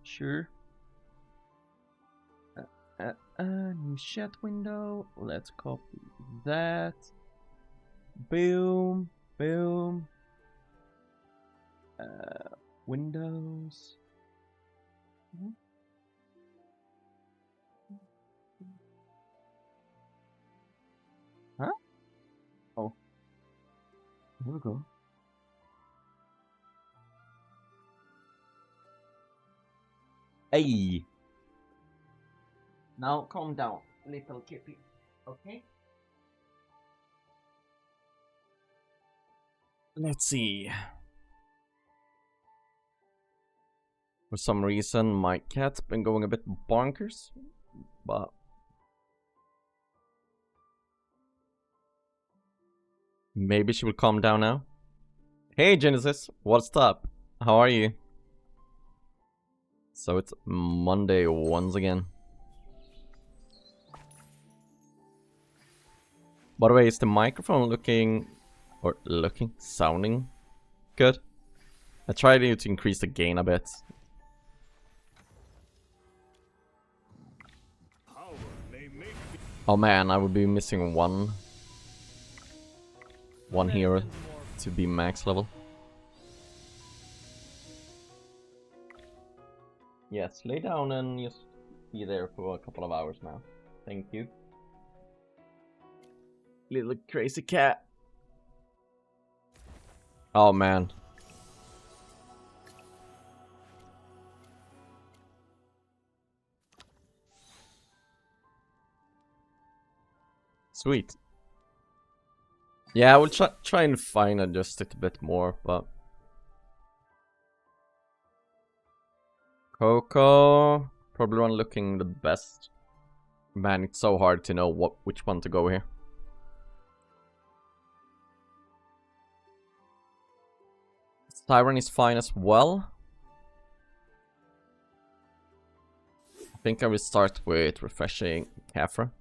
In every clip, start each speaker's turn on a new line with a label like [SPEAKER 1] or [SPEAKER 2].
[SPEAKER 1] Sure. New chat window. Let's copy that. Boom. Boom. Windows. Huh? Oh. Here we go. Hey. Now calm down, little kitty. Okay? Let's see. For some reason, my cat's been going a bit bonkers, but maybe she will calm down now. Hey Genesis, what's up? How are you? So it's Monday once again. By the way, is the microphone sounding good? I tried to increase the gain a bit. Oh man, I would be missing one hero to be max level. Yes, lay down and just be there for a couple of hours now. Thank you. Little crazy cat. Oh man. Sweet. Yeah, I will try and fine adjust it a bit more, but Coco, probably one looking the best. Man, it's so hard to know which one to go here. Siren is fine as well. I think I will start with refreshing Kafra.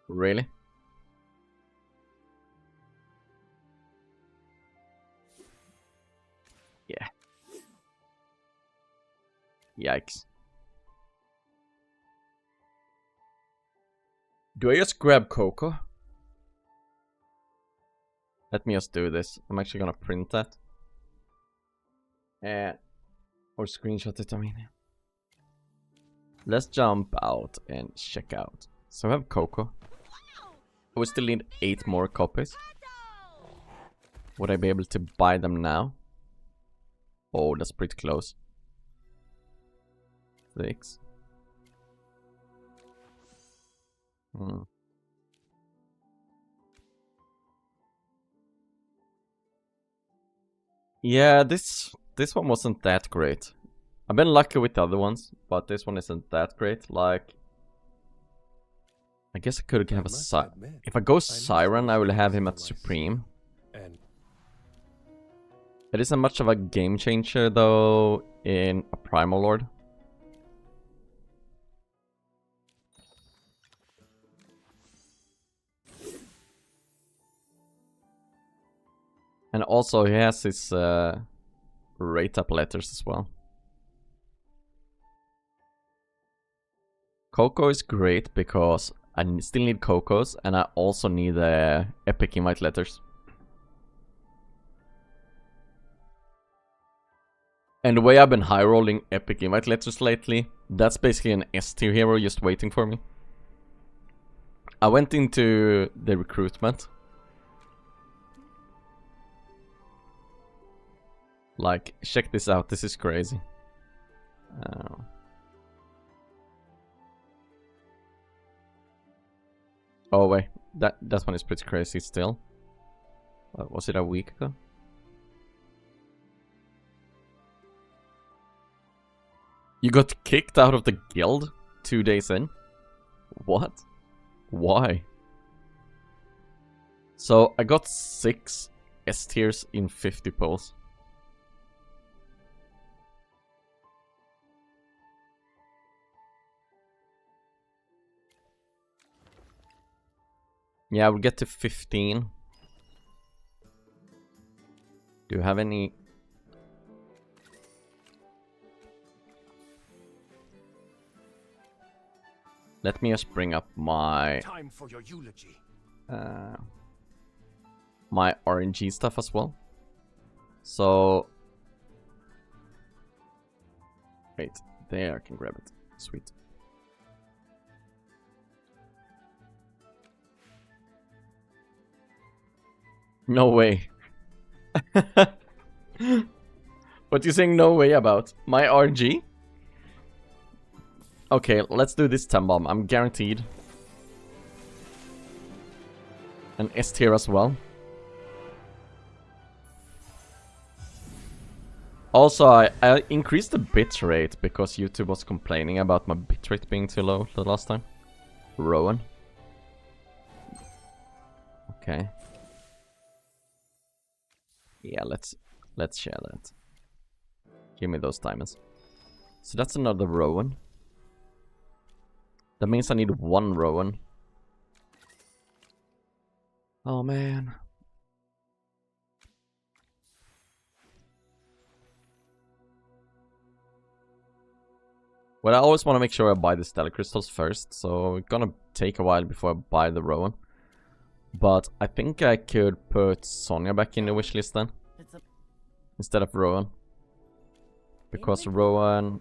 [SPEAKER 1] Really? Yeah. Yikes. Do I just grab Coco? Let me just do this. I'm actually gonna print that. Or screenshot it, I mean. Let's jump out and check out. So I have Coco. We still need 8 more copies. Would I be able to buy them now? Oh, that's pretty close. 6. Yeah, this one wasn't that great. I've been lucky with the other ones, but this one isn't that great. Like, I guess I could have a Siren. If I go Siren, I will have him at Supreme. It isn't much of a game changer though in a Primal Lord. And also he has his rate up letters as well. Coco is great because I still need Cocos and I also need epic invite letters. And the way I've been high rolling epic invite letters lately, that's basically an S tier hero just waiting for me. I went into the recruitment. Like, check this out, this is crazy. Oh wait, that one is pretty crazy still. Was it a week ago? You got kicked out of the guild 2 days in? What? Why? So I got 6 S tiers in 50 pulls. Yeah, we'll get to 15. Do you have any... Let me just bring up my...
[SPEAKER 2] Time for your eulogy.
[SPEAKER 1] My RNG stuff as well. So... Wait, there I can grab it. Sweet. No way. What you saying no way about? My RNG? Okay, let's do this 10 bomb. I'm guaranteed. An S tier as well. Also, I increased the bitrate because YouTube was complaining about my bitrate being too low the last time. Rowan. Okay. Yeah, let's share that. Give me those diamonds. So that's another Rowan. That means I need one Rowan. Oh man. Well, I always want to make sure I buy the Stellar Crystals first, so it's gonna take a while before I buy the Rowan. But I think I could put Sonya back in the wishlist then. Instead of Rowan. Because Rowan...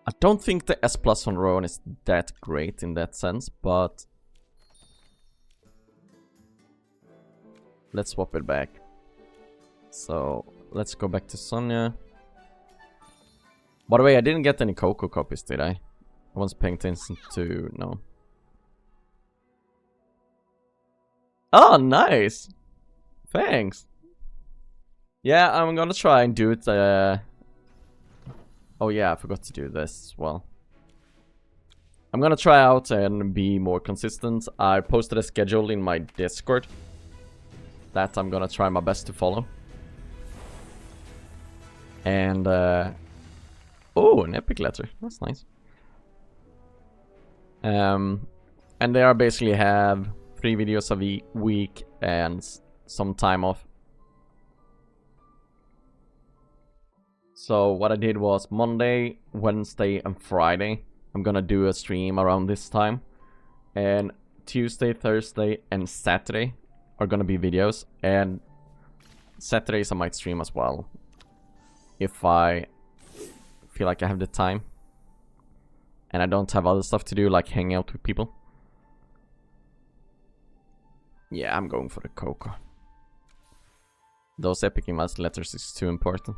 [SPEAKER 1] I don't think the S plus on Rowan is that great in that sense, but... Let's swap it back. So, let's go back to Sonya. By the way, I didn't get any Coco copies, did I? I wasn't paying attention to... no. Oh, nice! Thanks! Yeah, I'm gonna try and do it, Oh yeah, I forgot to do this as well. I'm gonna try out and be more consistent. I posted a schedule in my Discord that I'm gonna try my best to follow. And, oh, an epic letter. That's nice. And they are basically have 3 videos a week and some time off. So what I did was Monday, Wednesday and Friday I'm gonna do a stream around this time. And Tuesday, Thursday and Saturday are gonna be videos. And Saturdays I might stream as well. If I feel like I have the time. And I don't have other stuff to do like hang out with people. Yeah, I'm going for the Coco. Those epic emails letters is too important.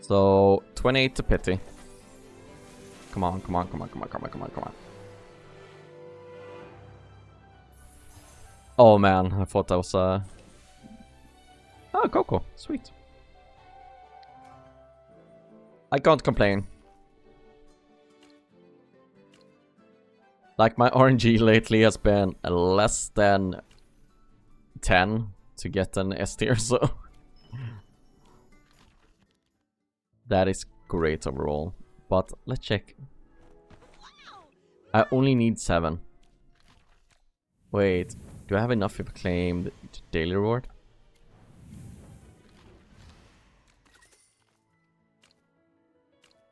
[SPEAKER 1] So 28 to pity. Come on, come on, come on, come on, come on, come on, come on. Oh man, I thought that was oh, Coco, sweet. I can't complain. Like my RNG lately has been less than 10 to get an S tier, so that is great overall. But let's check. I only need 7. Wait, do I have enough if I claim the daily reward?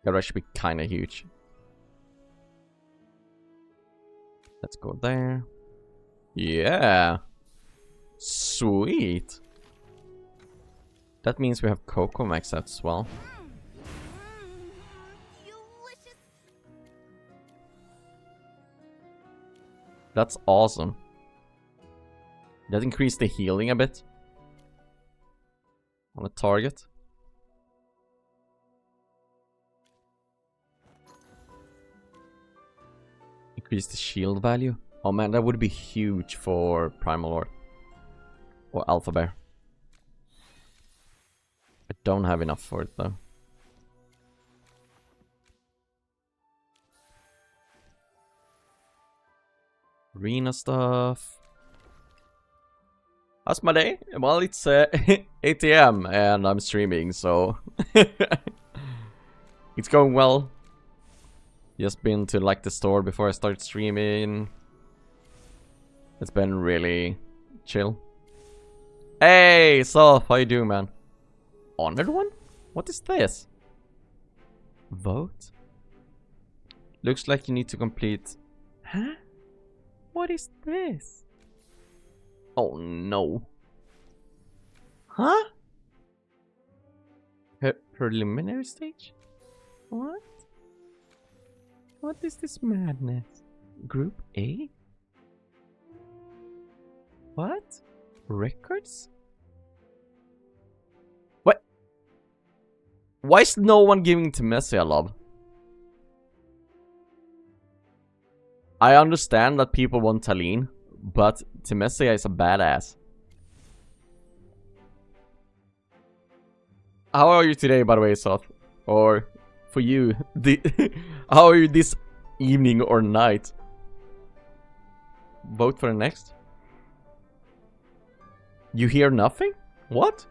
[SPEAKER 1] That rush should be kinda huge. Let's go there. Yeah. Sweet. That means we have Coco max out as well. That's awesome. That increased the healing a bit. On a target. Increase the shield value. Oh man, that would be huge for Primal Lord. Or Alpha Bear. I don't have enough for it though. Arena stuff. How's my day? Well, it's 8 AM and I'm streaming, so it's going well. Just been to like the store before I start streaming. It's been really chill. Hey, Soph, how you doing, man? Honored one? What is this? Vote? Looks like you need to complete... Huh? What is this? Oh no. Huh? Preliminary stage? What? What is this madness? Group A? What? Records? What? Why is no one giving to Messi a love? I understand that people want Talene, but Temessia is a badass. How are you today, by the way, Soth? Or for you, how are you this evening or night? Vote for the next? You hear nothing? What?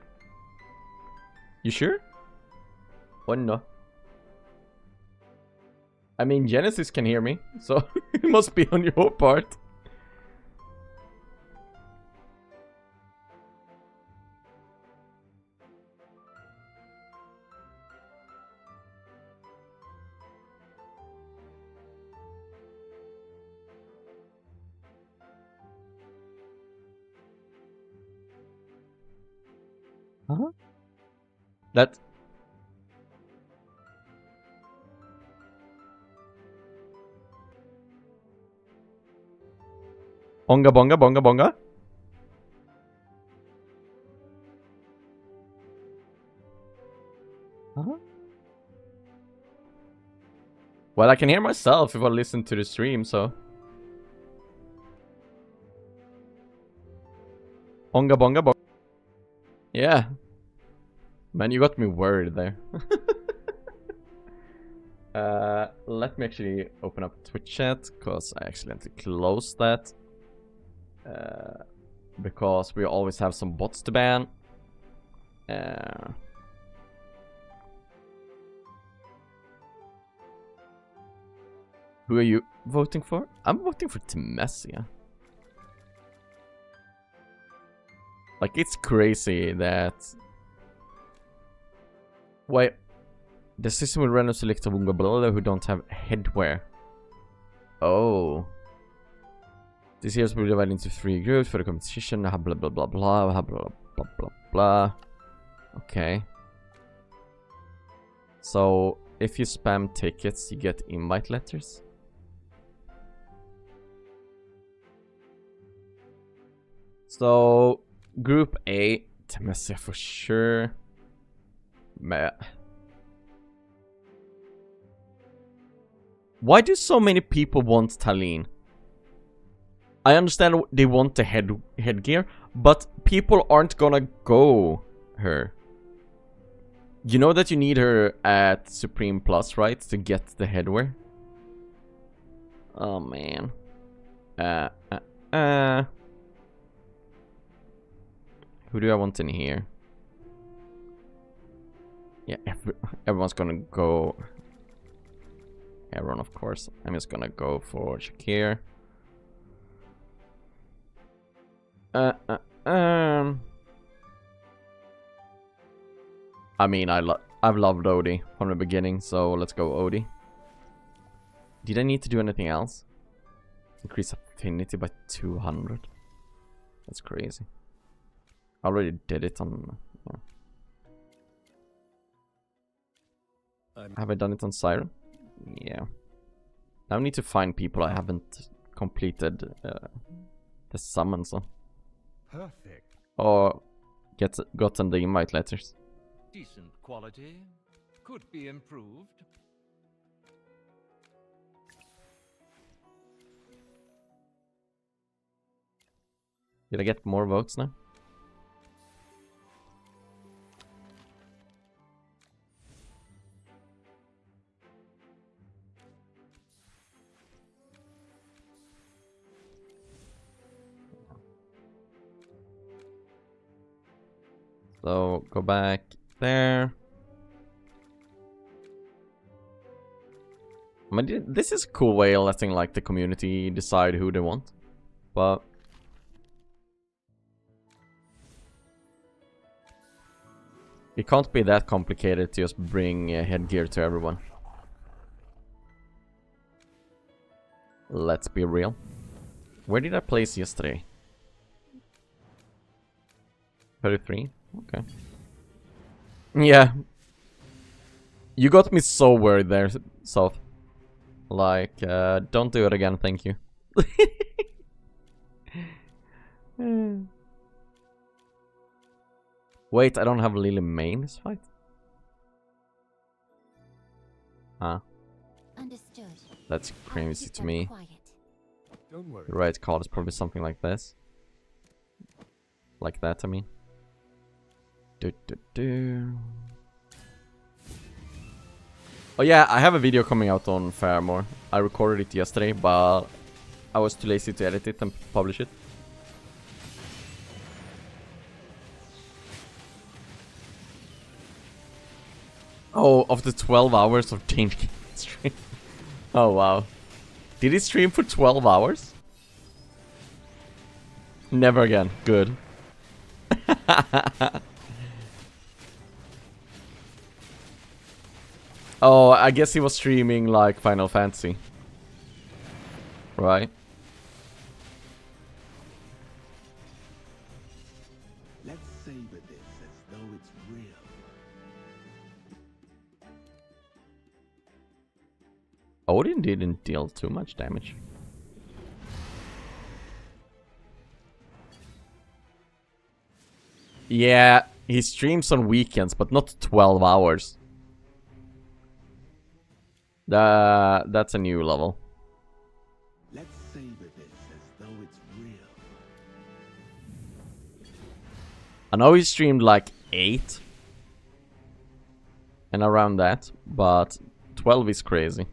[SPEAKER 1] You sure? What no? I mean, Genesis can hear me, so it must be on your part. Huh? That... Onga bonga bonga bonga? Huh? Well, I can hear myself if I listen to the stream, so... Onga bonga bonga. Yeah. Man, you got me worried there. Let me actually open up Twitch chat, because I accidentally closed that. Because we always have some bots to ban. Who are you voting for? I'm voting for Temessia. Like, it's crazy that... Why? The system will random select a Wunga who don't have headwear. Oh. This year will be divided into 3 groups for the competition. Blah blah blah blah blah blah blah blah blah. Okay. So if you spam tickets, you get invite letters. So group A, Temessia for sure. Why do so many people want Talene? I understand they want the headgear, but people aren't gonna go her. You know that you need her at Supreme Plus, right? To get the headwear? Oh man. Who do I want in here? Yeah, everyone's gonna go... Everyone, of course. I'm just gonna go for Shakir. I mean, I've loved Odie from the beginning, so let's go Odie. Did I need to do anything else? Increase affinity by 200. That's crazy. I already did it on... Yeah. Have I done it on Siren? Yeah. Now I need to find people I haven't completed the summons on.
[SPEAKER 2] Perfect.
[SPEAKER 1] Or gotten the invite letters.
[SPEAKER 2] Decent quality. Could be improved.
[SPEAKER 1] Did I get more votes now? So go back there. I mean, this is a cool way of letting like the community decide who they want, but it can't be that complicated to just bring headgear to everyone. Let's be real. Where did I place yesterday? 33? Okay. Yeah. You got me so worried there, South. Like, don't do it again, thank you. Wait, I don't have Lily main this fight? Ah.
[SPEAKER 3] Understood.
[SPEAKER 1] That's crazy to me.
[SPEAKER 2] Don't worry.
[SPEAKER 1] The right card is probably something like this. Like that, I mean. Oh yeah, I have a video coming out on Fairmore. I recorded it yesterday, but I was too lazy to edit it and publish it. Oh, of the 12 hours of Dangergrey stream. Oh wow. Did he stream for 12 hours? Never again. Good. Oh, I guess he was streaming like Final Fantasy. Right?
[SPEAKER 4] Let's savor this as though it's real.
[SPEAKER 1] Odin didn't deal too much damage. Yeah, he streams on weekends, but not 12 hours. That's a new level.
[SPEAKER 4] Let's savor this as though it's real.
[SPEAKER 1] I know he streamed like 8. And around that, but 12 is crazy.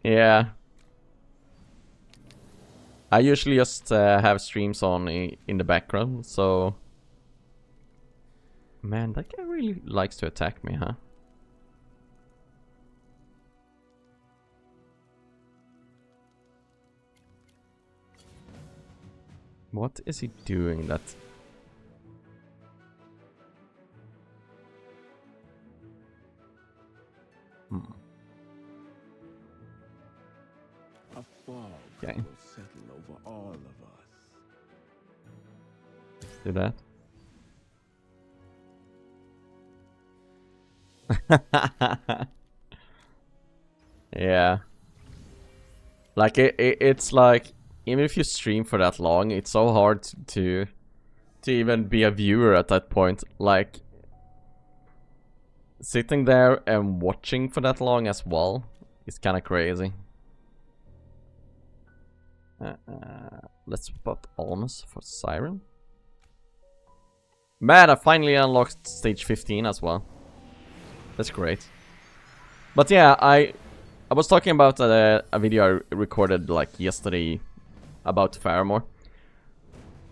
[SPEAKER 1] Yeah. I usually just have streams on in the background, so... Man, that guy really likes to attack me, huh? What is he doing that...
[SPEAKER 4] A fog
[SPEAKER 1] Okay.
[SPEAKER 4] will settle over all of us.
[SPEAKER 1] Let's do that. Yeah. Like it's like even if you stream for that long, it's so hard to even be a viewer at that point. Like sitting there and watching for that long as well is kind of crazy. Let's put Almas for Siren. Man, I finally unlocked stage 15 as well. That's great. But yeah, I was talking about a video I recorded like yesterday about Fairmore.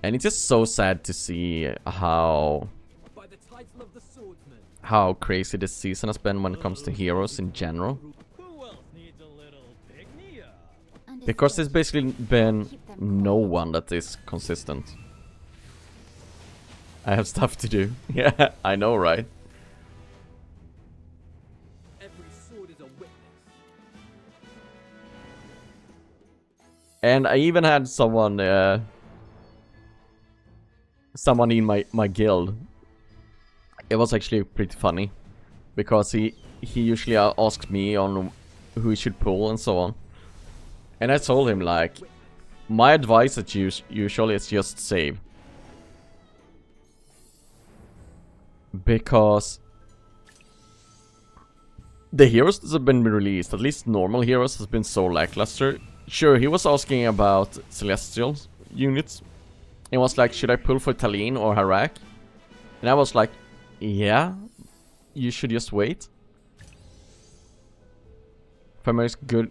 [SPEAKER 1] And it's just so sad to see how crazy this season has been when it comes to heroes in general. Because there's basically been no one that is consistent. I have stuff to do. Yeah, I know, right? And I even had someone in my guild. It was actually pretty funny because he usually asks me on who he should pull and so on. And I told him like my advice at usually is just save. Because the heroes that have been released, at least normal heroes, has been so lackluster. Sure, he was asking about celestial units. He was like, should I pull for Talene or Harak? And I was like, yeah, you should just wait. Famous good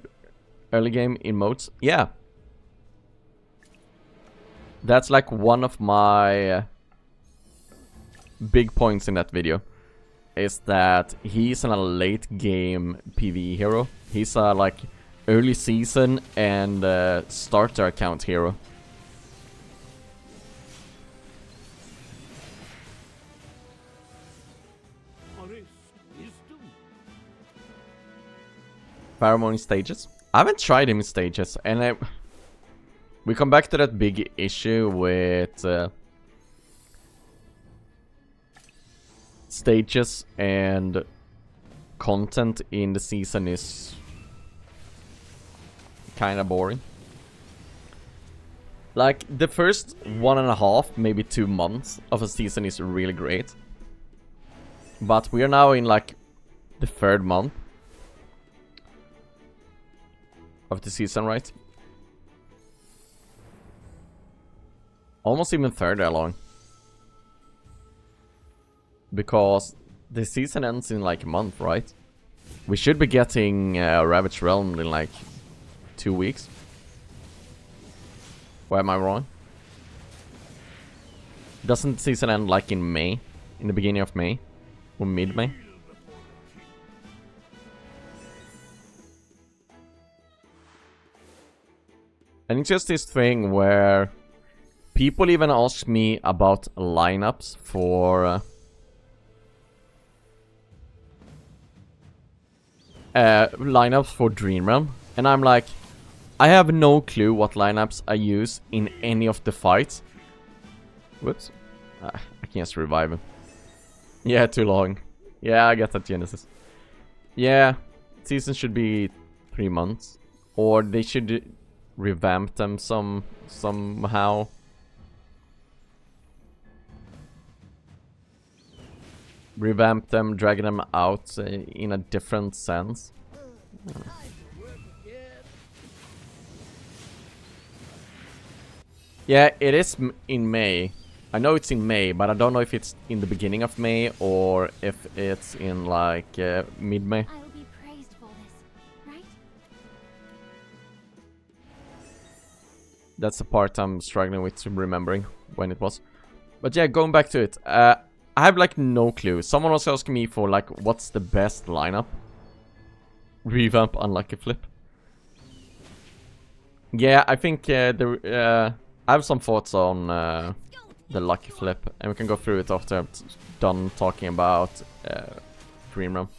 [SPEAKER 1] Early game emotes. Yeah. That's like one of my big points in that video. Is that he's in a late game PvE hero. He's a like early season and starter account hero. Pheromone stages. I haven't tried him in stages, and we come back to that big issue with stages and content in the season is kind of boring. Like, the first 1.5, maybe 2 months of a season is really great. But we are now in, like, the 3rd month of the season, right? Almost even 3rd along. Because the season ends in, like, a month, right? We should be getting Ravaged Realm in, like, 2 weeks. Why am I wrong? Doesn't the season end like in May? In the beginning of May? Or mid-May? And it's just this thing where people even ask me about lineups for Dream Realm, and I'm like, I have no clue what lineups I use in any of the fights. Whoops. I can't revive him. Yeah, too long. Yeah, I get that, Genesis. Yeah, season should be 3 months. Or they should revamp them somehow. Revamp them, drag them out in a different sense. Yeah, it is in May. I know it's in May, but I don't know if it's in the beginning of May or if it's in like mid-May.
[SPEAKER 3] I will be praised for this, right?
[SPEAKER 1] That's the part I'm struggling with remembering when it was. But yeah, going back to it. I have like no clue. Someone was asking me for like what's the best lineup. Revamp Unlucky Flip. Yeah, I think I have some thoughts on the Lucky Flip, and we can go through it after I'm done talking about Dream Realm.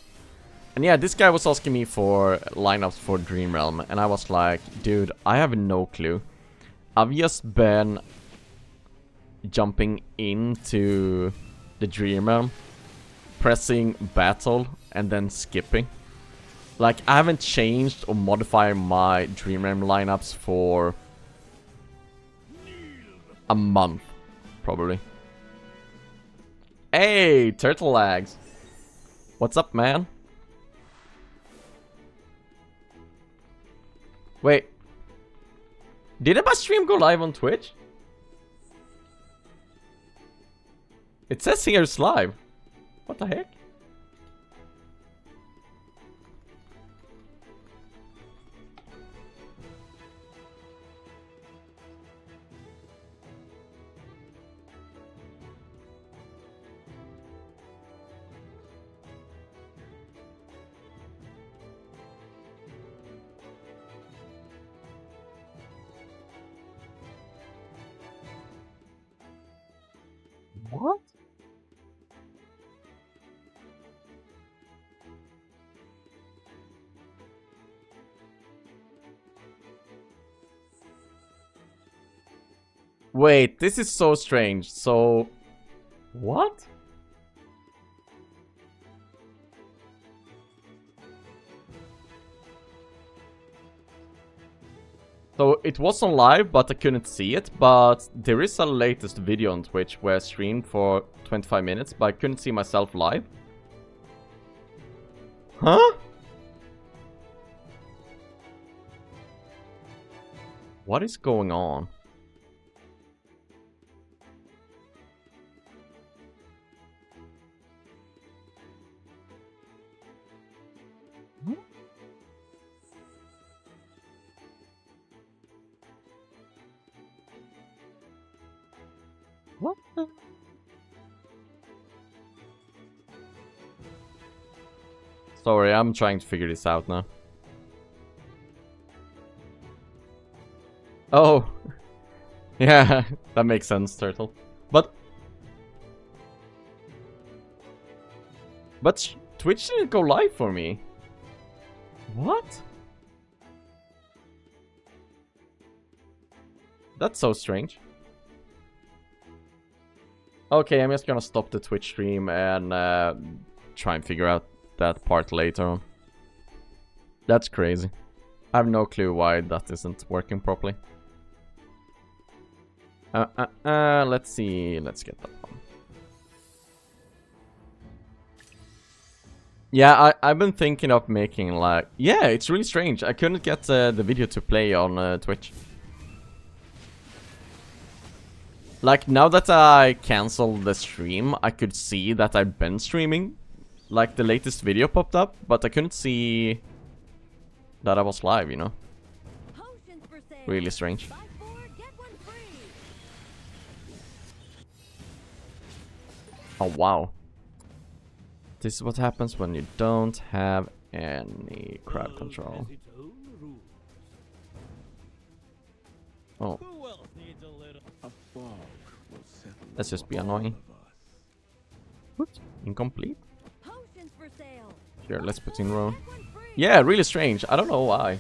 [SPEAKER 1] And yeah, this guy was asking me for lineups for Dream Realm, and I was like, dude, I have no clue. I've just been jumping into the Dream Realm, pressing battle, and then skipping. Like, I haven't changed or modified my Dream Realm lineups for a month, probably. Hey, Turtlelagz! What's up, man? Wait. Didn't my stream go live on Twitch? It says here it's live. What the heck? What? Wait, this is so strange. So, what? So it was on live, but I couldn't see it. But there is a latest video on Twitch where I streamed for 25 minutes, but I couldn't see myself live. Huh? What is going on? What the? Sorry, I'm trying to figure this out now. Oh. Yeah, that makes sense, Turtle. But Twitch didn't go live for me. What? That's so strange. Okay, I'm just gonna stop the Twitch stream and try and figure out that part later on. That's crazy. I have no clue why that isn't working properly. Let's see. Let's get that one. Yeah, I've been thinking of making like... Yeah, it's really strange. I couldn't get the video to play on Twitch. Like, now that I canceled the stream, I could see that I've been streaming. Like, the latest video popped up, but I couldn't see that I was live, you know? Really strange. Oh, wow. This is what happens when you don't have any crowd control. Oh. Let's just be annoying. Oops, incomplete. Sure, let's put in row. Yeah, really strange. I don't know why.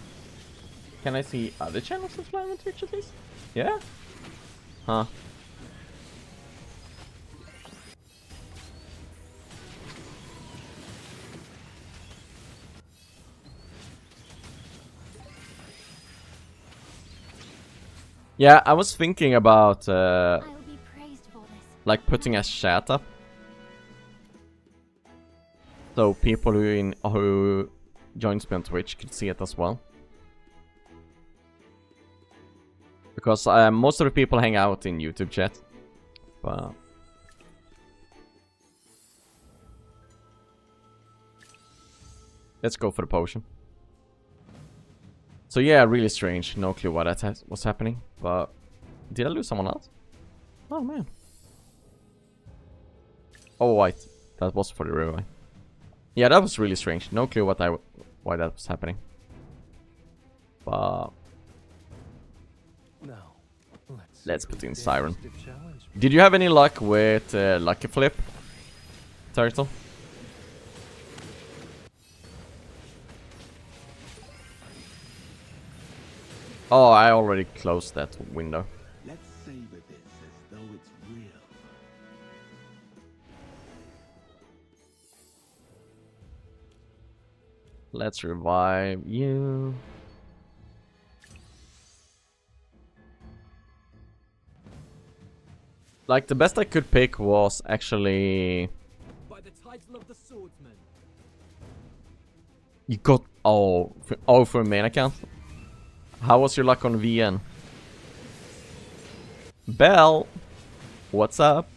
[SPEAKER 1] Can I see other channels that's live on Twitch at least? Yeah? Huh. Yeah, I was thinking about like putting a chat up, so people who joins me on Twitch could see it as well. Because most of the people hang out in YouTube chat, but let's go for the potion. So yeah, really strange. No clue why that was happening. But did I lose someone else? Oh man. Oh wait, that was for the revive. Yeah, that was really strange. No clue why that was happening. But
[SPEAKER 2] Now,
[SPEAKER 1] let's put in Siren. Did you have any luck with Lucky Flip, Turtle? Oh, I already closed that window.
[SPEAKER 4] Let's savor this as though it's real.
[SPEAKER 1] Let's revive you. Like, the best I could pick was actually...
[SPEAKER 2] By the title of the swordsman.
[SPEAKER 1] You got... Oh, for a main account? How was your luck on VN? Bell! What's up?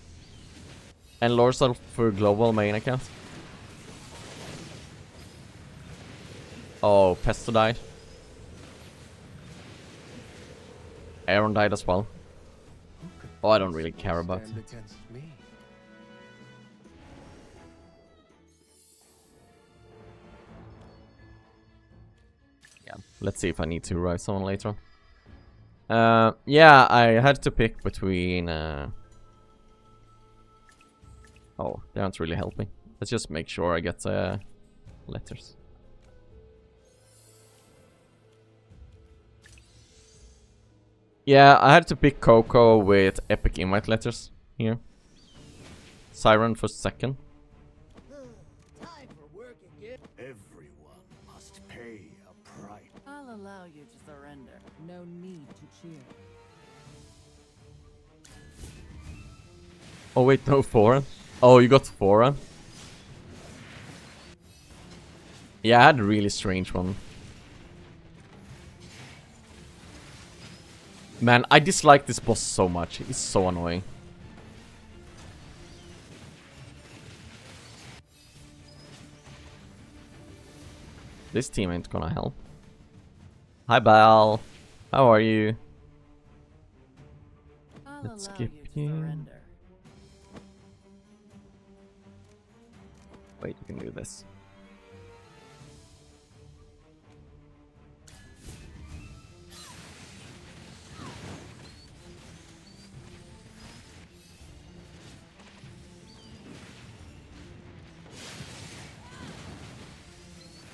[SPEAKER 1] And Lorsal for global main account? Oh, Pesto died. Aaron died as well. Oh, I don't really care about it. Yeah, let's see if I need to revive someone later on. Yeah, I had to pick between... Oh, they aren't really helping. Let's just make sure I get letters. Yeah, I had to pick Coco with epic invite letters here. Siren for second.
[SPEAKER 2] Time for work again. Everyone must pay a price.
[SPEAKER 5] I'll allow you to surrender. No need to cheer.
[SPEAKER 1] Oh wait, no, foreign. Oh, you got foreign. Yeah, I had a really strange one. Man, I dislike this boss so much. He's so annoying. This team ain't gonna help. Hi, Bal. How are you?
[SPEAKER 5] I'll
[SPEAKER 1] Let's
[SPEAKER 5] allow
[SPEAKER 1] skip
[SPEAKER 5] you to
[SPEAKER 1] you.
[SPEAKER 5] surrender.
[SPEAKER 1] Wait, we can do this.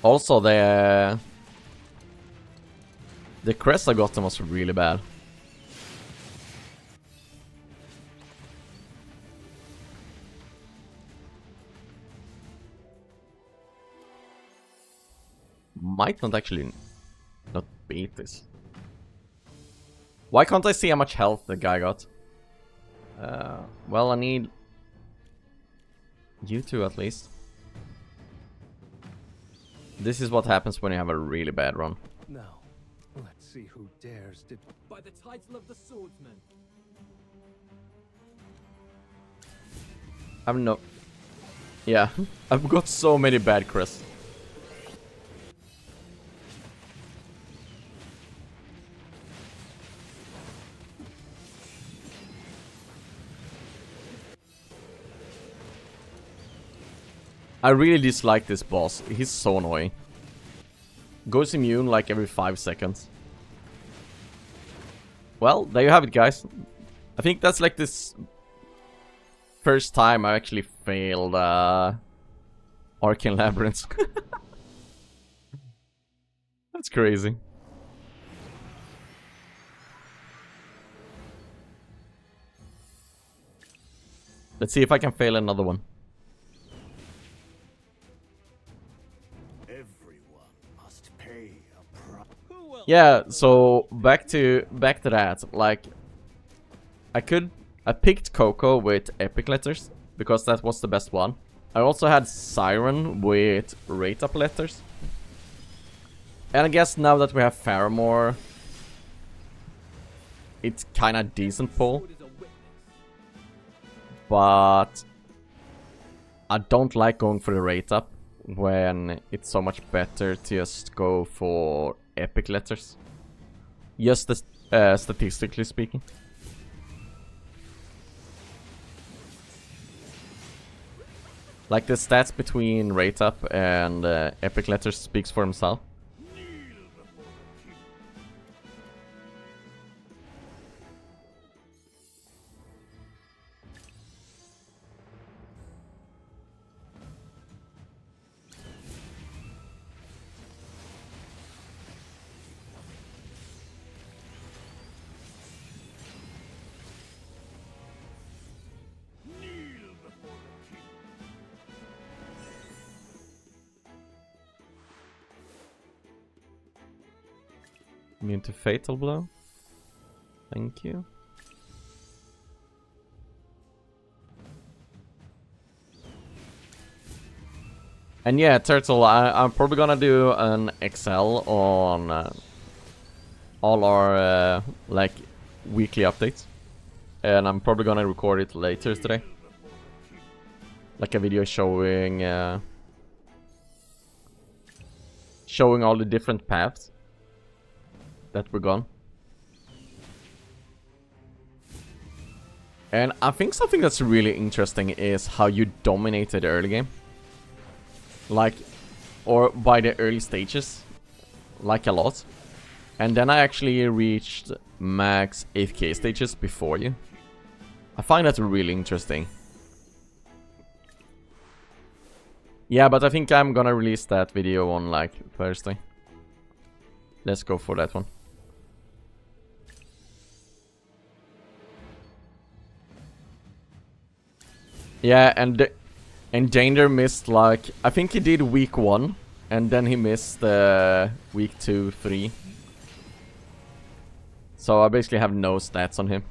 [SPEAKER 1] Also, the crest I got them was really bad. Might not actually not beat this. Why can't I see how much health the guy got? Well, I need you two at least. This is what happens when you have a really bad run.
[SPEAKER 4] Now, let's see who dares to...
[SPEAKER 2] By the title of the swordsman.
[SPEAKER 1] I've no... Yeah, I've got so many bad crests. I really dislike this boss. He's so annoying. Goes immune like every 5 seconds. Well, there you have it, guys. I think that's like this first time I actually failed Arcane Labyrinth. That's crazy. Let's see if I can fail another one. Yeah, so back to that. Like, I picked Coco with epic letters because that was the best one. I also had Siren with rate up letters. And I guess now that we have Faramore, it's kind of decent pull. But I don't like going for the rate up when it's so much better to just go for epic letters. Just statistically speaking. Like the stats between rate up and epic letters speaks for himself. Immune to Fatal Blow. Thank you. And yeah, Turtle, I'm probably gonna do an XL on all our like weekly updates. And I'm probably gonna record it later today. Like a video showing showing all the different paths that we're gone. And I think something that's really interesting is how you dominated the early game. Like, or by the early stages, like a lot. And then I actually reached max AFK stages before you. I find that really interesting. Yeah, but I think I'm gonna release that video on like Thursday. Let's go for that one. Yeah, and Danger missed like, I think he did week 1 and then he missed week 2, 3. So I basically have no stats on him.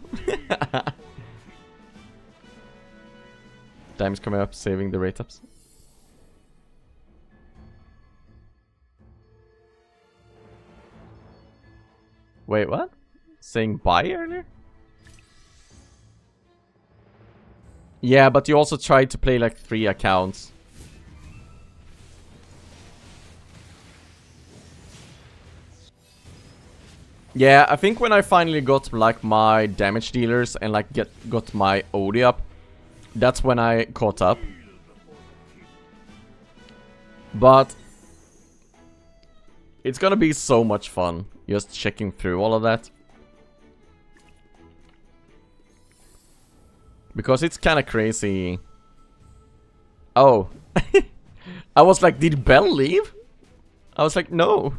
[SPEAKER 1] Time's coming up, saving the rate ups. Wait, what? Saying bye earlier? Yeah, but you also tried to play like 3 accounts. Yeah, I think when I finally got like my damage dealers and like got my OD up, that's when I caught up. But it's gonna be so much fun just checking through all of that. Because it's kind of crazy. Oh. I was like, did Belle leave? I was like, no.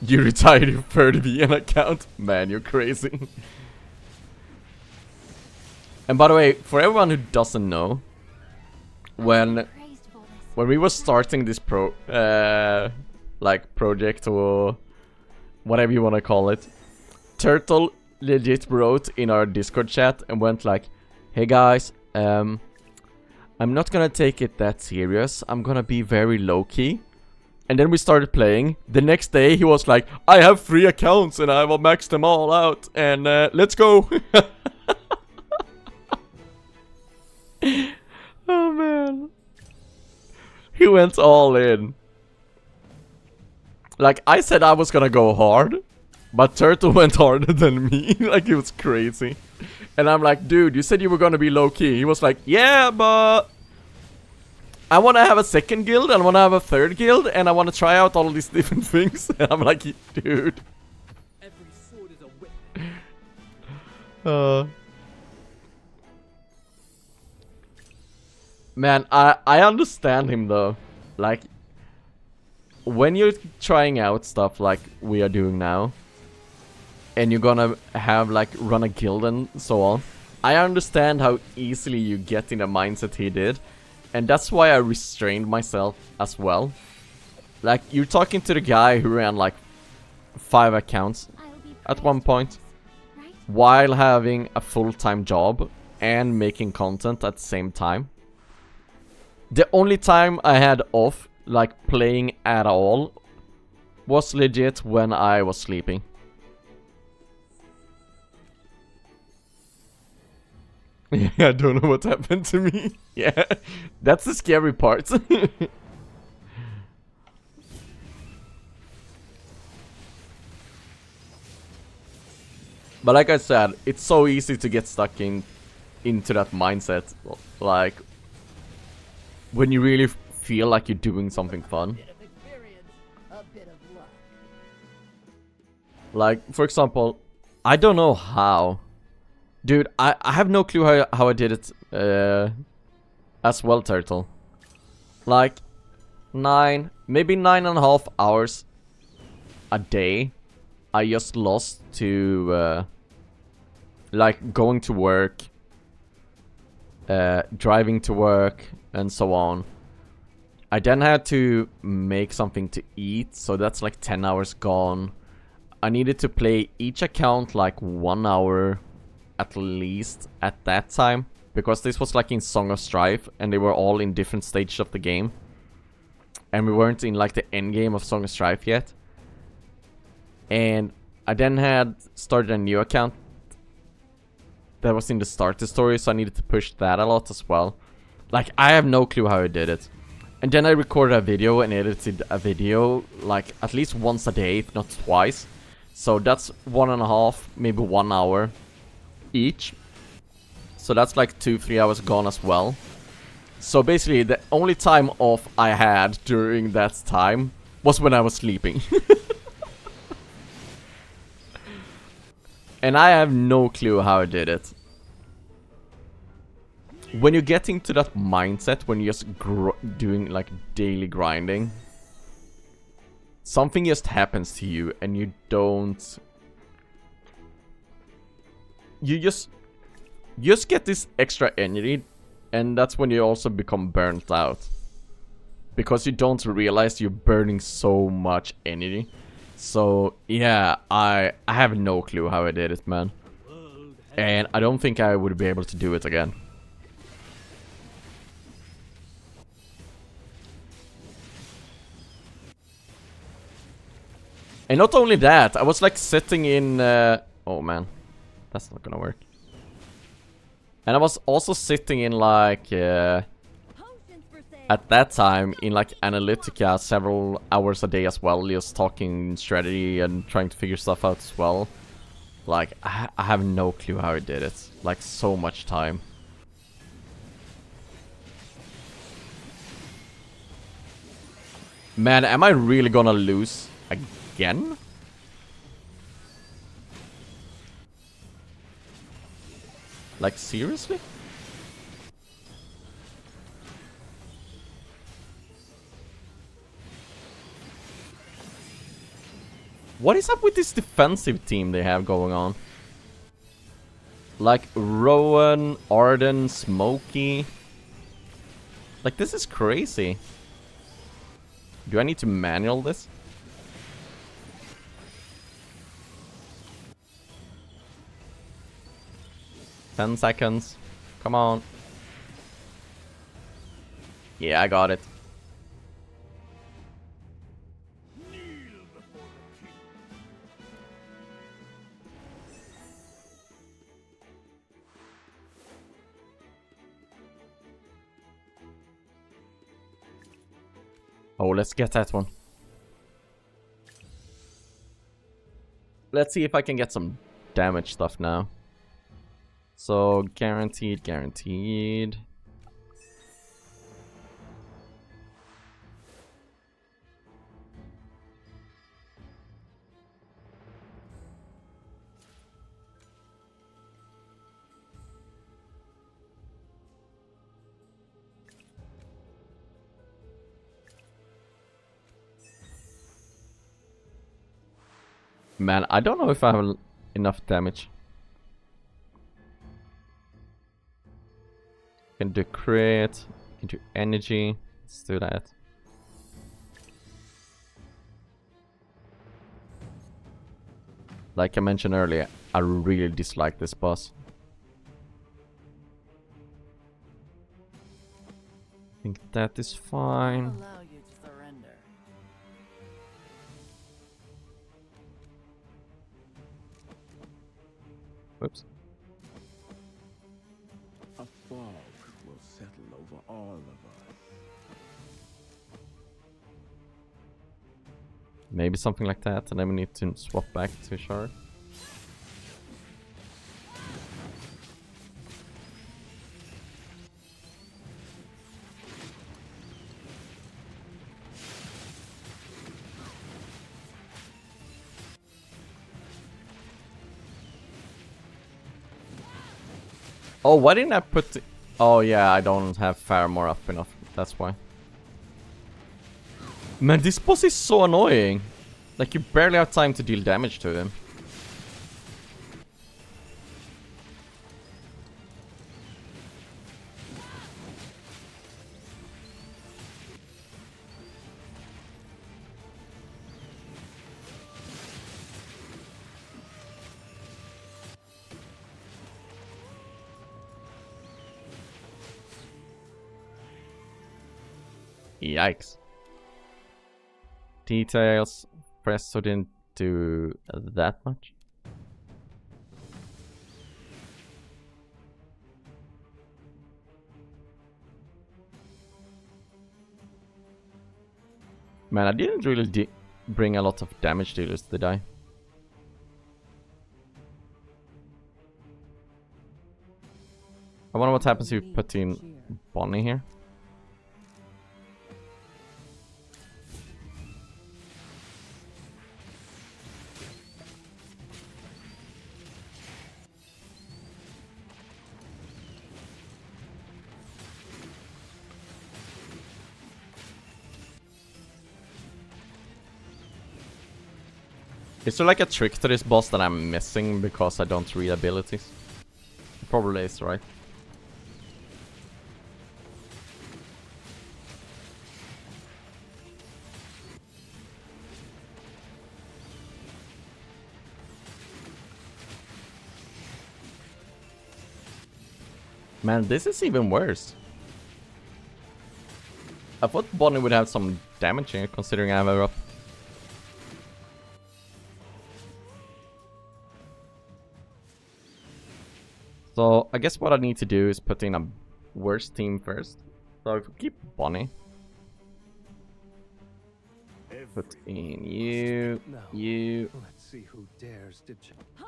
[SPEAKER 1] You retired your third VN account? Man, you're crazy. And by the way, for everyone who doesn't know, when we were starting this like project or whatever you want to call it, Turtle legit wrote in our Discord chat and went like, hey guys, I'm not gonna take it that serious, I'm gonna be very low-key. And then we started playing. The next day he was like, I have 3 accounts and I will max them all out and let's go. Oh man. He went all in. Like, I said I was gonna go hard, but Turtle went harder than me. Like, it was crazy. And I'm like, dude, you said you were gonna be low-key. He was like, yeah, but I wanna have a second guild, and I wanna have a third guild, and I wanna try out all these different things. And I'm like, dude.
[SPEAKER 5] Every sword is a whip.
[SPEAKER 1] Man, I understand him though. Like, when you're trying out stuff like we are doing now, and you're gonna have like run a guild and so on, I understand how easily you get in the mindset he did, and that's why I restrained myself as well. Like, you're talking to the guy who ran like 5 accounts at one point, while having a full-time job and making content at the same time. The only time I had off, like playing at all, was legit when I was sleeping. Yeah, I don't know what happened to me. Yeah, that's the scary part. But like I said, it's so easy to get stuck into that mindset. Like, when you really feel like you're doing something fun. Like, for example, I don't know how. Dude, I have no clue how I did it as well, Turtle. Like, maybe 9.5 hours a day I just lost to like going to work, driving to work, and so on. I then had to make something to eat, so that's like 10 hours gone. I needed to play each account like 1 hour at least at that time, because this was like in Song of Strife and they were all in different stages of the game, and we weren't in like the end game of Song of Strife yet. And I then had started a new account that was in the starter story, so I needed to push that a lot as well. Like, I have no clue how I did it. And then I recorded a video and edited a video like at least once a day, if not twice. So that's 1.5, maybe 1 hour each. So that's like 2-3 hours gone as well. So basically the only time off I had during that time was when I was sleeping. And I have no clue how I did it. When you get into that mindset, when you're just doing like daily grinding, something just happens to you and you don't... You just get this extra energy, and that's when you also become burnt out. Because you don't realize you're burning so much energy. So, yeah, I have no clue how I did it, man. And I don't think I would be able to do it again. And not only that, I was like sitting in... oh man, that's not gonna work. And I was also sitting in like... at that time, in like Analytica several hours a day as well, just talking strategy and trying to figure stuff out as well. Like, I have no clue how he did it. Like, so much time. Man, am I really gonna lose again? Like, seriously? What is up with this defensive team they have going on? Like, Rowan, Arden, Smokey. Like, this is crazy. Do I need to manual this? Ten seconds. Come on. Yeah, I got it. Oh, let's get that one. Let's see if I can get some damage stuff now. So, guaranteed, guaranteed. Man, I don't know if I have enough damage. Can do crit, can do energy. Let's do that. Like I mentioned earlier, I really dislike this boss. I think that is fine.
[SPEAKER 5] Allow you to surrender.
[SPEAKER 1] Whoops.
[SPEAKER 4] A fog will settle over all of us.
[SPEAKER 1] Maybe something like that, and then we need to swap back to Shard. Oh, why didn't I put the... Oh yeah, I don't have Faramore up enough. That's why. Man, this boss is so annoying. Like, you barely have time to deal damage to him. Yikes. Details. Presto didn't do that much. Man, I didn't really bring a lot of damage dealers, did I? I wonder what happens if you put in Bonnie here. Is there like a trick to this boss that I'm missing because I don't read abilities? It probably is, right? Man, this is even worse. I thought Bonnie would have some damage here, considering I have her up. So, I guess what I need to do is put in a worse team first. So, if we keep Bonnie.
[SPEAKER 2] Everyone
[SPEAKER 1] Put in you,
[SPEAKER 4] Now,
[SPEAKER 1] you,
[SPEAKER 4] let's see who dares to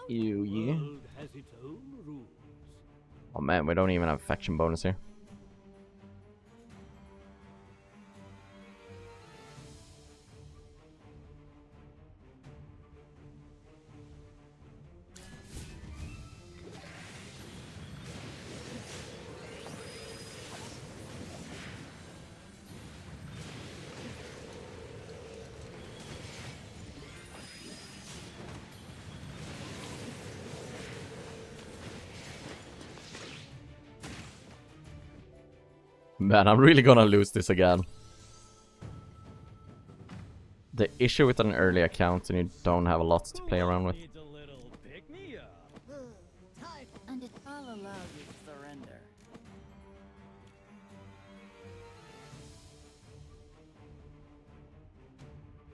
[SPEAKER 1] you. Oh man, we don't even have a faction bonus here. Man, I'm really gonna lose this again. The issue with an early account and you don't have a lot to play around with.
[SPEAKER 5] And it all allows you to surrender.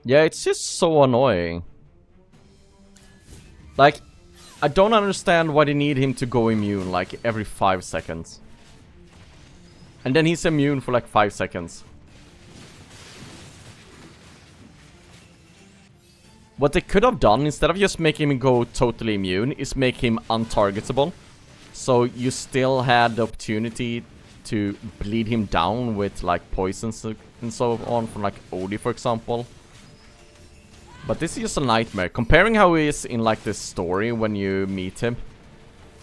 [SPEAKER 1] Yeah, it's just so annoying. Like, I don't understand why they need him to go immune like every 5 seconds. And then he's immune for like 5 seconds. What they could have done, instead of just making him go totally immune, is make him untargetable. So you still had the opportunity to bleed him down with like poisons and so on from like Odie, for example. But this is just a nightmare. Comparing how he is in like this story when you meet him,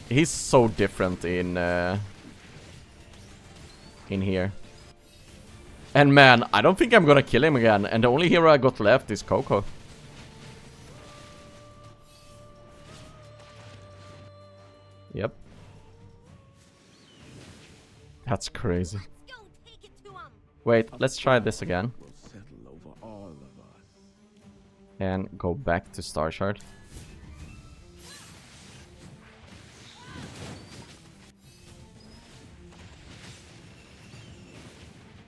[SPEAKER 1] he's so different in here. And man, I don't think I'm gonna kill him again. And the only hero I got left is Coco. Yep. That's crazy. Wait, let's try this again.
[SPEAKER 4] will settle over all of us.
[SPEAKER 1] And go back to Star Shard.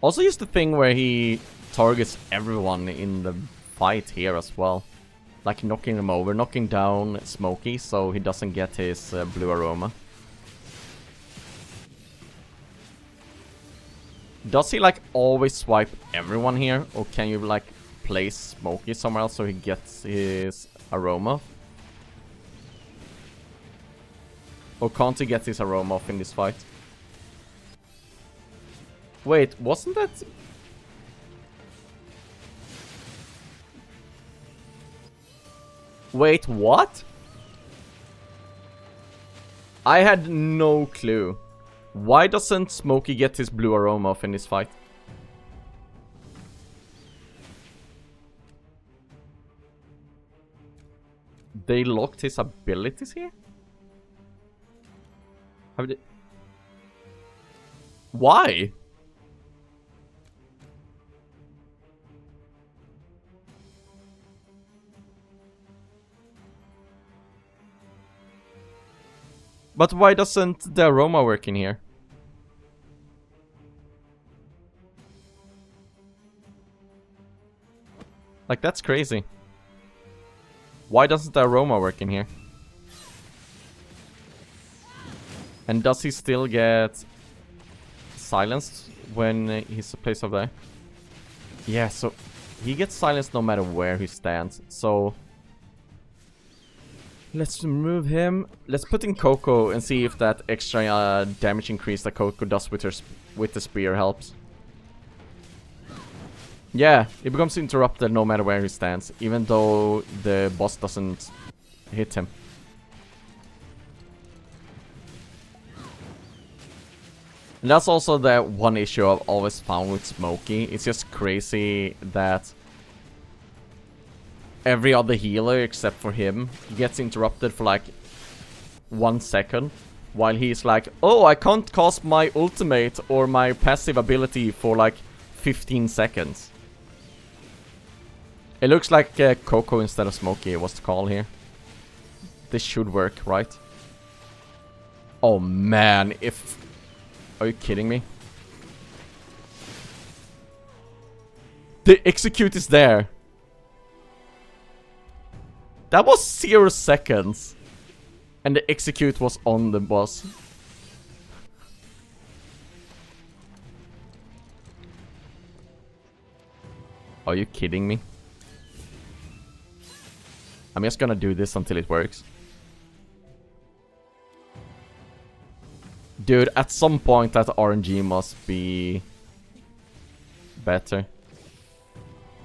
[SPEAKER 1] Also use the thing where he targets everyone in the fight here as well. Like knocking him over, knocking down Smokey so he doesn't get his blue aroma. Does he like always swipe everyone here? Or can you like place Smokey somewhere else so he gets his aroma? Or can't he get his aroma off in this fight? Wait, wasn't that... Wait, what? I had no clue. Why doesn't Smokey get his blue aroma off in this fight? They locked his abilities here? How did... Why? But why doesn't the aroma work in here? Like, that's crazy. Why doesn't the aroma work in here? And does he still get silenced when he's placed over there? Yeah, so he gets silenced no matter where he stands. So let's remove him. Let's put in Coco and see if that extra damage increase that Coco does with her with the spear helps. Yeah, it becomes interrupted no matter where he stands, even though the boss doesn't hit him. And that's also the one issue I've always found with Smokey. It's just crazy that every other healer except for him gets interrupted for like 1 second, while he's like, oh, I can't cast my ultimate or my passive ability for like 15 seconds. It looks like Coco instead of Smokey was the call here. This should work, right? Oh man, if... Are you kidding me? The execute is there. That was 0 seconds. And the execute was on the boss. Are you kidding me? I'm just gonna do this until it works. Dude, at some point that RNG must be better.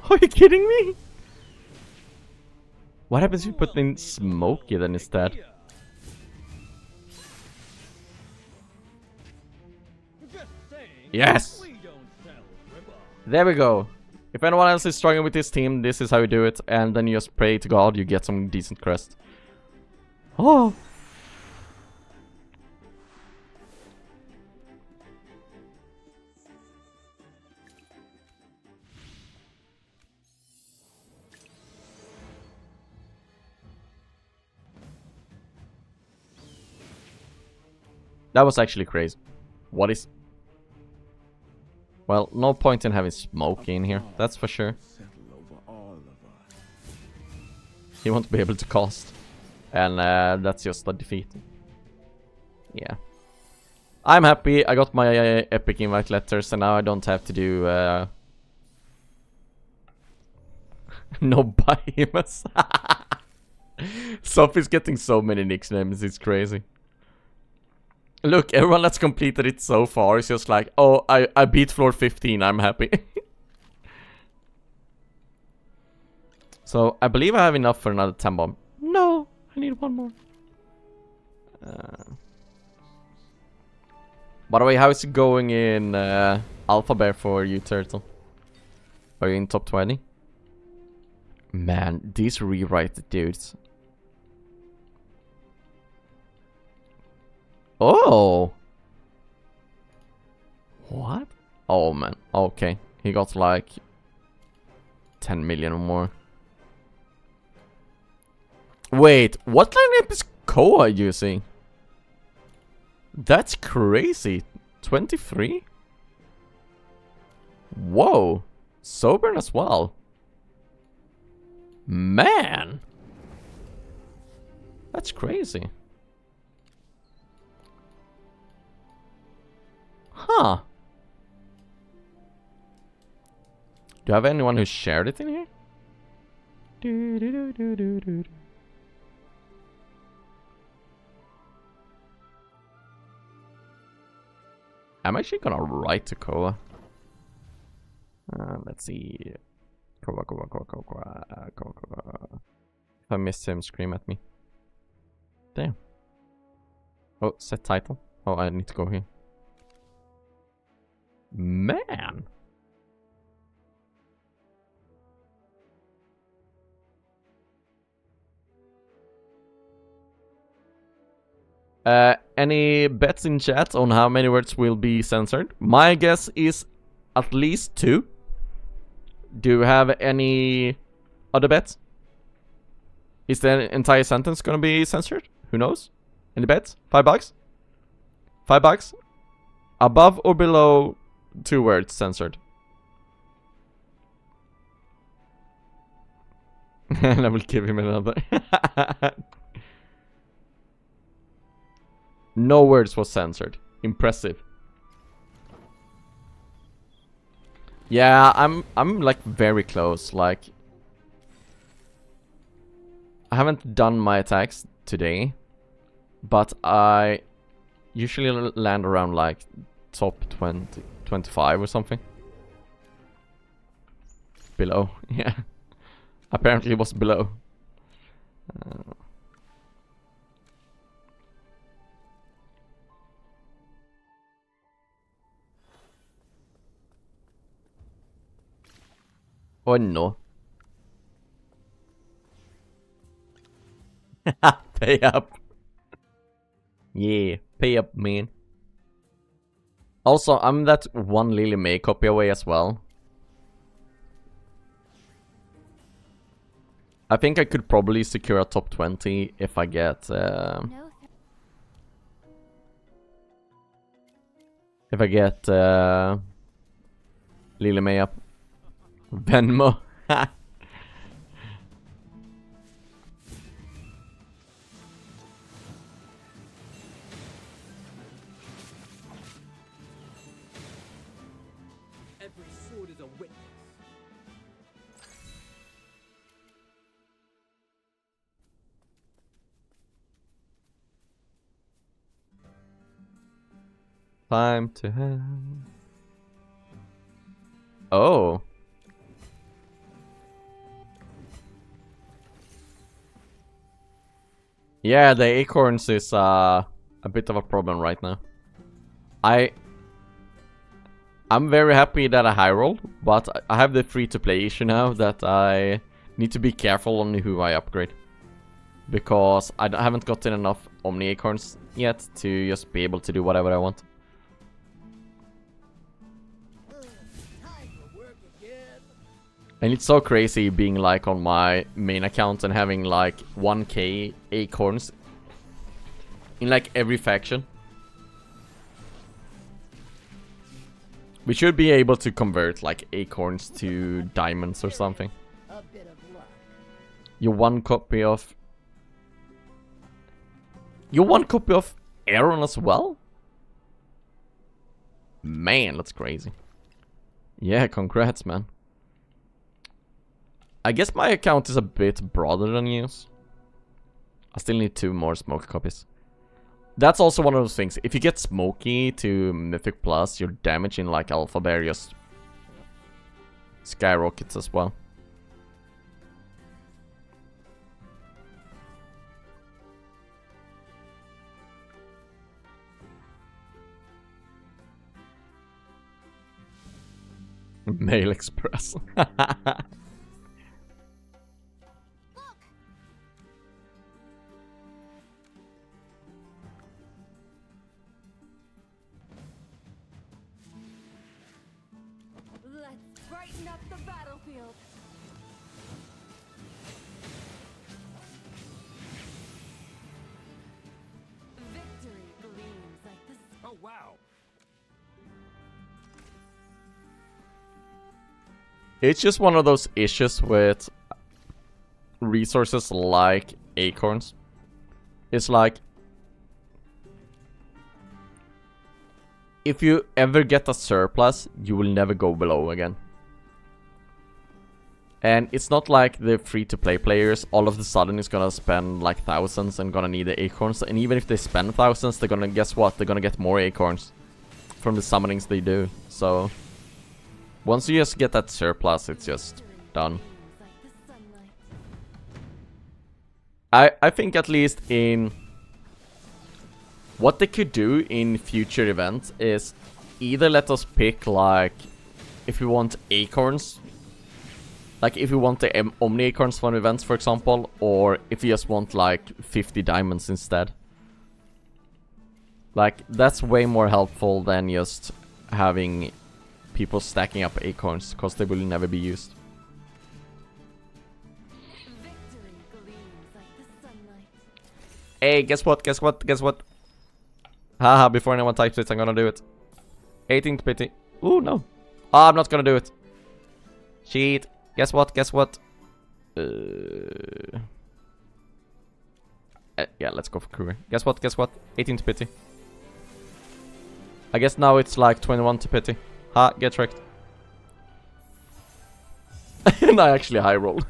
[SPEAKER 1] Are you kidding me? What happens if you put in Smokey then instead? Yes! There we go. If anyone else is struggling with this team, this is how you do it. And then you just pray to God you get some decent crest. Oh! That was actually crazy. What is... Well, no point in having Smokey in here, that's for sure. He won't be able to cast. And that's just a defeat. Yeah. I'm happy, I got my epic invite letters and now I don't have to do... no Behemoths. Sophie's getting so many nicknames, it's crazy. Look, everyone that's completed it so far is just like, oh, I beat floor 15, I'm happy. So, I believe I have enough for another 10 bomb. No, I need one more. By the way, how is it going in Alpha Bear for you, Turtle? Are you in top 20? Man, these rewrite dudes. Oh! What? Oh man, okay. He got like 10 million or more. Wait, what lineup is Koa using? That's crazy. 23? Whoa. Sober as well. Man! That's crazy. Huh. Do you have anyone who shared it in here? I'm actually gonna write to Koa. Let's see. Koa. If I miss him, scream at me. Damn. Oh, set title. Oh, I need to go here. Man. Any bets in chat on how many words will be censored? My guess is at least 2. Do you have any other bets? Is the entire sentence gonna be censored? Who knows? Any bets? $5? $5? Above or below 2 words censored? And I will give him another. No words was censored. Impressive. Yeah, I'm like very close. Like, I haven't done my attacks today, but I usually land around like top 20, 25 or something. Below, yeah. Apparently it was below. Oh no. Pay up. Yeah, pay up, man. Also, I'm that one Lily May copy away as well. I think I could probably secure a top 20 if I get... if I get Lily May up. Venmo.
[SPEAKER 2] Every sword is a witness.
[SPEAKER 1] Time to have... Oh. Yeah, the acorns is a bit of a problem right now. I'm very happy that I high rolled, but I have the free-to-play issue now that I need to be careful on who I upgrade. Because I haven't gotten enough Omni Acorns yet to just be able to do whatever I want. And it's so crazy being like on my main account and having like 1k acorns in like every faction. We should be able to convert like acorns to diamonds or something.
[SPEAKER 2] A bit of luck.
[SPEAKER 1] You're one copy of... You're one copy of Aaron as well? Man, that's crazy. Yeah, congrats, man. I guess my account is a bit broader than yours. I still need 2 more smoke copies. That's also one of those things. If you get Smoky to Mythic Plus, your damage in like Alpha Bear just skyrockets as well. Mail Express.
[SPEAKER 3] Let's brighten up the battlefield. Victory gleams like the sun.
[SPEAKER 2] Oh wow.
[SPEAKER 1] It's just one of those issues with resources like acorns. It's like, if you ever get a surplus, you will never go below again. And it's not like the free-to-play players all of a sudden is gonna spend like thousands and gonna need the acorns. And even if they spend thousands, they're gonna, guess what? They're gonna get more acorns from the summonings they do. So once you just get that surplus, it's just done. I think at least in what they could do in future events is either let us pick like if we want acorns, like if we want the Omni Acorns from events, for example, or if you just want like 50 diamonds instead. Like that's way more helpful than just having people stacking up acorns, because they will never be used. Hey, guess what? Guess what? Guess what? Haha, before anyone types it, I'm gonna do it. 18th pity. Ooh, no. Oh, I'm not gonna do it. Cheat. Guess what? Guess what? Yeah, let's go for Kruger. Guess what? Guess what? 18th pity. I guess now it's like 21 to pity. Ha, get tricked. And I actually high rolled.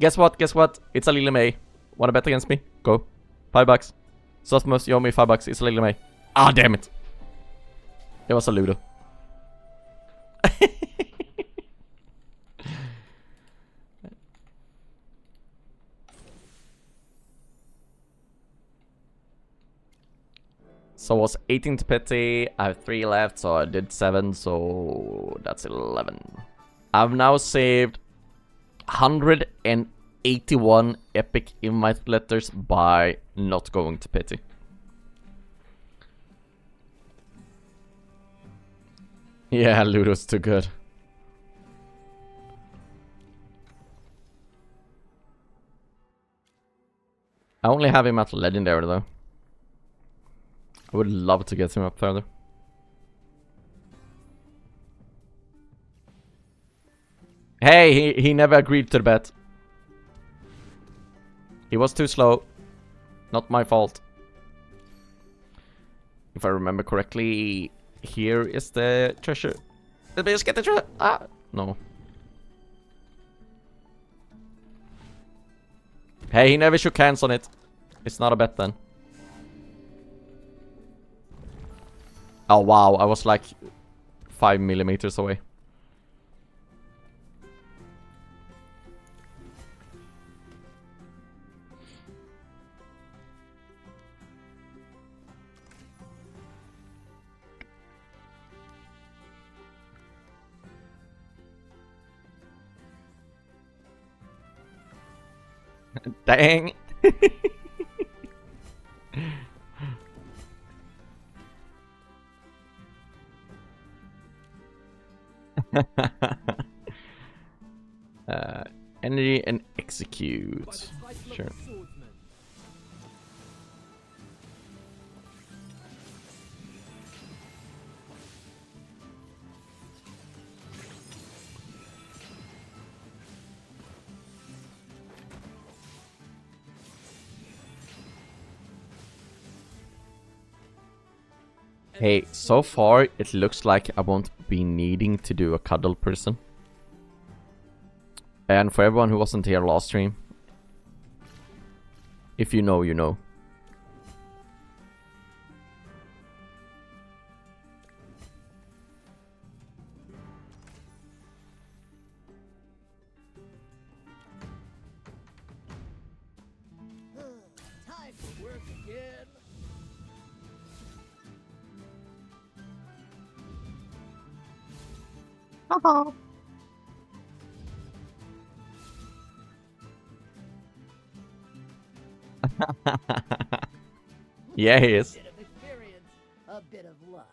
[SPEAKER 1] Guess what? Guess what? It's a Lily May. Wanna bet against me? Go. $5. Sosmos, you owe me $5. It's a Lily May. Ah, damn it. It was a Ludo. So it was 18 to pity. I have 3 left, so I did 7, so that's 11. I've now saved 181 epic invite letters by not going to pity. Yeah, Ludo's too good. I only have him at legendary though. I would love to get him up further. Hey, he never agreed to the bet. He was too slow. Not my fault. If I remember correctly, here is the treasure. Let me just get the treasure. Ah, no. Hey, he never shook hands on it. It's not a bet then. Oh wow, I was like 5 millimeters away. Dang. Energy and execute. Sure. Hey, so far it looks like I won't be needing to do a cuddle person. And for everyone who wasn't here last stream, if you know, you know.
[SPEAKER 2] Time for work again.
[SPEAKER 1] Yeah, he is.
[SPEAKER 2] Bit of experience, a bit of luck.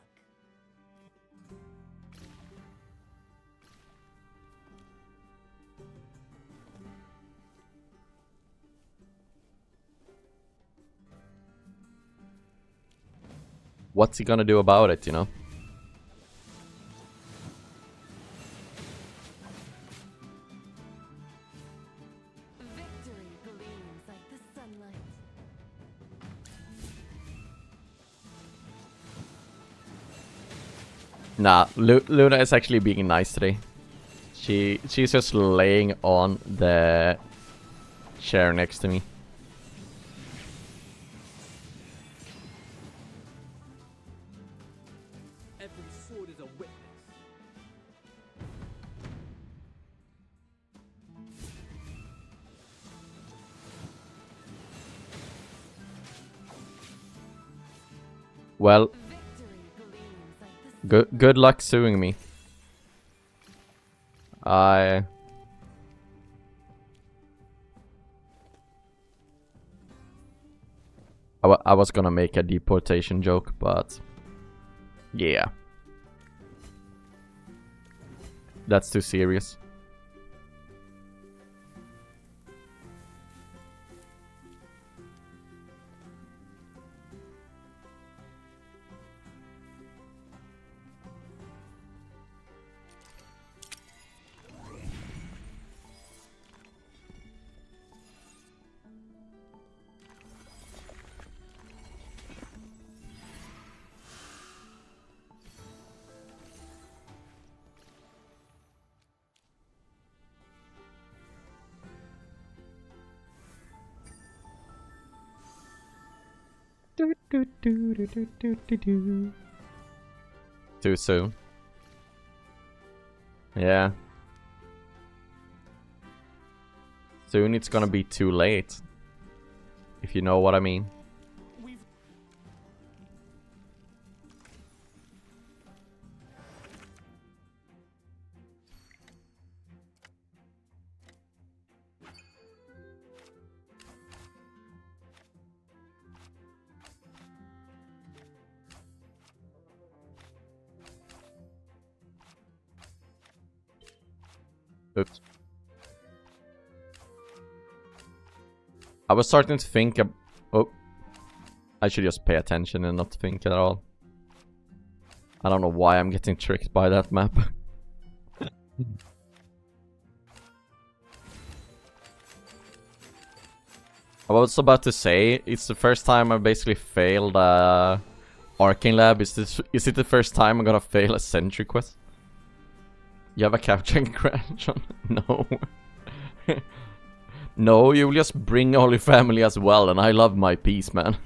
[SPEAKER 1] What's he gonna do about it, you know?
[SPEAKER 3] Victory gleams like the sunlight.
[SPEAKER 1] Nah, Luna is actually being nice today. She's just laying on the chair next to me.
[SPEAKER 2] Every sword is a witness.
[SPEAKER 1] Well,
[SPEAKER 3] Victory gleams like the
[SPEAKER 1] good luck suing me. I was gonna make a deportation joke, but yeah, that's too serious. Too soon. Yeah. Soon it's gonna be too late. If you know what I mean. Oops. I was starting to think oh, I should just pay attention and not think at all. I don't know why I'm getting tricked by that map. I was about to say, it's the first time I basically failed Arcane Lab. Is it the first time I'm gonna fail a Sentry quest? You have a capturing crash on? No. No, you will just bring all your family as well, and I love my peace, man.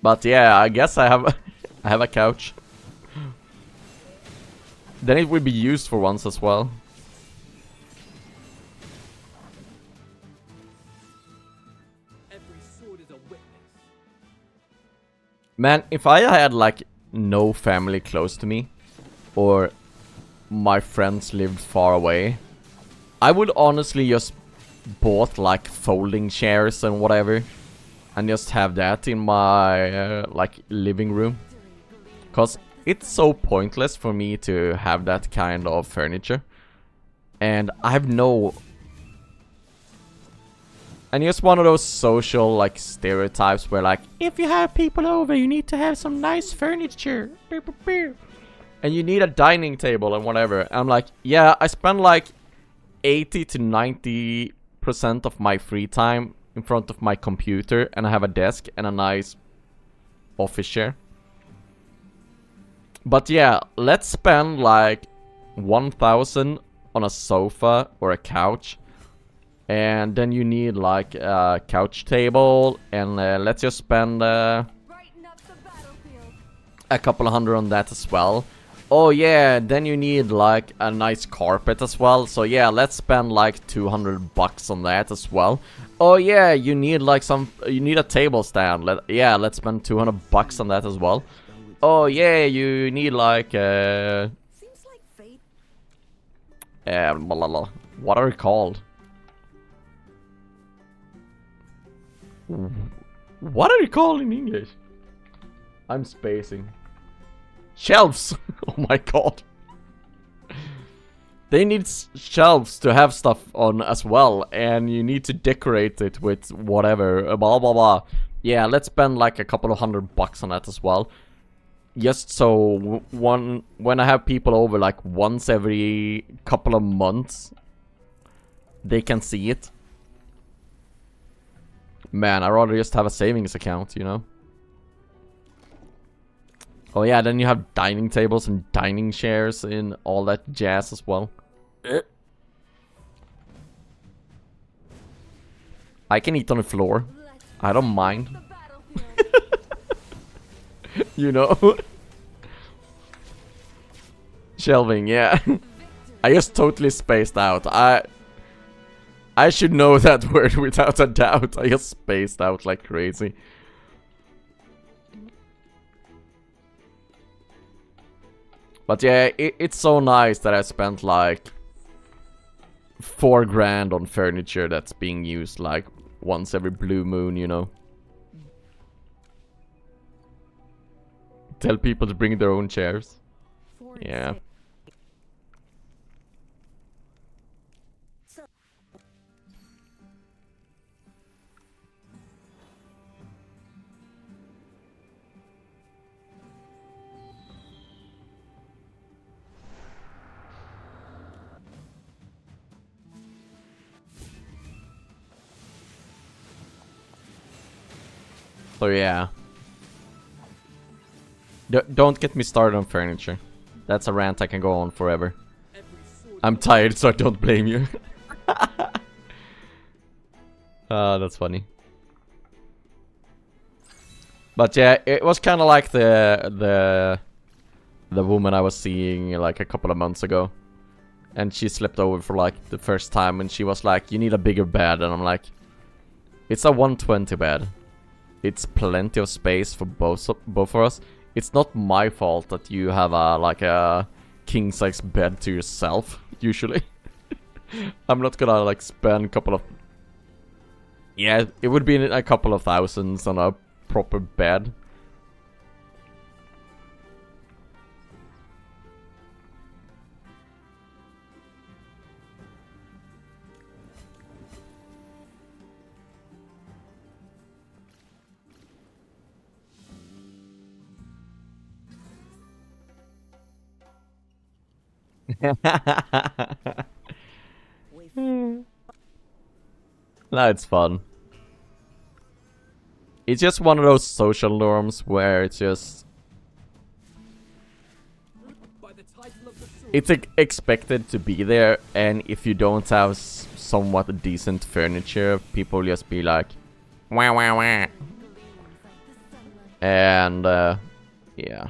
[SPEAKER 1] But yeah, I guess I have I have a couch. Then it will be used for once as well.
[SPEAKER 2] Every sword is a witness.
[SPEAKER 1] Man, if I had like no family close to me, or my friends lived far away, I would honestly just bought like folding chairs and whatever, and just have that in my like living room, cause it's so pointless for me to have that kind of furniture, and I have no. And just one of those social like stereotypes where like, if you have people over, you need to have some nice furniture, and you need a dining table and whatever. I'm like, yeah, I spend like 80 to 90% of my free time in front of my computer, and I have a desk and a nice office chair. But yeah, let's spend like 1,000 on a sofa or a couch, and then you need like a couch table, and let's just spend
[SPEAKER 3] Brighten up the battlefield.
[SPEAKER 1] a couple of hundred on that as well. Oh yeah, then you need like a nice carpet as well. So yeah, let's spend like 200 bucks on that as well. Oh yeah, you need like you need a table stand. Yeah, let's spend 200 bucks on that as well. Oh yeah, you need like
[SPEAKER 5] Seems like fate.
[SPEAKER 1] blah, blah, blah. What are they called? What are they called in English? I'm spacing. Shelves! Oh my god. They need shelves to have stuff on as well, and you need to decorate it with whatever, blah blah blah. Yeah, let's spend like a couple of $100 on that as well. Just so when I have people over like once every couple of months, they can see it. Man, I'd rather just have a savings account, you know? Oh yeah, then you have dining tables and dining chairs and all that jazz as well. I can eat on the floor. I don't mind.
[SPEAKER 3] The battlefield.
[SPEAKER 1] You know? Shelving, yeah. I just totally spaced out. I should know that word without a doubt. I just spaced out like crazy. But yeah, it's so nice that I spent like 4 grand on furniture that's being used like once every blue moon, you know. Tell people to bring their own chairs. Yeah. So yeah. Don't get me started on furniture. That's a rant I can go on forever. I'm tired, so I don't blame you. That's funny. But yeah, it was kind of like the woman I was seeing like a couple of months ago. And she slept over for like the first time, and she was like, you need a bigger bed. And I'm like, it's a 120 bed. It's plenty of space for both of us. It's not my fault that you have a like a king size bed to yourself. Usually, I'm not gonna like spend a couple of. Yeah, it would be a couple of thousands on a proper bed. No, it's fun. It's just one of those social norms where it's just... It's expected to be there, and if you don't have somewhat decent furniture, people will just be like, wah wah wah. And yeah.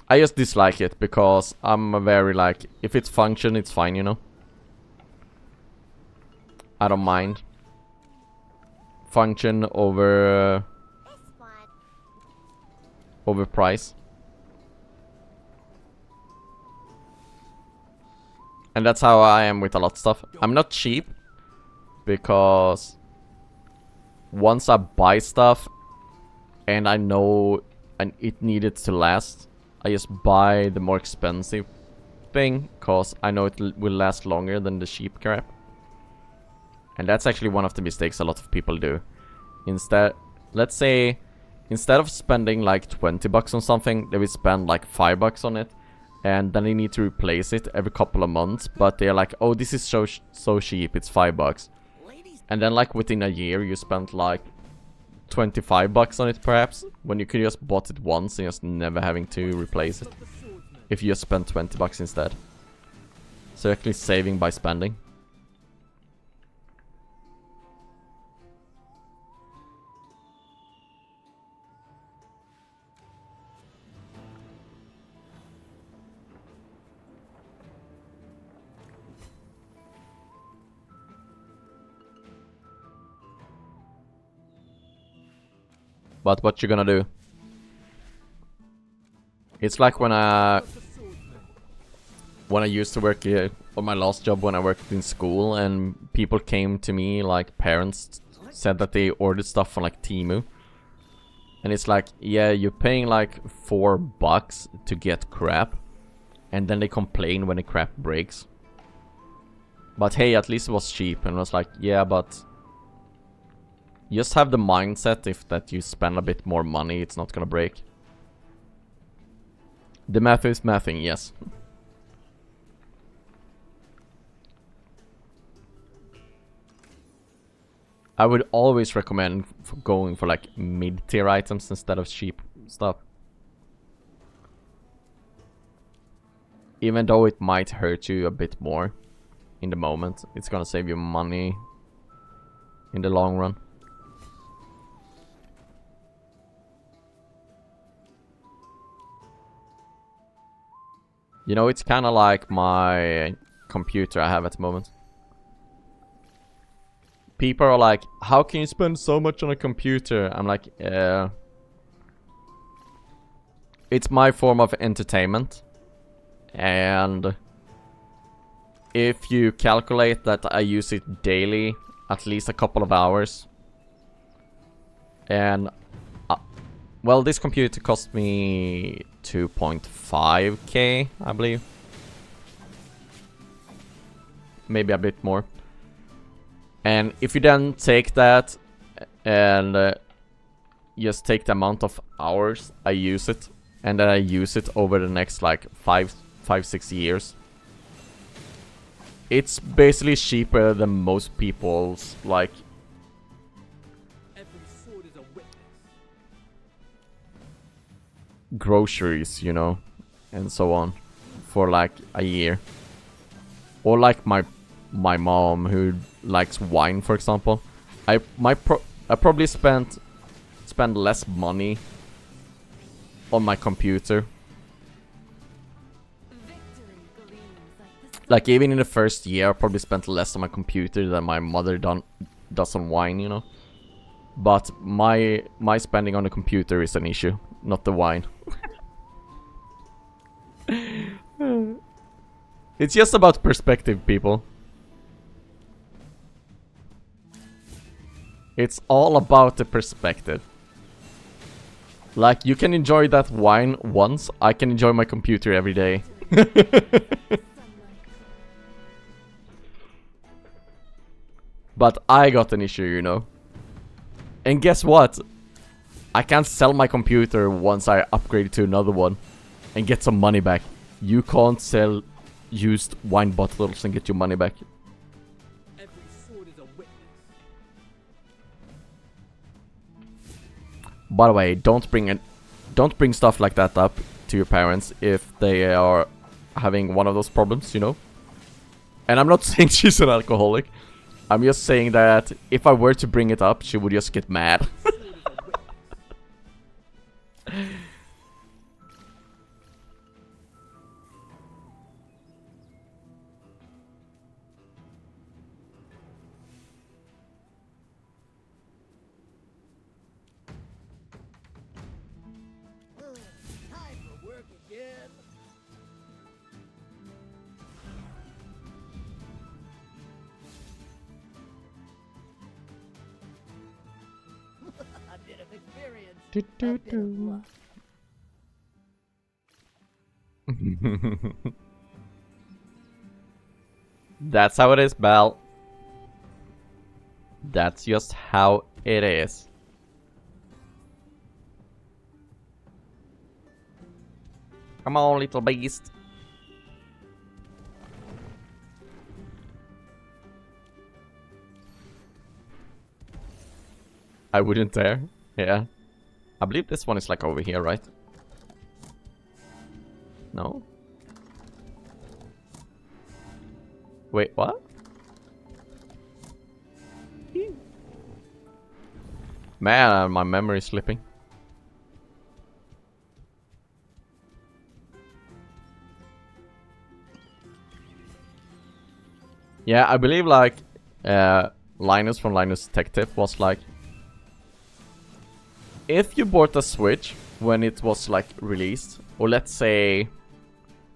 [SPEAKER 1] I just dislike it because I'm a very like, if it's function, it's fine, you know. I don't mind. Function over over price. And that's how I am with a lot of stuff. I'm not cheap because once I buy stuff and I know and it needed to last, I just buy the more expensive thing because I know it will last longer than the cheap crap. And that's actually one of the mistakes a lot of people do. Instead, let's say, instead of spending like 20 bucks on something, they will spend like 5 bucks on it. And then they need to replace it every couple of months. But they're like, oh, this is so cheap, it's 5 bucks. And then like within a year, you spent like 25 bucks on it perhaps. When you could just bought it once and just never having to replace it. If you just spent 20 bucks instead. So actually saving by spending. But what you gonna do? It's like when I used to work on my last job when I worked in school, and people came to me, like parents said that they ordered stuff on like Temu. And it's like, yeah, you're paying like 4 bucks to get crap, and then they complain when the crap breaks. But hey, at least it was cheap. And I was like, yeah, but just have the mindset if that you spend a bit more money, it's not gonna break. The math is mathing, yes. I would always recommend going for like mid-tier items instead of cheap stuff. Even though it might hurt you a bit more in the moment, it's gonna save you money in the long run. You know, it's kind of like my computer I have at the moment. People are like, how can you spend so much on a computer? I'm like, it's my form of entertainment. And if you calculate that I use it daily, at least a couple of hours. And, well, this computer cost me 2.5k, I believe. Maybe a bit more. And if you then take that and just take the amount of hours I use it, and then I use it over the next like 5-6 years, it's basically cheaper than most people's like groceries, you know, and so on, for like a year. Or like my mom who likes wine, for example. I probably spend less money on my computer. Like even in the first year, I probably spent less on my computer than my mother does on wine, you know. But my spending on the computer is an issue, not the wine. It's just about perspective, people. It's all about the perspective. Like, you can enjoy that wine once, I can enjoy my computer every day. But I got an issue, you know. And guess what? I can't sell my computer once I upgrade to another one and get some money back. You can't sell used wine bottles and get your money back.
[SPEAKER 2] Every sword is a witness.
[SPEAKER 1] By the way, don't bring stuff like that up to your parents if they are having one of those problems, you know. And I'm not saying she's an alcoholic, I'm just saying that if I were to bring it up, she would just get mad.
[SPEAKER 2] Time for work again. A bit of experience. A bit of luck.
[SPEAKER 1] That's how it is, Belle. That's just how it is. Come on, little beast. I wouldn't dare. Yeah. I believe this one is like over here, right? No? Wait, what? Man, my memory is slipping. Yeah, I believe like Linus from Linus Tech Tip was like, if you bought a Switch when it was like released, or let's say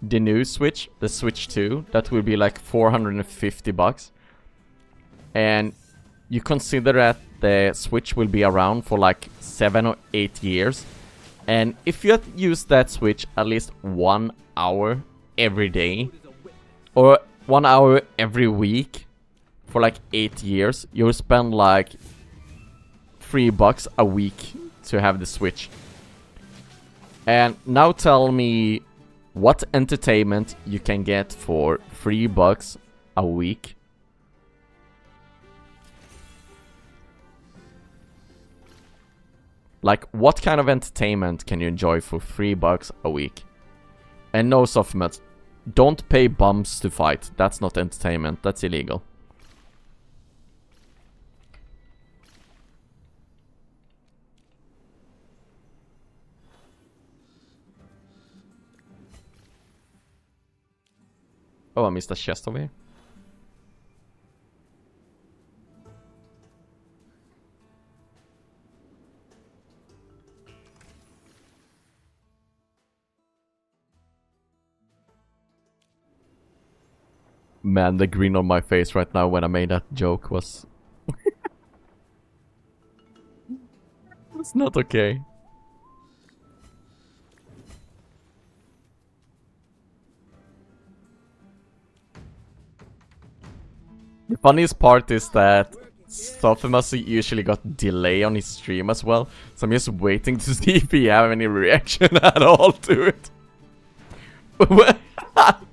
[SPEAKER 1] the new Switch, the Switch 2, that will be like 450 bucks. And you consider that the Switch will be around for like 7 or 8 years. And if you had used that Switch at least 1 hour every day, or 1 hour every week for like 8 years, you'll spend like $3 a week to have the Switch. And now tell me what entertainment you can get for $3 a week. Like, what kind of entertainment can you enjoy for $3 a week? And no, Sophimus, don't pay bums to fight. That's not entertainment. That's illegal. Oh, I missed a chest over here. Man, the grin on my face right now when I made that joke was... It's not okay. The funniest part is that Sophimus usually got delay on his stream as well, so I'm just waiting to see if he have any reaction at all to it.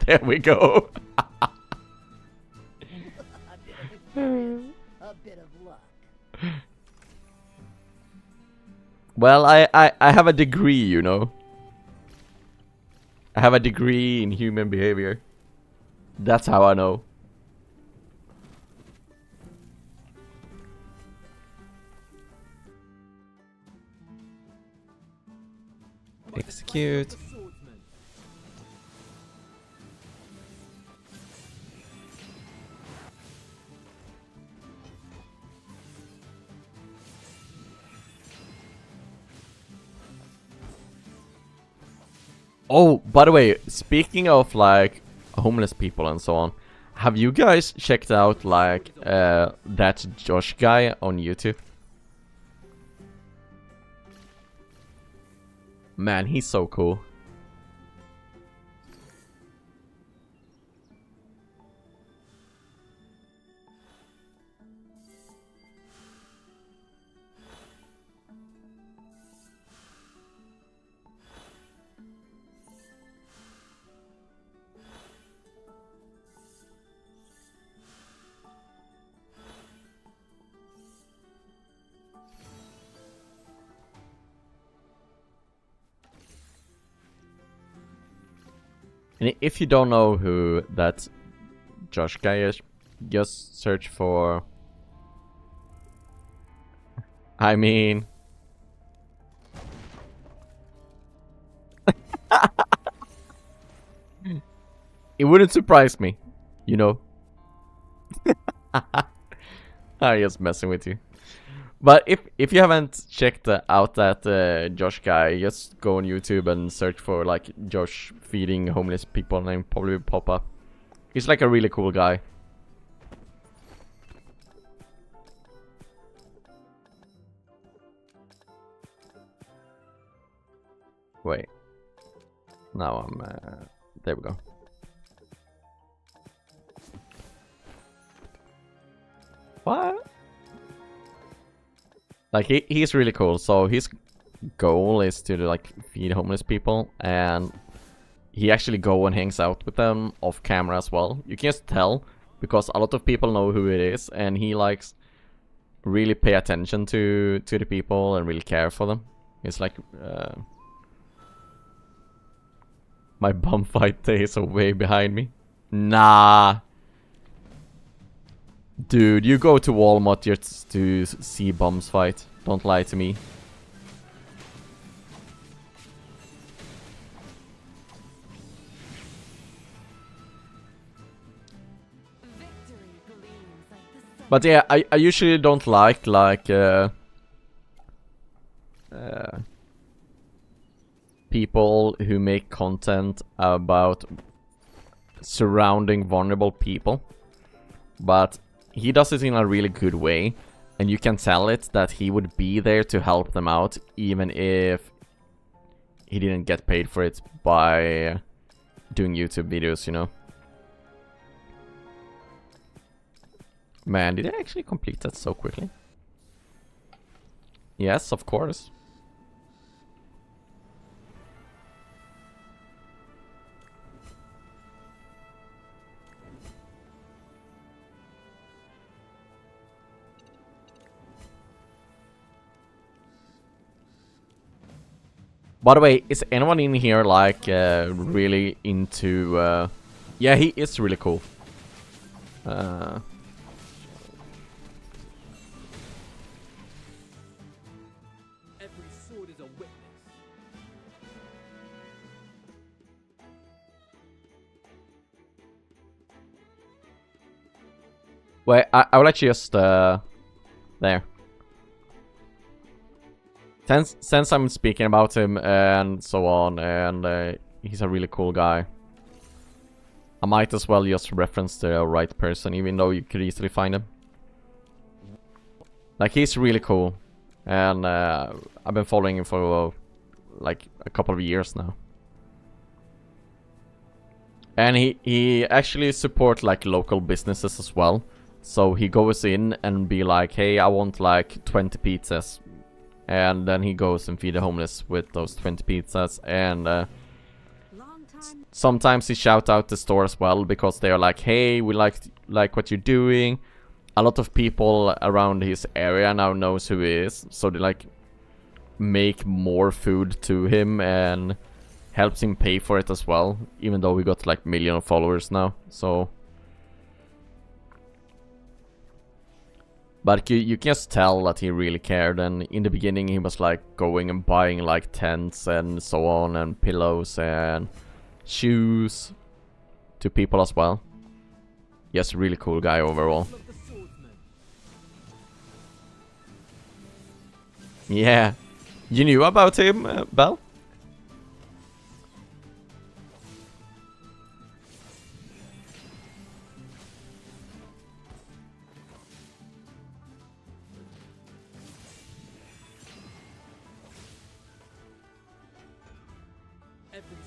[SPEAKER 1] There we go.
[SPEAKER 2] A bit of luck.
[SPEAKER 1] Well, I have a degree, you know. I have a degree in human behavior. That's how I know. Execute. Oh, by the way, speaking of like homeless people and so on, have you guys checked out like that Josh guy on YouTube? Man, he's so cool. And if you don't know who that Josh guy is, just search for... I mean... It wouldn't surprise me, you know. I'm just messing with you. But if you haven't checked out that Josh guy, just go on YouTube and search for like Josh feeding homeless people and it probably will pop up. He's like a really cool guy. Wait. Now I'm... there we go. What? Like he's really cool. So his goal is to like feed homeless people, and he actually go and hangs out with them off camera as well. You can just tell because a lot of people know who it is, and he likes really pay attention to the people and really care for them. It's like my bum fight days are way behind me. Nah. Dude, you go to Walmart just to see bums fight. Don't lie to me. But yeah, I usually don't like people who make content about surrounding vulnerable people. But he does it in a really good way, and you can tell it that he would be there to help them out even if he didn't get paid for it by doing YouTube videos, you know. Man, did I actually complete that so quickly? Yes, of course. By the way, is anyone in here like really into... Yeah, he is really cool.
[SPEAKER 4] Every sword is a witness.
[SPEAKER 1] Wait, I will actually just... there. Since I'm speaking about him and so on, and he's a really cool guy, I might as well just reference the right person, even though you could easily find him. Like, he's really cool, and I've been following him for like a couple of years now. And he actually supports like local businesses as well. So he goes in and be like, hey, I want like 20 pizzas. And then he goes and feed the homeless with those 20 pizzas. And sometimes he shout out the store as well, because they are like, hey, we like what you're doing. A lot of people around his area now knows who he is, so they like make more food to him and helps him pay for it as well, even though we got like million of followers now. So but you can just tell that he really cared, and in the beginning he was like going and buying like tents and so on, and pillows and shoes to people as well. Yes, really cool guy overall. Yeah. You knew about him, Belle?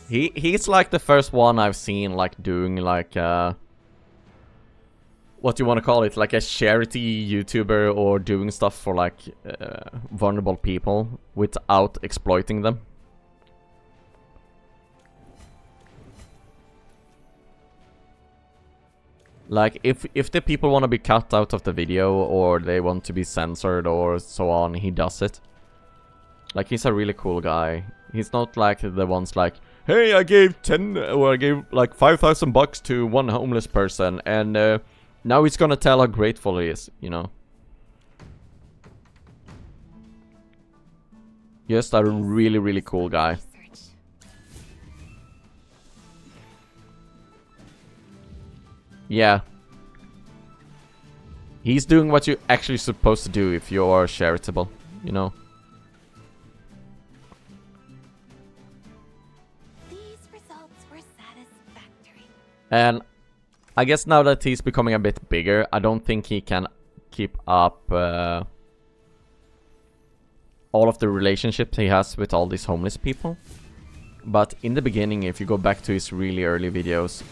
[SPEAKER 1] He's like the first one I've seen like doing like what do you want to call it, like a charity YouTuber, or doing stuff for like vulnerable people without exploiting them. Like if the people want to be cut out of the video, or they want to be censored or so on, he does it. Like, he's a really cool guy. He's not like the ones like, hey, I gave 10 or I gave like $5,000 to one homeless person, and Now he's gonna tell how grateful he is, you know. Just a really, really cool guy. Yeah. He's doing what you're actually supposed to do if you are charitable, you know.
[SPEAKER 3] These results were satisfactory.
[SPEAKER 1] And I guess now that he's becoming a bit bigger, I don't think he can keep up all of the relationships he has with all these homeless people. But in the beginning, if you go back to his really early videos,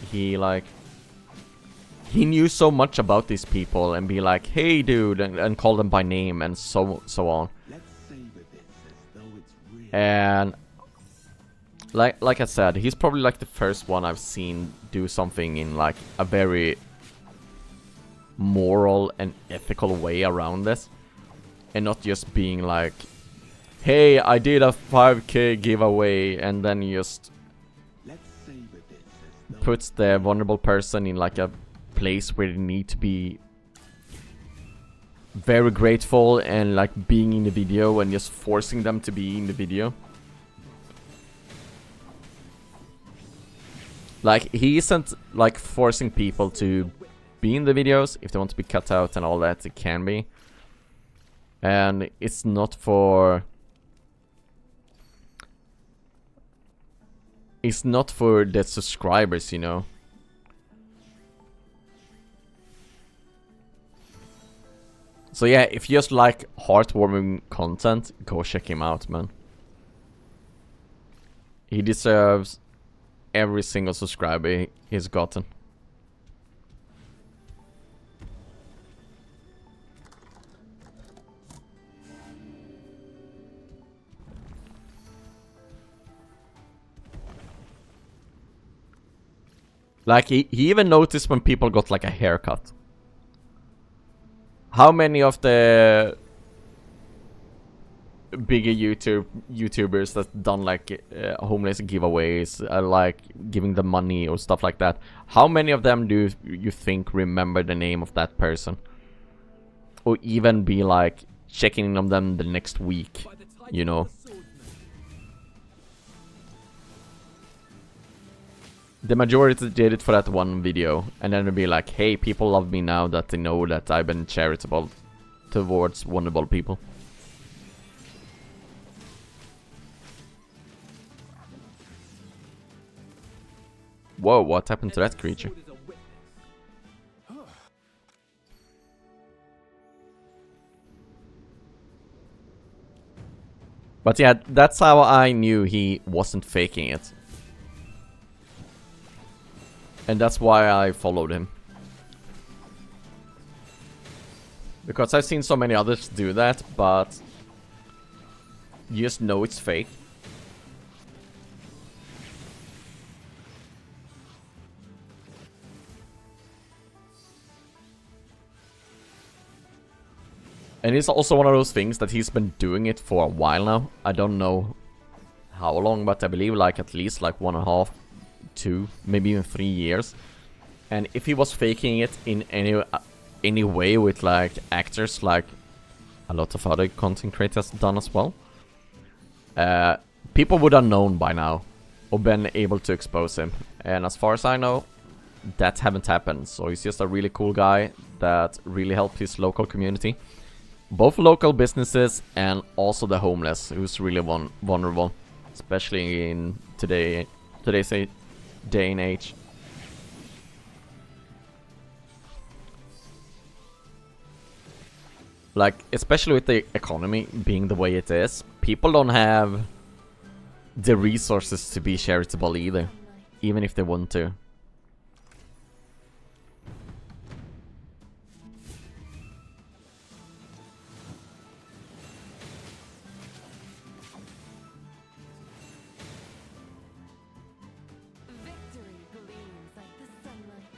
[SPEAKER 1] he knew so much about these people and be like, hey dude, and call them by name and so on.
[SPEAKER 4] Let's savor this as though it's real.
[SPEAKER 1] And like I said, he's probably like the first one I've seen do something in like a very moral and ethical way around this. And not just being like, hey, I did a 5k giveaway, and then just
[SPEAKER 4] Let's savor this as though
[SPEAKER 1] puts the vulnerable person in like a place where they need to be very grateful and like being in the video and just forcing them to be in the video. Like, he isn't like forcing people to be in the videos. If they want to be cut out and all that, it can be. And it's not for... It's not for the subscribers, you know. So yeah, if you just like heartwarming content, go check him out, man. He deserves every single subscriber he's gotten. Like, he even noticed when people got like a haircut. How many of the bigger YouTubers that done like homeless giveaways, like giving them money or stuff like that, how many of them do you think remember the name of that person? Or even be like checking in on them the next week, you know? The majority did it for that one video, and then it'd be like, hey, people love me now that they know that I've been charitable towards vulnerable people. Whoa, what happened to that creature? But yeah, that's how I knew he wasn't faking it. And that's why I followed him. Because I've seen so many others do that, but you just know it's fake. And it's also one of those things that he's been doing it for a while now. I don't know how long, but I believe like at least like 1.5, 2, maybe even 3 years. And if he was faking it in any way with like actors, like a lot of other content creators done as well, people would have known by now or been able to expose him. And as far as I know, that haven't happened. So he's just a really cool guy that really helped his local community, both local businesses and also the homeless, who's really vulnerable, especially in today's day and age. Like, especially with the economy being the way it is, people don't have the resources to be charitable either, even if they want to.
[SPEAKER 3] Victory gleams like the sunlight.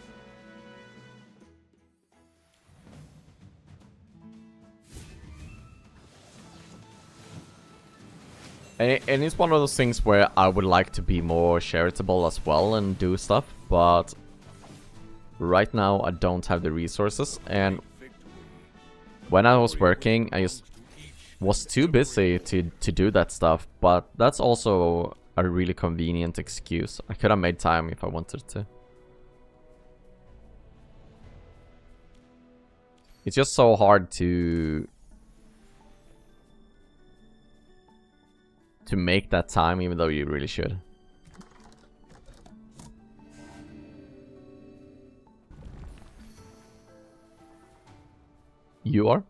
[SPEAKER 1] And it's one of those things where I would like to be more charitable as well and do stuff, but right now I don't have the resources, and when I was working, I just was too busy to do that stuff, but that's also a really convenient excuse. I could have made time if I wanted to. It's just so hard to make that time, even though you really should. You are?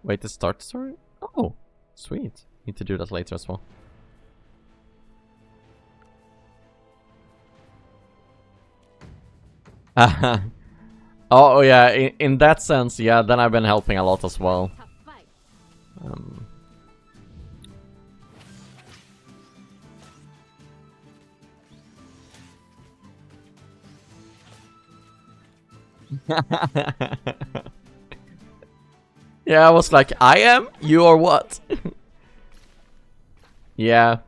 [SPEAKER 1] Wait, to start the story? Oh, sweet. Need to do that later as well. Oh yeah, in that sense, yeah, then I've been helping a lot as well. Yeah, I was like, I am? You or what? Yeah.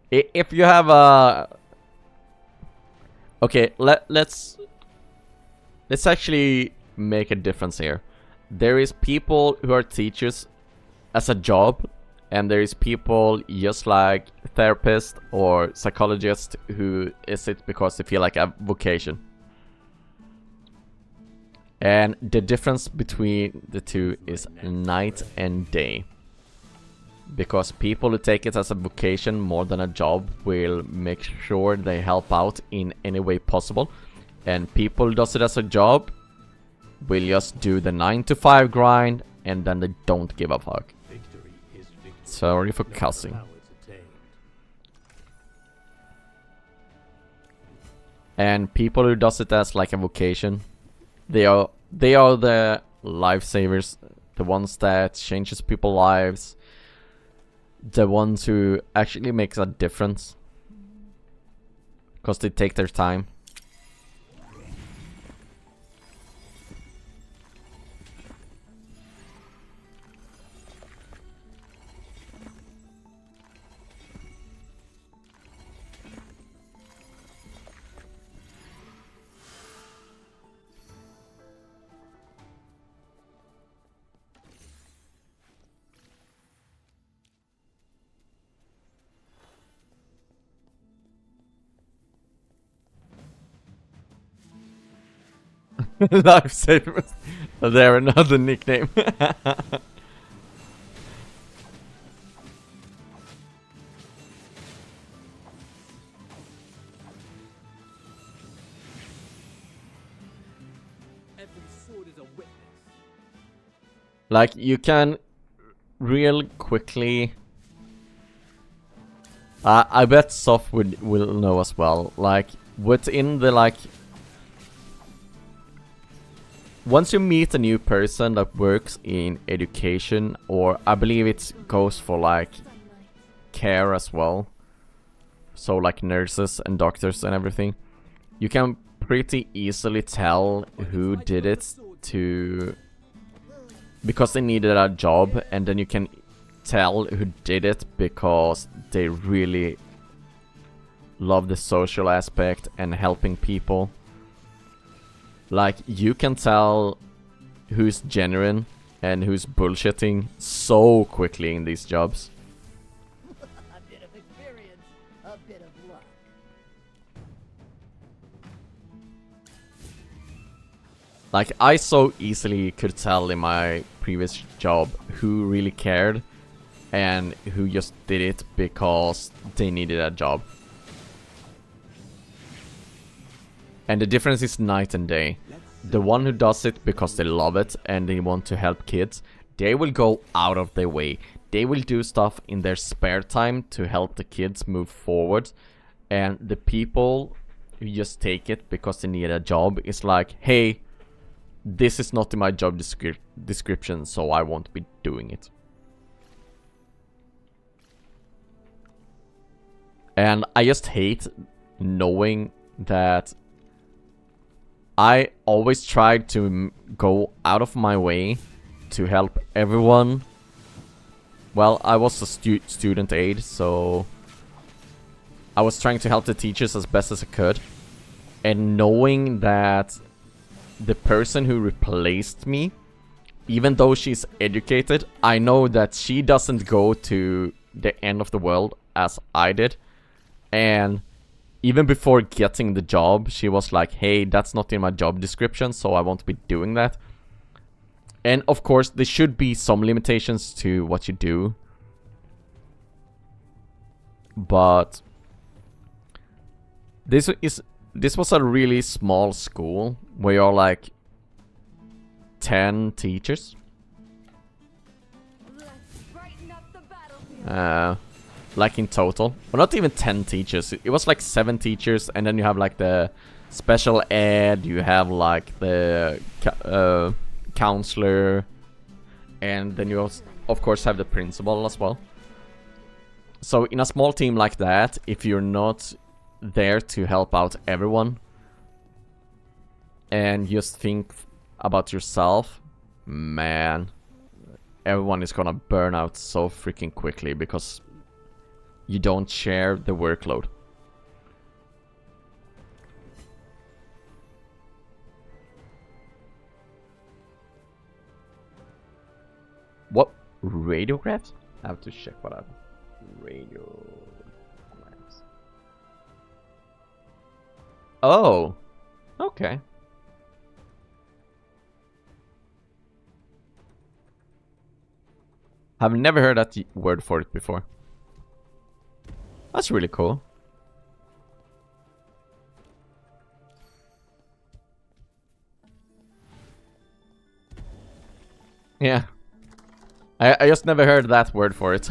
[SPEAKER 1] If you have a... Okay, let's actually make a difference here. There is people who are teachers as a job, and there is people just like therapists or psychologists who is it because they feel like a vocation. And the difference between the two is night and day. Because people who take it as a vocation more than a job will make sure they help out in any way possible. And people who does it as a job will just do the 9 to 5 grind, and then they don't give a fuck. Sorry for cussing. And people who does it as like a vocation, they are the lifesavers, the ones that changes people's lives, the ones who actually makes a difference, because they take their time. Lifesavers. They're another nickname. Like, you can real quickly... I bet Soft will know as well. Like, within the, like... Once you meet a new person that works in education, or I believe it goes for, like, care as well. So, like, nurses and doctors and everything. You can pretty easily tell who did it to... Because they needed a job, and then you can tell who did it because they really love the social aspect and helping people. Like, you can tell who's genuine and who's bullshitting so quickly in these jobs.
[SPEAKER 2] A bit of experience, a bit of luck.
[SPEAKER 1] Like, I so easily could tell in my previous job who really cared and who just did it because they needed a job. And the difference is night and day. The one who does it because they love it and they want to help kids, they will go out of their way. They will do stuff in their spare time to help the kids move forward. And the people who just take it because they need a job is like, hey, this is not in my job description, so I won't be doing it. And I just hate knowing that I always tried to go out of my way to help everyone. Well, I was a student aide, so I was trying to help the teachers as best as I could. And knowing that the person who replaced me, even though she's educated, I know that she doesn't go to the end of the world as I did. And even before getting the job, she was like, hey, that's not in my job description, so I won't be doing that. And of course, there should be some limitations to what you do. But this was a really small school where you're like 10 teachers.
[SPEAKER 3] Let's brighten up the battlefield.
[SPEAKER 1] Like in total. Well, not even 10 teachers. It was like 7 teachers, and then you have like the special ed, you have like the counselor, and then you also, of course, have the principal as well. So in a small team like that, if you're not there to help out everyone and just think about yourself, man, everyone is gonna burn out so freaking quickly because you don't share the workload. What? Radiographs? I have to check what I have. Radiographs. Oh. Okay. I've never heard that word for it before. That's really cool. Yeah. I just never heard that word for it.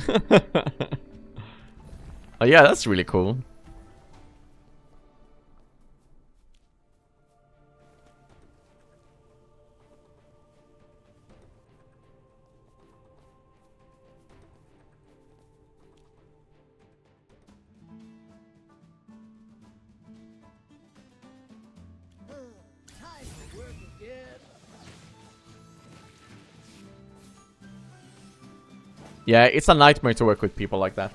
[SPEAKER 1] Oh yeah, that's really cool.
[SPEAKER 2] Time for work again.
[SPEAKER 1] Yeah, it's a nightmare to work with people like that.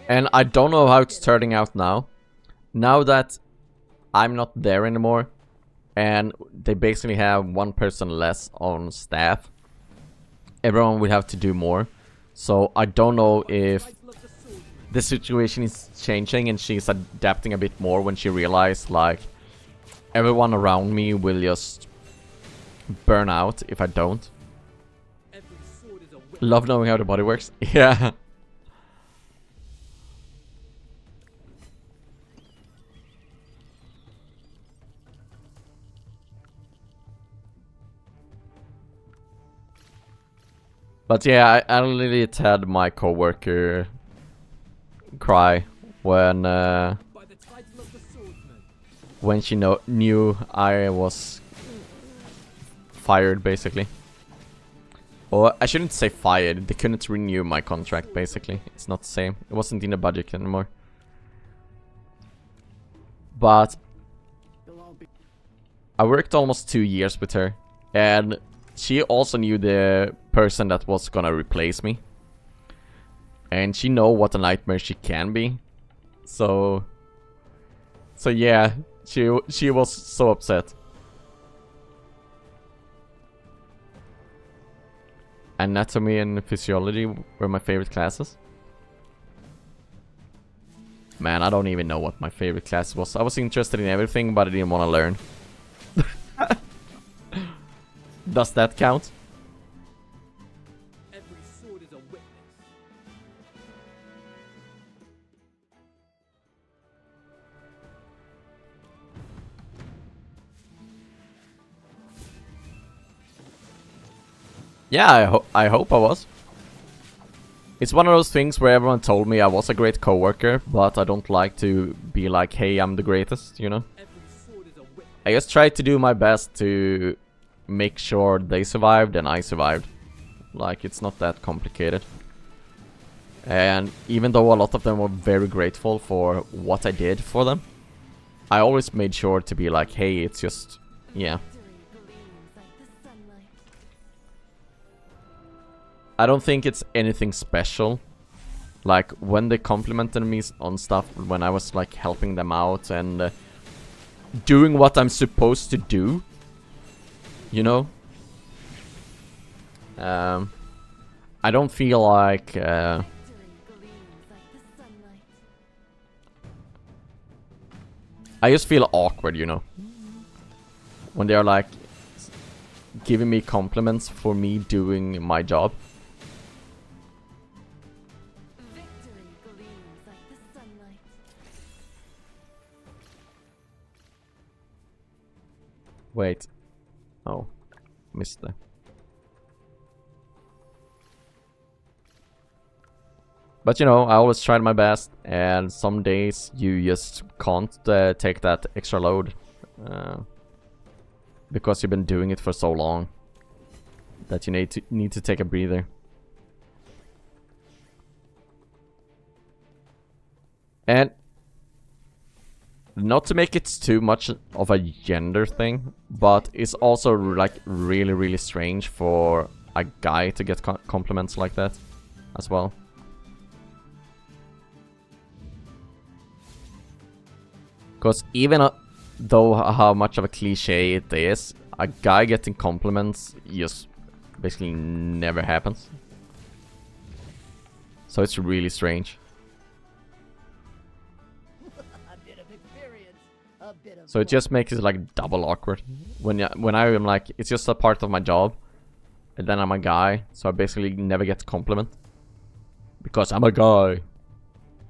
[SPEAKER 1] And I don't know how it's turning out now. Now that I'm not there anymore, and they basically have one person less on staff, everyone will have to do more. So I don't know if the situation is changing and she's adapting a bit more when she realized, like, everyone around me will just burn out if I don't. Love knowing how the body works. Yeah. But yeah, I legit had my coworker cry when she knew I was fired, basically. Or I shouldn't say fired, they couldn't renew my contract, basically. It's not the same. It wasn't in the budget anymore. But I worked almost 2 years with her, and she also knew the person that was gonna replace me. And she know what a nightmare she can be. So yeah, she was so upset. Anatomy and physiology were my favorite classes. Man, I don't even know what my favorite class was. I was interested in everything, but I didn't want to learn. Does that count?
[SPEAKER 2] Every sword is a witness.
[SPEAKER 1] Yeah, I hope I was. It's one of those things where everyone told me I was a great coworker, but I don't like to be like, hey, I'm the greatest, you know? I just tried to do my best to make sure they survived and I survived. Like, it's not that complicated. And even though a lot of them were very grateful for what I did for them, I always made sure to be like, hey, it's just, yeah. I don't think it's anything special. Like, when they complimented me on stuff, when I was like helping them out and doing what I'm supposed to do, you know? I don't feel like... I just feel awkward, you know? When they're like giving me compliments for me doing my job. Wait. Oh. Missed that. But you know, I always tried my best, and some days you just can't take that extra load. Because you've been doing it for so long. That you need to take a breather. And not to make it too much of a gender thing, but it's also like really strange for a guy to get compliments like that as well. Because even though how much of a cliche it is, a guy getting compliments just basically never happens. So it's really strange. So it just makes it like double awkward when I am like, it's just a part of my job, and then I'm a guy, so I basically never get a compliment because I'm a guy.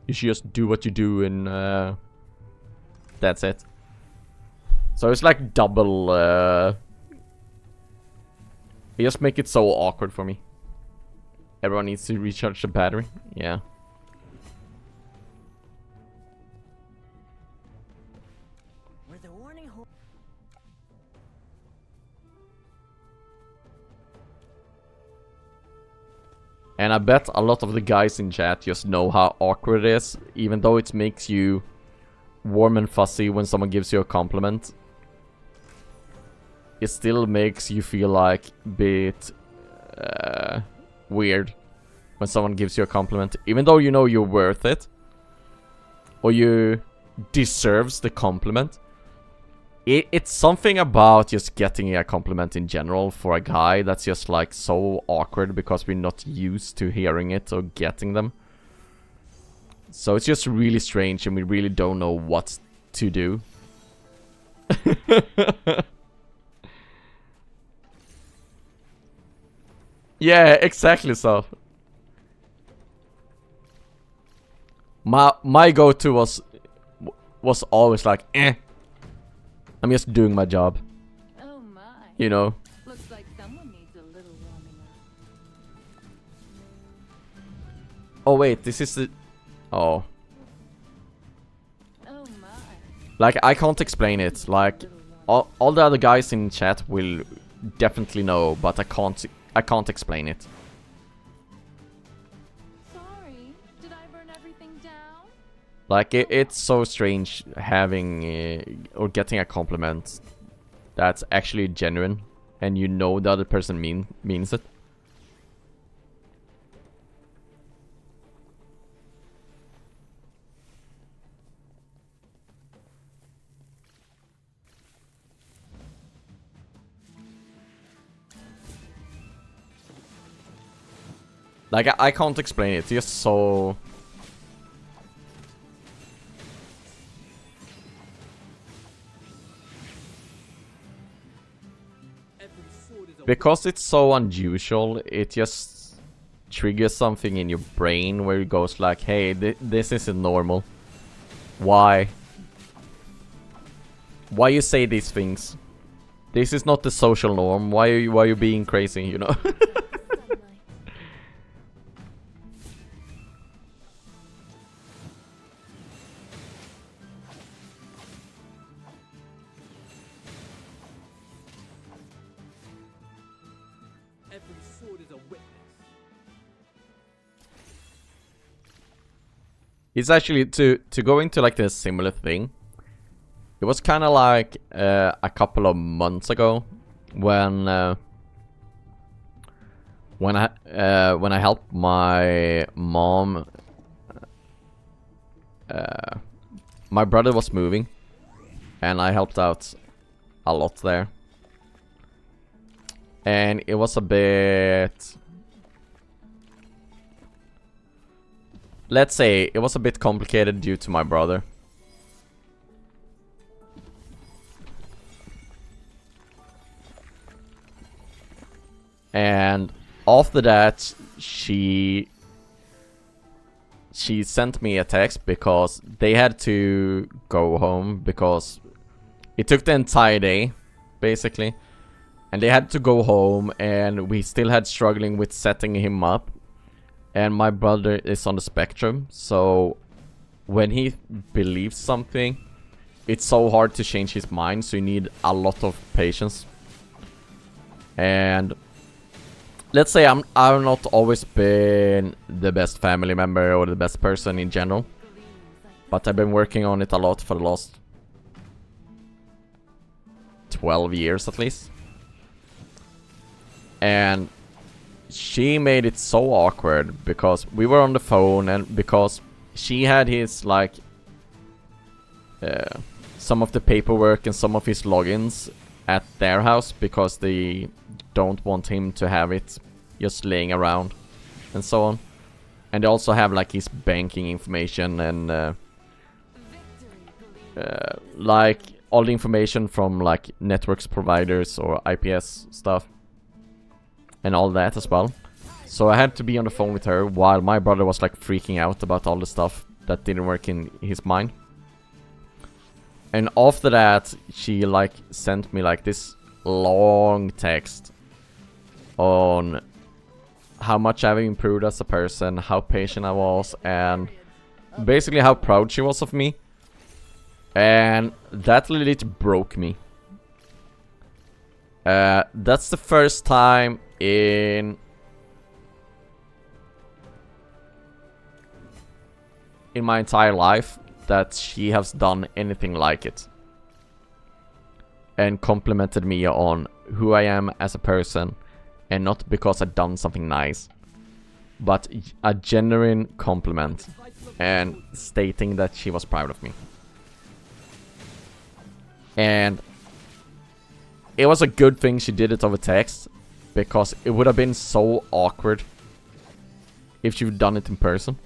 [SPEAKER 1] You should just do what you do, and that's it. So it's like double. It just make it so awkward for me. Everyone needs to recharge the battery. Yeah. And I bet a lot of the guys in chat just know how awkward it is, even though it makes you warm and fuzzy when someone gives you a compliment. It still makes you feel like a bit weird when someone gives you a compliment, even though you know you're worth it or you deserves the compliment. It's something about just getting a compliment in general for a guy that's just like so awkward because we're not used to hearing it or getting them. So it's just really strange and we really don't know what to do. Yeah, exactly so. My go-to was always like, I'm just doing my job.
[SPEAKER 3] Oh my.
[SPEAKER 1] You know.
[SPEAKER 3] Looks like someone needs a little warming up.
[SPEAKER 1] Oh wait, this is the... Oh.
[SPEAKER 3] Oh my.
[SPEAKER 1] Like, I can't explain it. Like, all the other guys in chat will definitely know, but I can't explain it.
[SPEAKER 3] Sorry, did I burn everything down?
[SPEAKER 1] Like, it's so strange having or getting a compliment that's actually genuine and you know the other person means it. Like, I can't explain it. It's just so... Because it's so unusual, it just triggers something in your brain where it goes like, hey, this isn't normal. Why? Why you say these things? This is not the social norm. Why are you being crazy, you know? It's actually to go into like the similar thing. It was kind of like a couple of months ago when I helped my mom. My brother was moving, and I helped out a lot there. And it was a bit, let's say, it was a bit complicated due to my brother. And after that, she sent me a text because they had to go home because it took the entire day, basically. And they had to go home, and we still had struggling with setting him up. And my brother is on the spectrum, so when he believes something, it's so hard to change his mind, so you need a lot of patience. And let's say I've not always been the best family member or the best person in general, but I've been working on it a lot for the last 12 years at least. And she made it so awkward because we were on the phone, and because she had his like some of the paperwork and some of his logins at their house because they don't want him to have it just laying around and so on. And they also have like his banking information and like all the information from like networks providers or IPS stuff and all that as well. So I had to be on the phone with her while my brother was like freaking out about all the stuff that didn't work in his mind. And after that, she like sent me like this long text on how much I've improved as a person, how patient I was, and basically how proud she was of me. And that legit broke me. That's the first time in my entire life that she has done anything like it. And complimented me on who I am as a person. And not because I've done something nice, but a genuine compliment. And stating that she was proud of me. And it was a good thing she did it over text, because it would have been so awkward if she'd done it in person.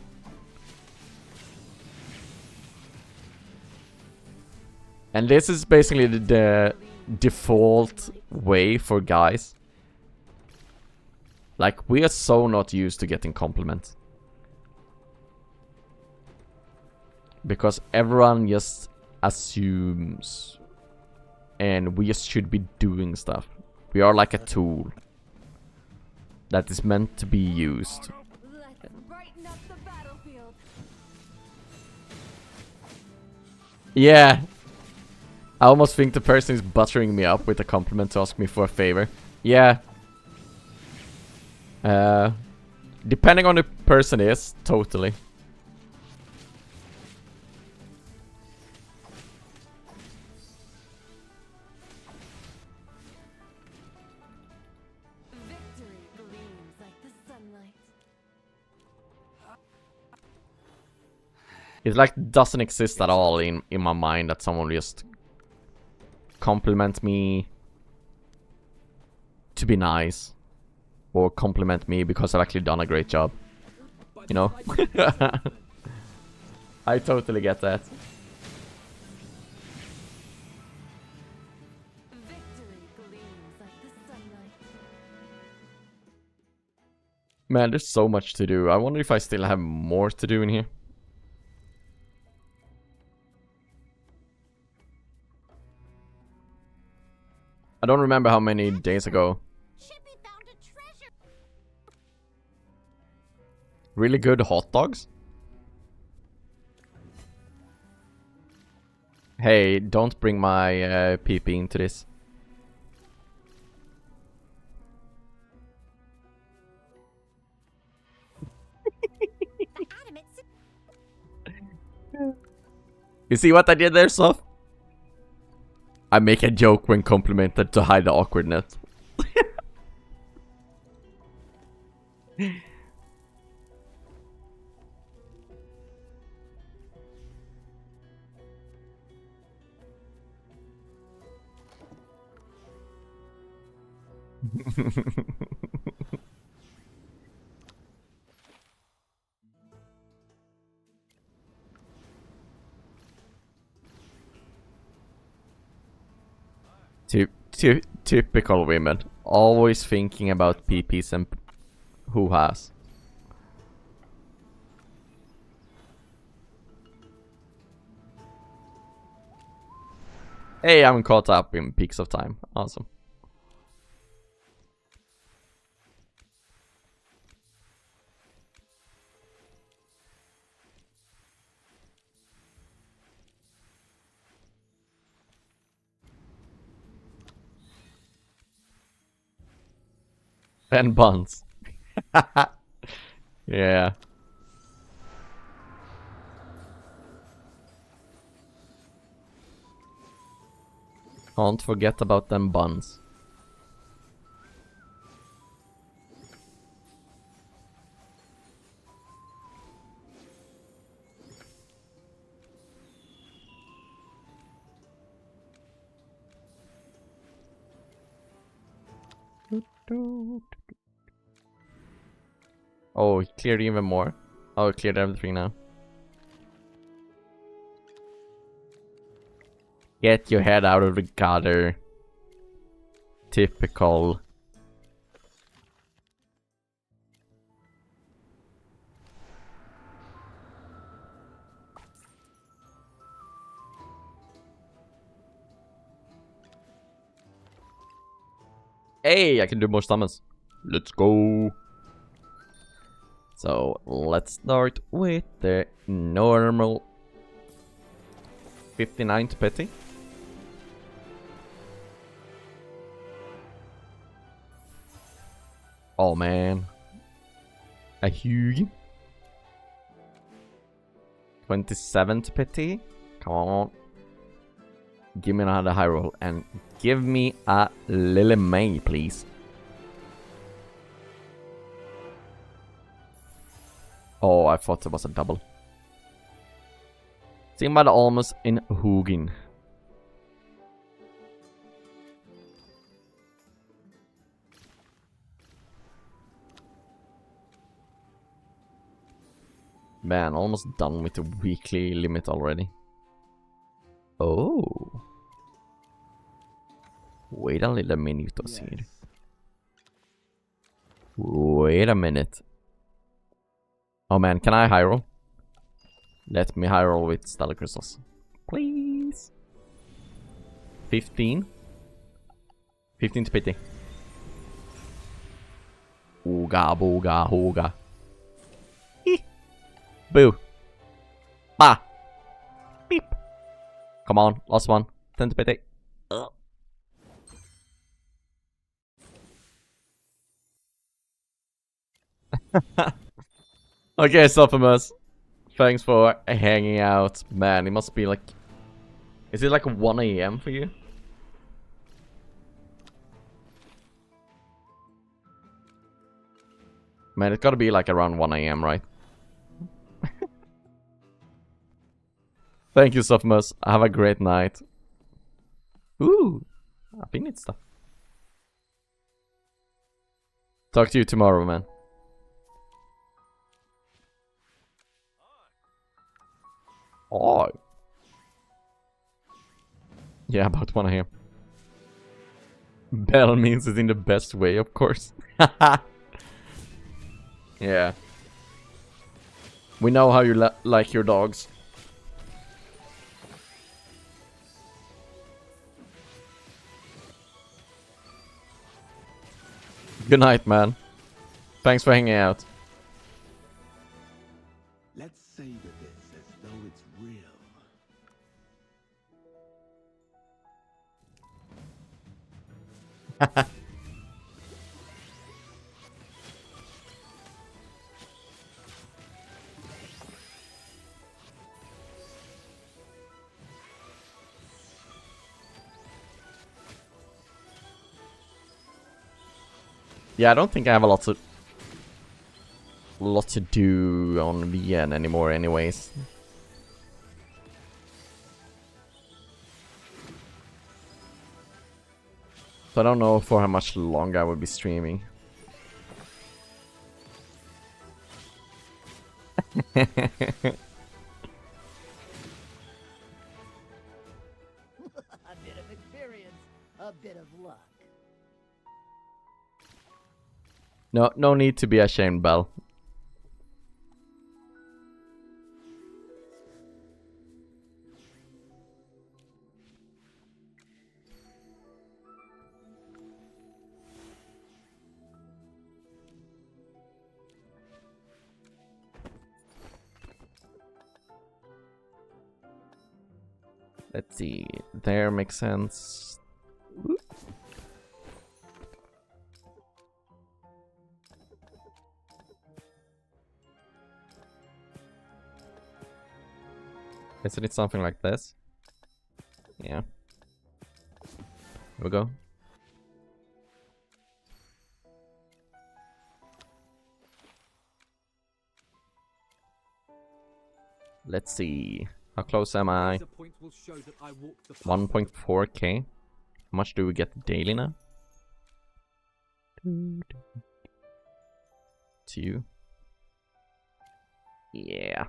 [SPEAKER 1] And this is basically the default way for guys. Like, we are so not used to getting compliments. Because everyone just assumes. And we just should be doing stuff. We are like a tool that is meant to be used.
[SPEAKER 3] Let's brighten up the battlefield.
[SPEAKER 1] Yeah. I almost think the person is buttering me up with a compliment to ask me for a favor. Yeah. Depending on the person is, totally.
[SPEAKER 3] Victory gleams like the sunlight.
[SPEAKER 1] It like doesn't exist at all in my mind that someone just compliment me to be nice. Or compliment me because I've actually done a great job. You know? I totally get that.
[SPEAKER 3] Victory gleams like the sunlight.
[SPEAKER 1] Man, there's so much to do. I wonder if I still have more to do in here. I don't remember how many days ago. Really good hot dogs? Hey, don't bring my PP into this. You see what I did there, Soph? I make a joke when complimented to hide the awkwardness. Typical women, always thinking about PPs and who has. Hey, I'm caught up in Peaks of Time. Awesome. And buns. Yeah. Can't forget about them buns. Oh, he cleared even more. Oh, he cleared everything now. Get your head out of the gutter. Typical. Hey, I can do more summons. Let's go. So, let's start with the normal 59th petty. Oh man. A huge 27th petty. Come on. Give me another high roll and give me a Lily May, please. Oh, I thought it was a double. Simbad almost in Hugin. Man, almost done with the weekly limit already. Oh. Wait a little minute, here. Wait a minute. Oh man, can I high roll? Let me high roll with Stellar Crystals. Please. 15. 15 to pity. Ooga booga hooga. Boo. Bah. Beep. Come on, last one. 10 to pity. Okay, Sophimus. Thanks for hanging out. Man, it must be like... Is it like 1 AM for you? Man, it's gotta be like around 1 AM, right? Thank you, Sophimus. Have a great night. Ooh, I think it's stuff. Talk to you tomorrow, man. Oh. Yeah, about 1 AM. Bell means it in the best way, of course. Yeah. We know how you like your dogs. Good night, man. Thanks for hanging out.
[SPEAKER 4] Let's savor this as though it's real.
[SPEAKER 1] Yeah, I don't think I have a lot to do on VN anymore anyways. So I don't know for how much longer I will be streaming.
[SPEAKER 2] A bit of experience, a bit of luck.
[SPEAKER 1] No need to be ashamed, Belle. Let's see. There makes sense. Whoop. Isn't it something like this? Yeah. Here we go. Let's see. How close am I? 1.4k. How much do we get daily now? 2. Yeah.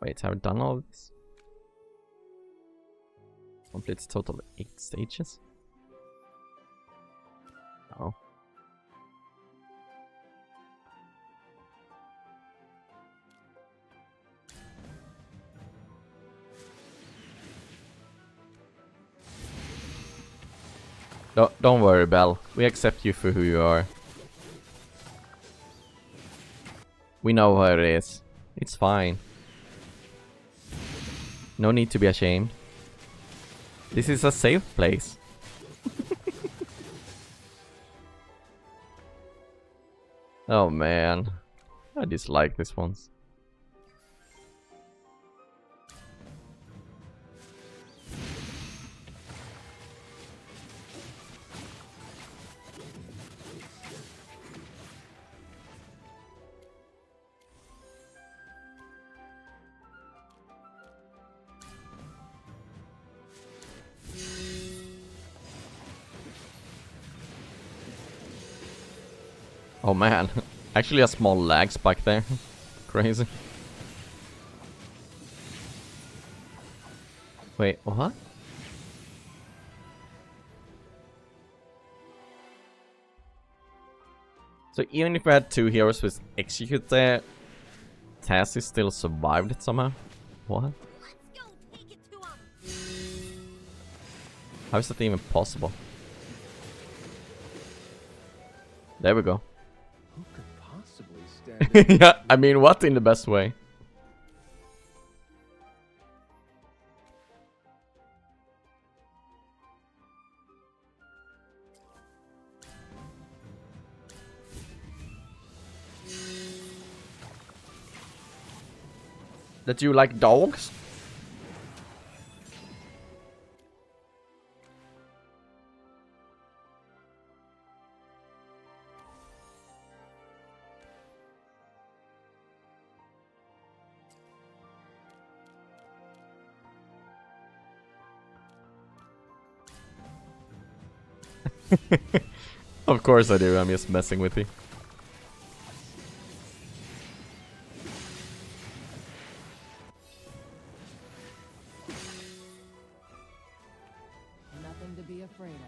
[SPEAKER 1] Wait, have I done all of this? Completes total 8 stages? Oh. Don't worry, Belle. We accept you for who you are. We know how it is. It's fine. No need to be ashamed. This is a safe place. Oh man. I dislike this one. Oh man, actually a small lag spike there. Crazy. Wait, what? So even if we had 2 heroes with execute there, Tassie still survived it somehow? What? How is that even possible? There we go.
[SPEAKER 4] Who could possibly stand?
[SPEAKER 1] Yeah, I mean, what in the best way? That you like dogs? Of course I do, I'm just messing with you.
[SPEAKER 5] Nothing to be afraid of.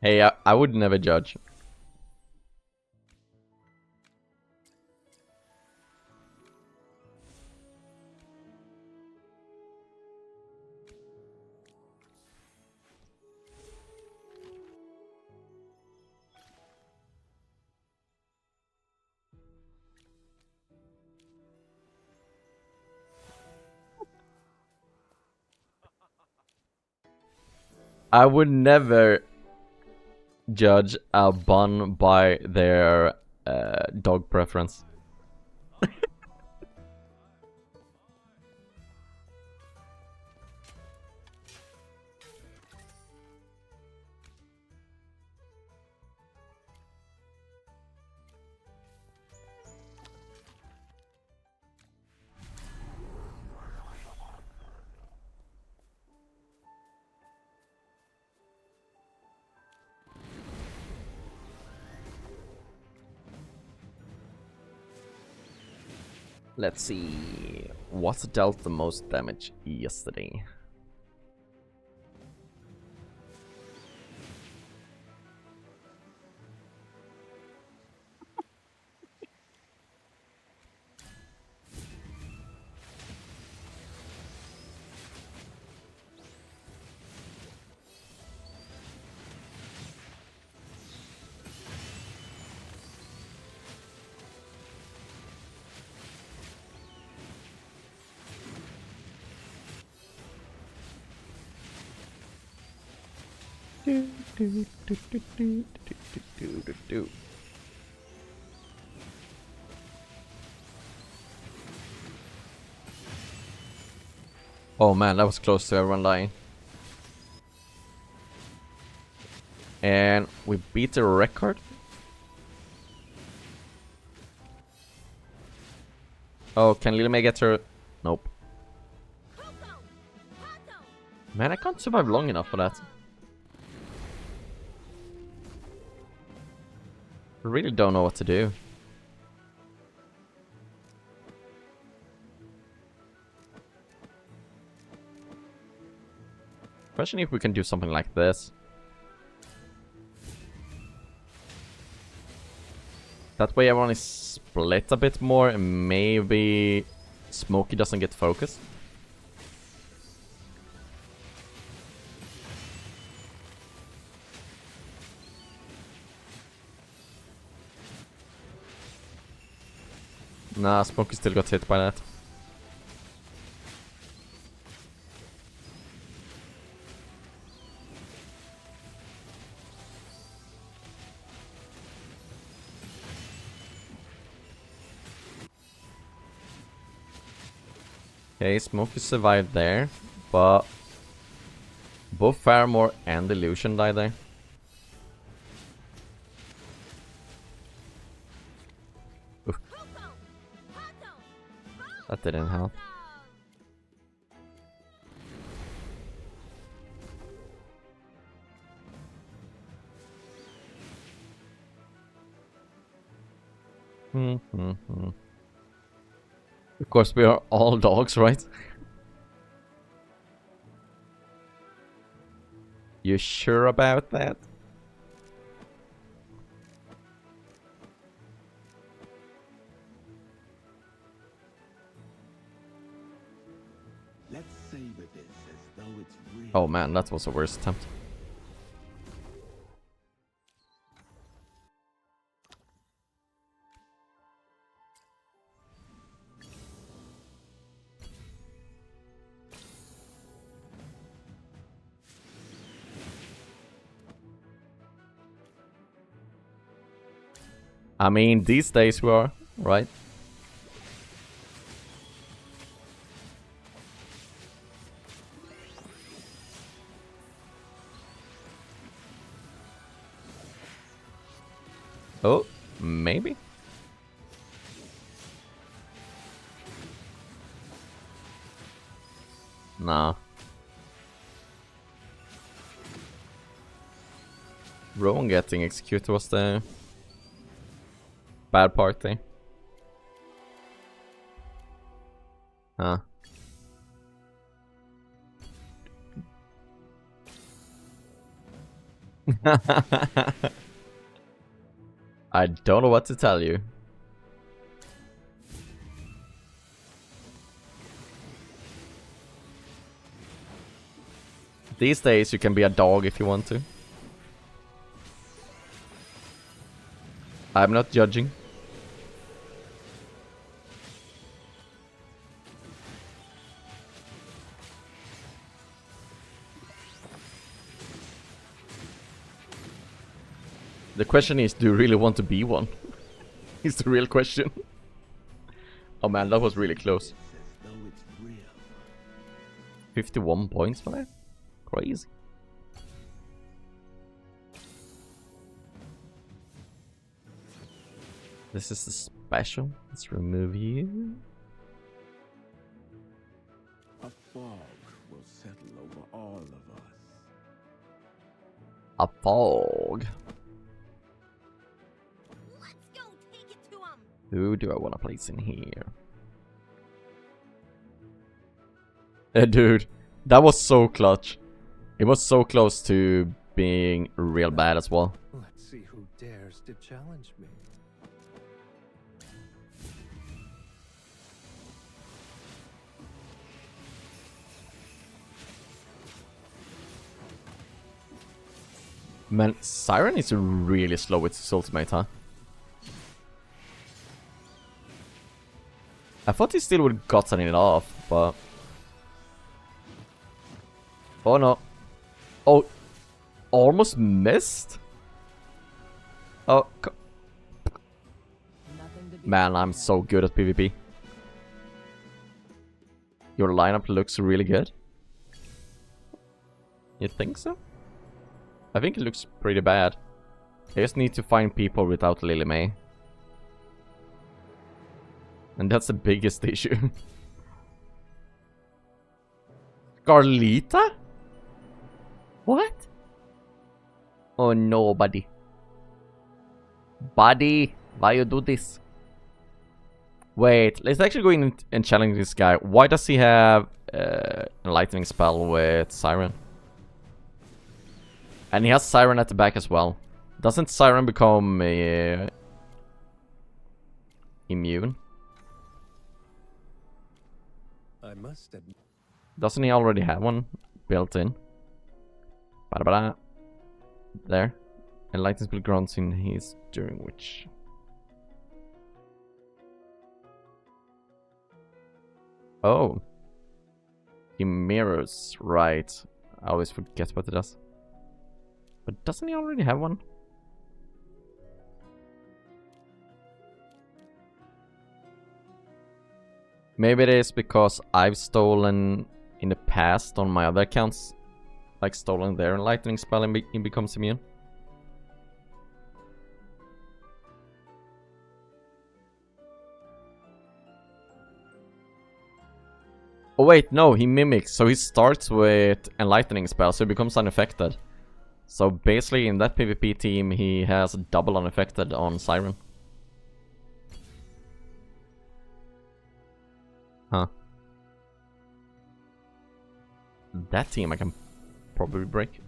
[SPEAKER 5] Hey, I would never judge.
[SPEAKER 1] I would never judge a bun by their dog preference. Let's see, what dealt the most damage yesterday? Oh man, that was close to everyone dying. And we beat the record. Oh, can Lily May get her? Nope. Man, I can't survive long enough for that. I really don't know what to do. Question if we can do something like this. That way everyone is split a bit more and maybe Smokey doesn't get focused. Nah, Smokey still got hit by that. Okay, Smokey survived there, but both Faramore and Illusion died there. Oof. That didn't help. Of course, we are all dogs, right? You sure about that?
[SPEAKER 4] Let's savor this as though it's real.
[SPEAKER 1] Oh man, that was the worst attempt. I mean, these days we are, right? Oh, maybe? Nah. Rowan getting executed was the bad part there. Huh. I don't know what to tell you. These days you can be a dog if you want to. I'm not judging. The question is, do you really want to be one? Is the real question. Oh man, that was really close.
[SPEAKER 4] As though it's real.
[SPEAKER 1] 51 points for that? Crazy. This is the special. Let's remove you.
[SPEAKER 4] A fog will settle over all of us.
[SPEAKER 1] A fog.
[SPEAKER 3] Let's go take it to him.
[SPEAKER 1] Who do I want to place in here? Dude, that was so clutch. It was so close to being real bad as well.
[SPEAKER 6] Let's see who dares to challenge me.
[SPEAKER 1] Man, Siren is really slow with his ultimate, huh? I thought he still would have gotten it off, but... Oh no. Oh, almost missed? Oh,
[SPEAKER 5] Nothing to be
[SPEAKER 1] man, I'm so good at PvP. Your lineup looks really good. You think so? I think it looks pretty bad. I just need to find people without Lily May. And that's the biggest issue. Scarlita? What? Oh no, buddy. Buddy, why you do this? Wait, let's actually go in and challenge this guy. Why does he have a lightning spell with Siren? And he has Siren at the back as well. Doesn't Siren become immune?
[SPEAKER 6] I must admit.
[SPEAKER 1] Doesn't he already have one built in? Ba-da-ba-da. There. And lightning spell grunts in his during which... Oh. He mirrors, right. I always forget what it does. But doesn't he already have one? Maybe it is because I've stolen in the past on my other accounts. Like stolen their lightning spell and it becomes immune. Oh wait, no, he mimics. So he starts with a lightning spell, so he becomes unaffected. So basically in that PvP team he has double unaffected on Siren. Huh. That team I can probably break.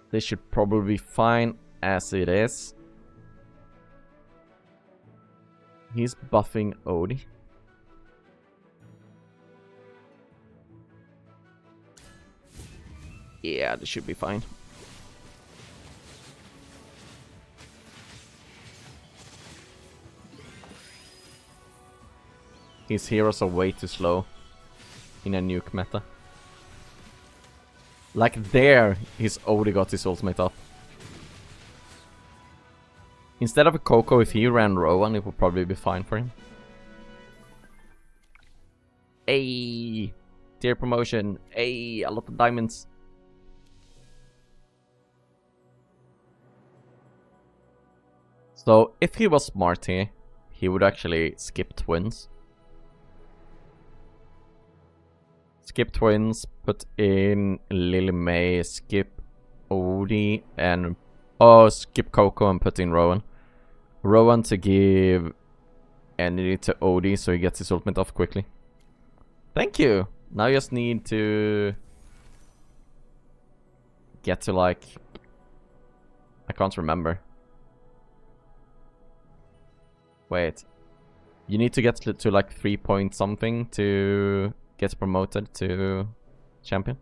[SPEAKER 1] This should probably be fine as it is. He's buffing Odie. Yeah, this should be fine. His heroes are way too slow in a nuke meta. Like there, his Odie got his ultimate off. Instead of a Coco, if he ran Rowan, it would probably be fine for him. Ayy! Tier promotion. Ayy! A lot of diamonds. So, if he was smart here, he would actually skip twins. Skip twins, put in Lily May, skip Odie, and... Oh, skip Coco and put in Rowan. Rowan to give energy to Odie so he gets his ultimate off quickly. Thank you! Now you just need to... get to like... I can't remember. Wait. You need to get to like 3 point something to get promoted to champion.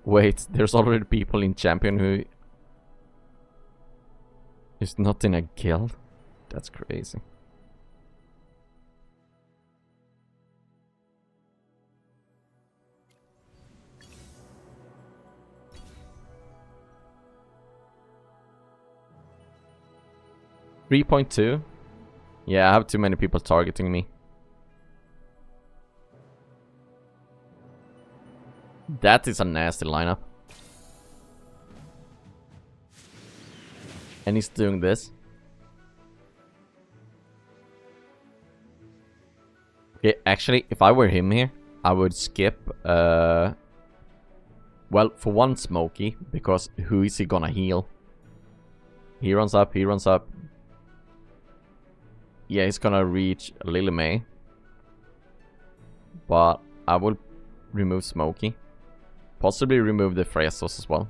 [SPEAKER 1] Wait, there's already people in champion who is not in a guild? That's crazy. 3.2. Yeah, I have too many people targeting me. That is a nasty lineup. And he's doing this. Okay, actually, if I were him here, I would skip, well, for one, Smokey, because who is he gonna heal? He runs up, he runs up. Yeah, he's gonna reach Lily May. But I will remove Smokey. Possibly remove the Frestos as well.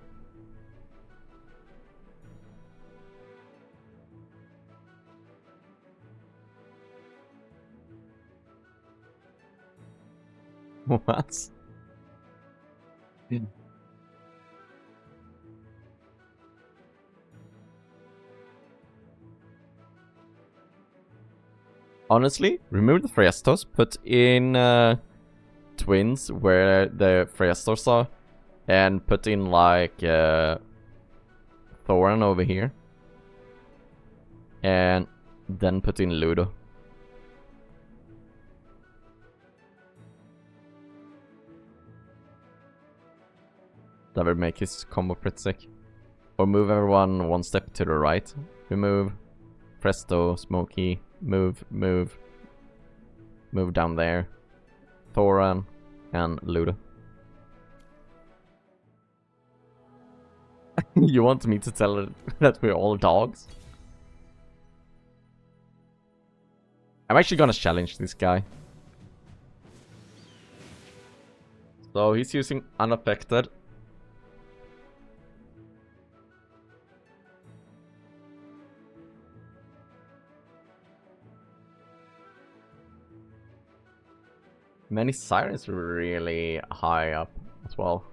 [SPEAKER 1] What? Honestly, remove the Frestos, put in Twins where the Frestos are, and put in like Thoran over here. And then put in Ludo. That would make his combo pretty sick. Or move everyone one step to the right. Remove Presto, Smokey, move down there. Thoran and Ludo. You want me to tell her that we're all dogs? I'm actually gonna challenge this guy. So he's using Unaffected. Many Sirens really high up as well.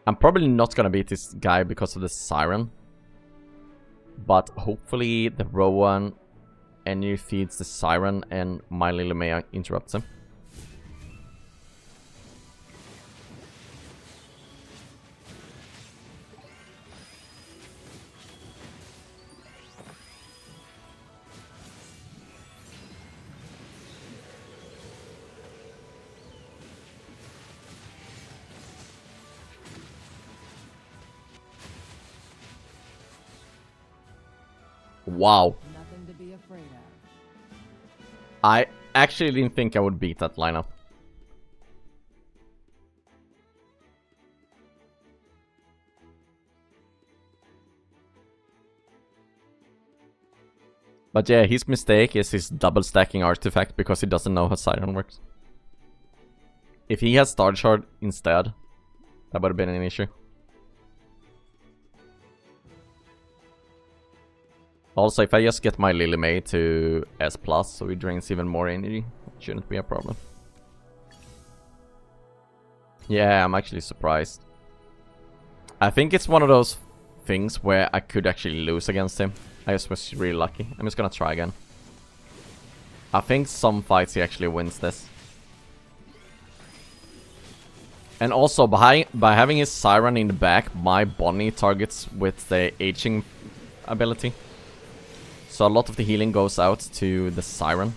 [SPEAKER 1] I'm probably not gonna beat this guy because of the Siren. But hopefully the Rowan Enu feeds the Siren and my Lily May interrupts him. Wow.
[SPEAKER 5] Nothing to be afraid of.
[SPEAKER 1] I actually didn't think I would beat that lineup. But yeah, his mistake is his double stacking artifact because he doesn't know how Siren works. If he has Star Shard instead, that would have been an issue. Also, if I just get my Lily May to S+, so it drains even more energy, it shouldn't be a problem. Yeah, I'm actually surprised. I think it's one of those things where I could actually lose against him. I just was really lucky. I'm just gonna try again. I think some fights he actually wins this. And also, by having his Siren in the back, my Bonnie targets with the aging ability. So a lot of the healing goes out to the Siren.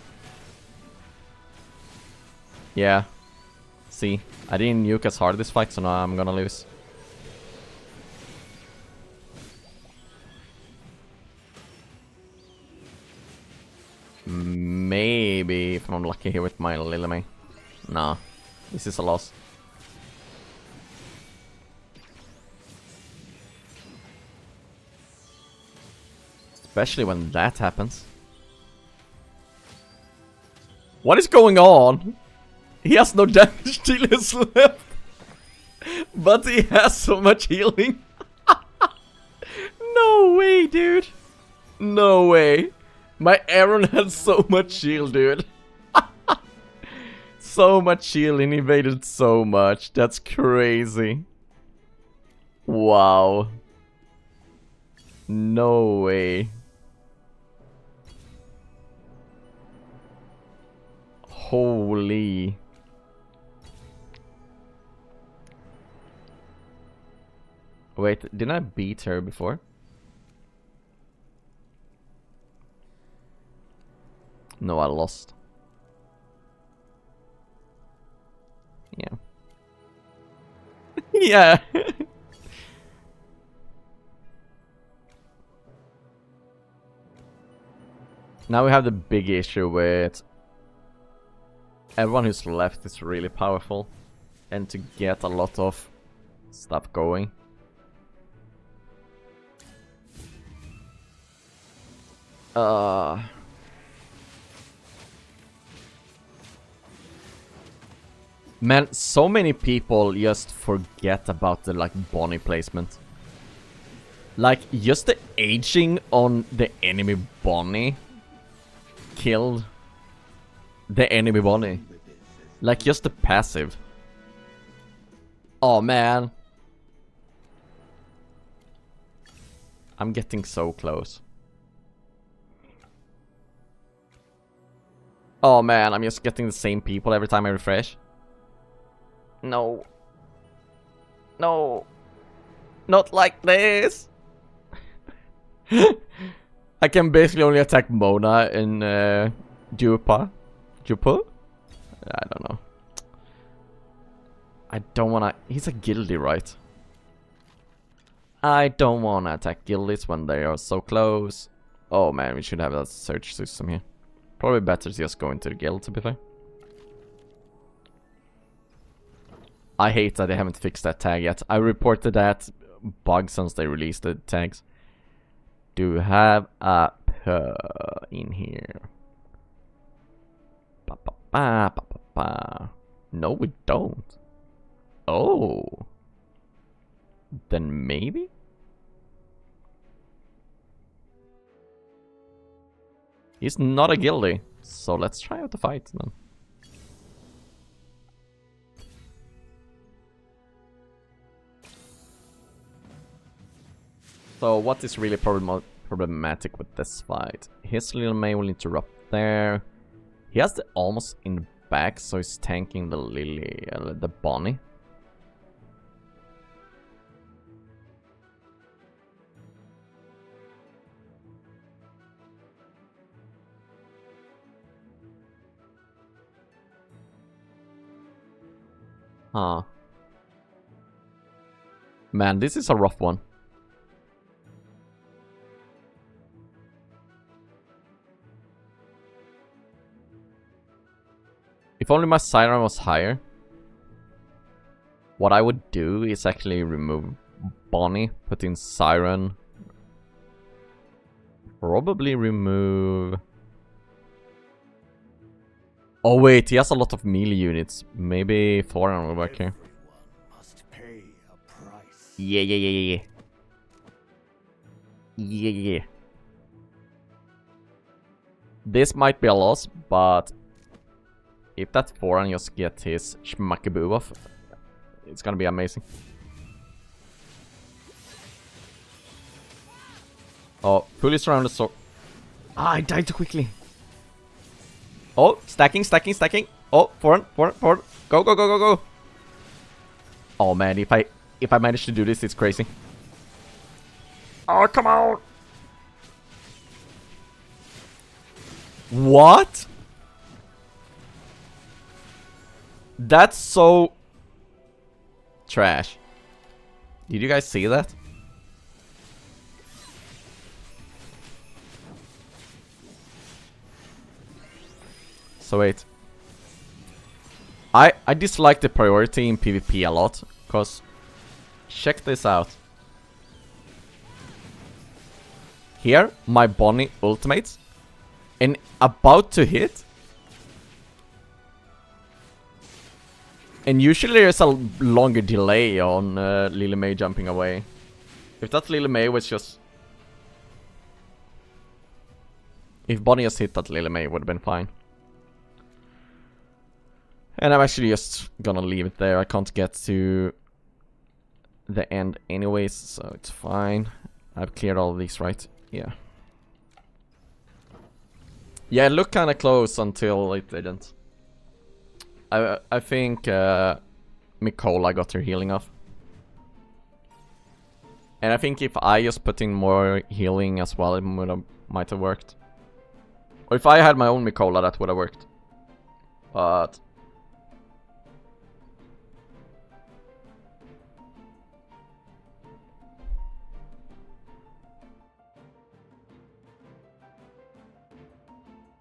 [SPEAKER 1] Yeah. See, I didn't nuke as hard this fight, so now I'm gonna lose. Maybe if I'm lucky here with my Lily May. Nah, this is a loss. Especially when that happens. What is going on? He has no damage dealers left. But he has so much healing. No way, dude. No way. My Aaron had so much shield, dude. So much shield and evaded so much. That's crazy. Wow. No way. Holy. Wait, didn't I beat her before? No, I lost. Yeah. Yeah. Now we have the big issue with everyone who's left is really powerful, and to get a lot of stuff going. Man, so many people just forget about the like Bonnie placement. Like just the aging on the enemy Bonnie killed the enemy Bonnie. Like just the passive. Oh man. I'm getting so close. Oh man, I'm just getting the same people every time I refresh. No. No. Not like this. I can basically only attack Mona and Jupa. Jupa? I don't know. I don't wanna... He's a guildie, right? I don't wanna attack guildies when they are so close. Oh man, we should have a search system here. Probably better to just go into the guild, to be fair. I hate that they haven't fixed that tag yet. I reported that bug since they released the tags. Do have a in here. Ba, ba, ba, ba, ba, ba. No, we don't. Oh. Then maybe? He's not a guildie, so let's try out the fight then. So what is really problematic with this fight? His little May will interrupt there. He has the almost in the back, so he's tanking the Lily, the Bonnie. Huh. Man, this is a rough one. If only my Siren was higher. What I would do is actually remove Bonnie, put in Siren. Probably remove... Oh wait, he has a lot of melee units. Maybe Thoran will work here.
[SPEAKER 2] Must pay a price.
[SPEAKER 1] Yeah. This might be a loss, but if that Thoran just get his schmackaboo off, it's gonna be amazing. Oh, fully surrounded, so... Ah, I died too quickly. Oh, stacking. Oh, Thoran. Go. Oh man, if I manage to do this, it's crazy. Oh, come on. What? That's so trash. Did you guys see that? So wait. I dislike the priority in PvP a lot, cause check this out. Here, my Bonnie ultimates, and about to hit. And usually there's a longer delay on Lily May jumping away. If that Lily May was just... If Bonnie just hit that Lily May, it would have been fine. And I'm actually just gonna leave it there. I can't get to the end anyways, so it's fine. I've cleared all of these, right? Yeah. Yeah, it looked kinda close until it didn't. I think Mikola got her healing off. And I think if I just put in more healing as well, it might have worked. Or if I had my own Mikola, that would have worked. But...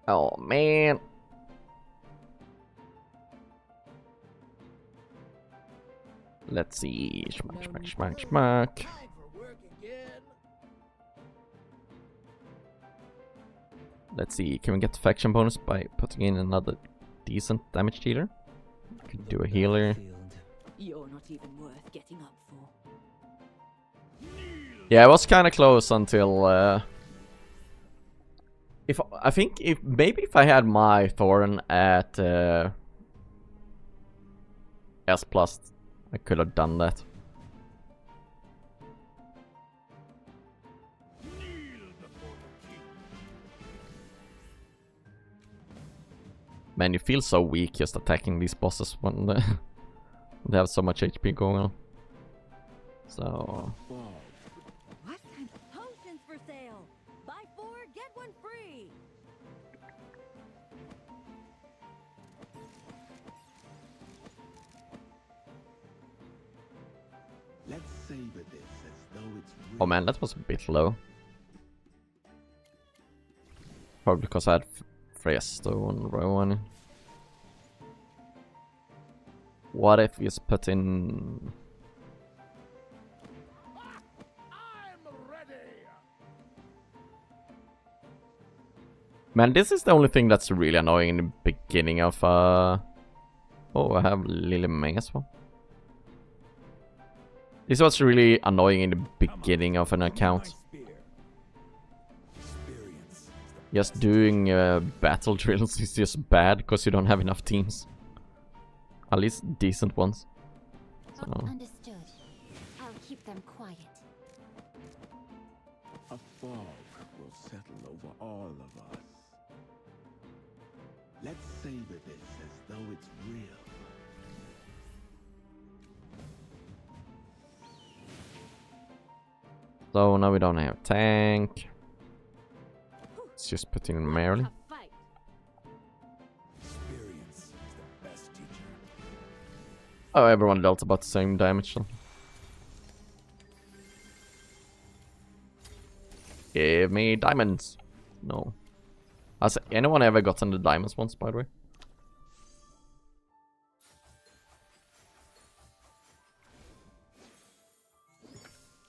[SPEAKER 1] oh, man. Let's see. Schmack, schmack, schmack, schmack.
[SPEAKER 2] Time for work again.
[SPEAKER 1] Let's see. Can we get the faction bonus by putting in another decent damage dealer? Could do a healer.
[SPEAKER 5] You're not even worth getting up for.
[SPEAKER 1] Yeah, it was kind of close until if I think if I had my Thorn at S+, I could have done that. Man, you feel so weak just attacking these bosses when they have so much HP going on. So...
[SPEAKER 3] What? Potions for sale. Buy 4, get 1 free.
[SPEAKER 4] Let's savor this as though it's real.
[SPEAKER 1] oh man, that was a bit low. Probably because I had Fresto on Rowan. What if you just put in...
[SPEAKER 2] I'm ready.
[SPEAKER 1] Man, this is the only thing that's really annoying in the beginning of oh, I have Lily May as well. This was really annoying in the beginning of an account. Just doing battle drills is just bad because you don't have enough teams. At least decent ones. So.
[SPEAKER 3] Understood. I'll keep them quiet.
[SPEAKER 4] A fog will settle over all of us. Let's savor this as though it's real.
[SPEAKER 1] So now we don't have tank. Let's just put in Merrily.
[SPEAKER 2] Experience is the best teacher.
[SPEAKER 1] Oh, everyone dealt about the same damage then. Give me diamonds. No. Has anyone ever gotten the diamonds once, by the way?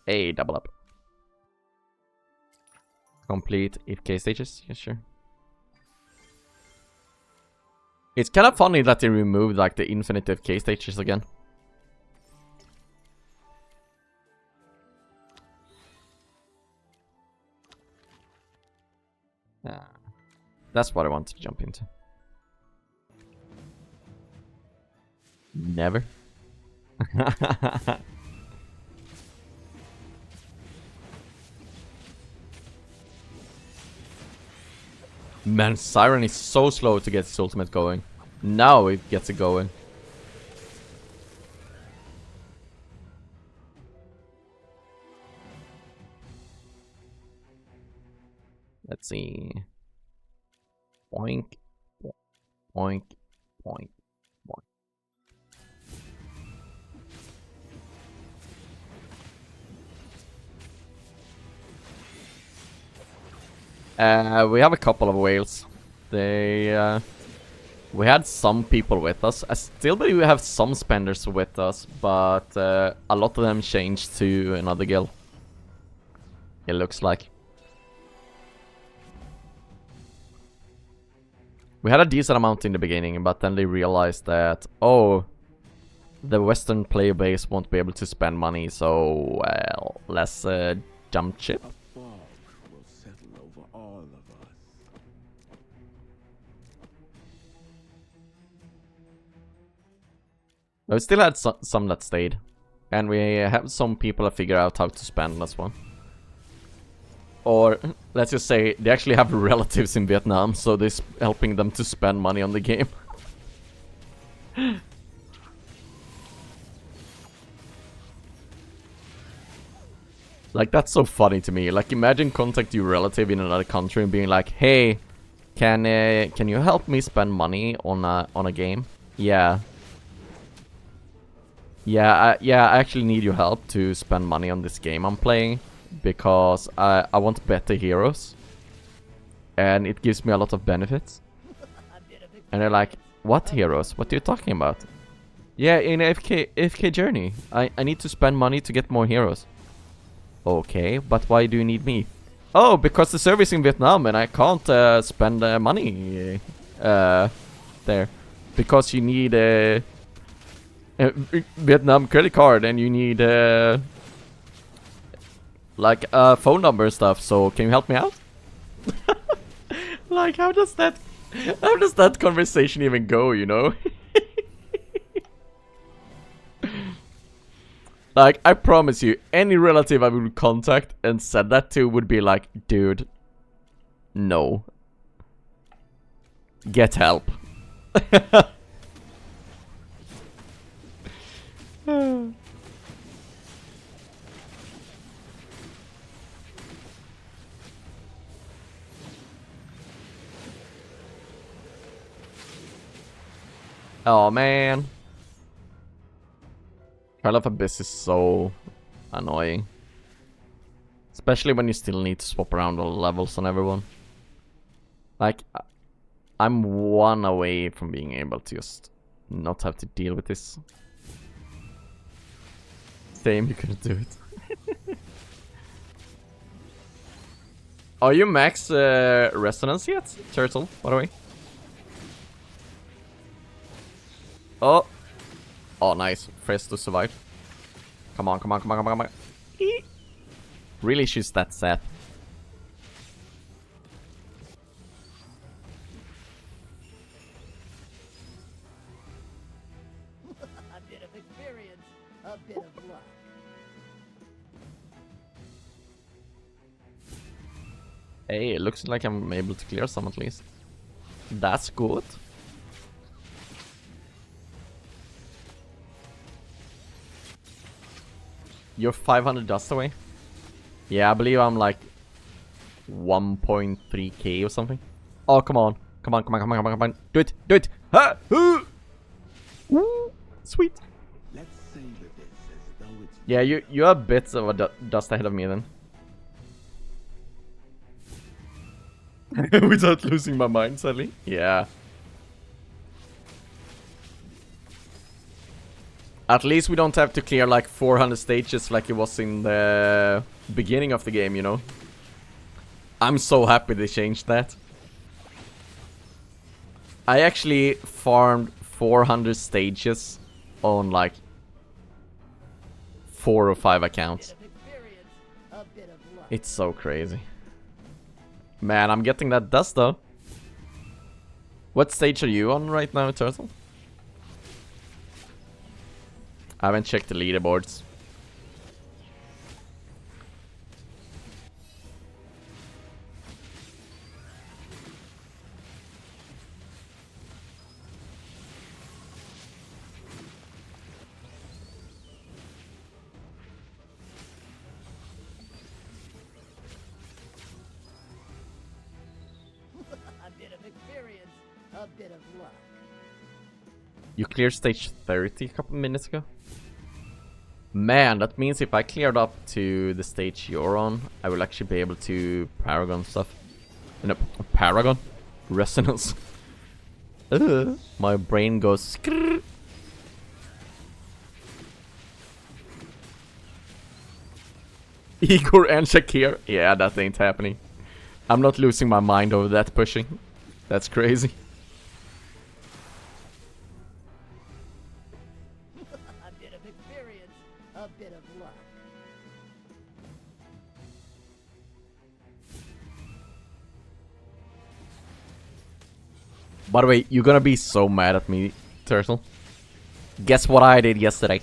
[SPEAKER 1] Hey, double up. Complete AFK stages? Yeah, sure. It's kind of funny that they removed like the infinite AFK stages again. That's what I want to jump into. Never. Man, Siren is so slow to get his ultimate going. Now it gets it going. Let's see. Boink, boink, boink, boink. We have a couple of whales. They, we had some people with us. I still believe we have some spenders with us, but a lot of them changed to another guild. It looks like. We had a decent amount in the beginning, but then they realized that, oh, the Western player base won't be able to spend money, so, well, let's jump ship.
[SPEAKER 4] A fog will settle over all of us.
[SPEAKER 1] We still had some that stayed. And we have some people that figure out how to spend as well. Or, let's just say, they actually have relatives in Vietnam, so this helping them to spend money on the game. Like, that's so funny to me. Like, imagine contact your relative in another country and being like, hey, Can you help me spend money on a game? Yeah. Yeah, I actually need your help to spend money on this game I'm playing, because I want better heroes, and it gives me a lot of benefits. And they're like, what heroes? What are you talking about? Yeah, in AFK Journey, I need to spend money to get more heroes. Okay, but why do you need me? Oh, because the server is in Vietnam and I can't spend money there, because you need a Vietnam credit card and you need like a phone number and stuff. So can you help me out? Like, how does that conversation even go, you know? Like, I promise you, any relative I would contact and said that to would be like, dude, no. Get help. Oh man. Trial of Abyss is so annoying. Especially when you still need to swap around all the levels on everyone. Like, I'm one away from being able to just not have to deal with this. Same, you couldn't do it. Are you max resonance yet, Turtle, by the way? Oh. Oh, nice. First to survive. Come on, come on, come on, come on, come on. Eee. Really, she's that sad.
[SPEAKER 2] A bit of experience, a bit of luck.
[SPEAKER 1] Hey, it looks like I'm able to clear some at least. That's good. You're 500 dust away? Yeah, I believe I'm like 1.3k or something. Oh, come on. Come on, come on, come on, come on, come on. Do it, do it. Ha! Woo! Sweet.
[SPEAKER 4] Let's savor this as though it's
[SPEAKER 1] Yeah, you have bits of a dust ahead of me then. Without losing my mind, sadly. Yeah. At least we don't have to clear like 400 stages like it was in the beginning of the game, you know? I'm so happy they changed that. I actually farmed 400 stages on like 4 or 5 accounts. It's so crazy. Man, I'm getting that dust though. What stage are you on right now, Turtle? I haven't checked the leaderboards.
[SPEAKER 2] A bit of experience, a bit of luck.
[SPEAKER 1] You cleared stage 30 a couple minutes ago? Man, that means if I cleared up to the stage you're on, I will actually be able to Paragon stuff. No, Paragon? Resonance. My brain goes skrrr. Igor and Shakir? Yeah, that ain't happening. I'm not losing my mind over that pushing. That's crazy.
[SPEAKER 2] A bit of experience, a bit of luck.
[SPEAKER 1] By the way, you're gonna be so mad at me, Turtle. Guess what I did yesterday?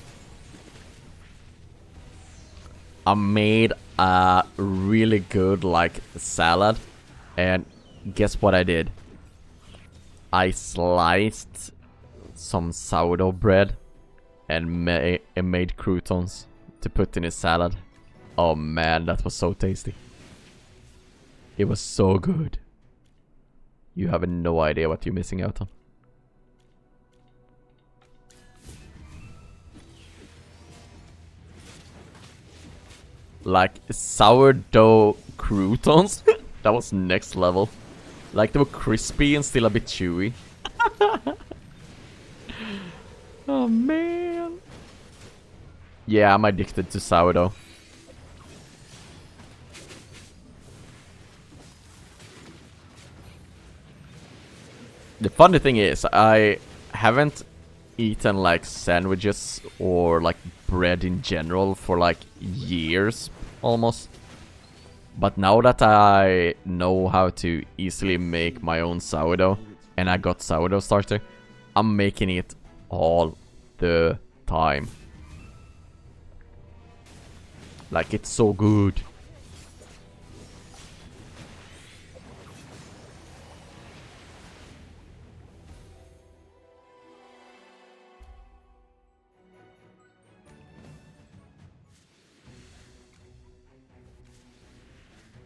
[SPEAKER 1] I made a really good, like, salad. And guess what I did? I sliced some sourdough bread and made croutons to put in a salad. Oh man, that was so tasty. It was so good. You have no idea what you're missing out on. Like sourdough croutons? That was next level. Like they were crispy and still a bit chewy. Oh man. Yeah, I'm addicted to sourdough. The funny thing is, I haven't eaten like sandwiches or like bread in general for like years almost. But now that I know how to easily make my own sourdough and I got sourdough starter, I'm making it all the time. Like it's so good.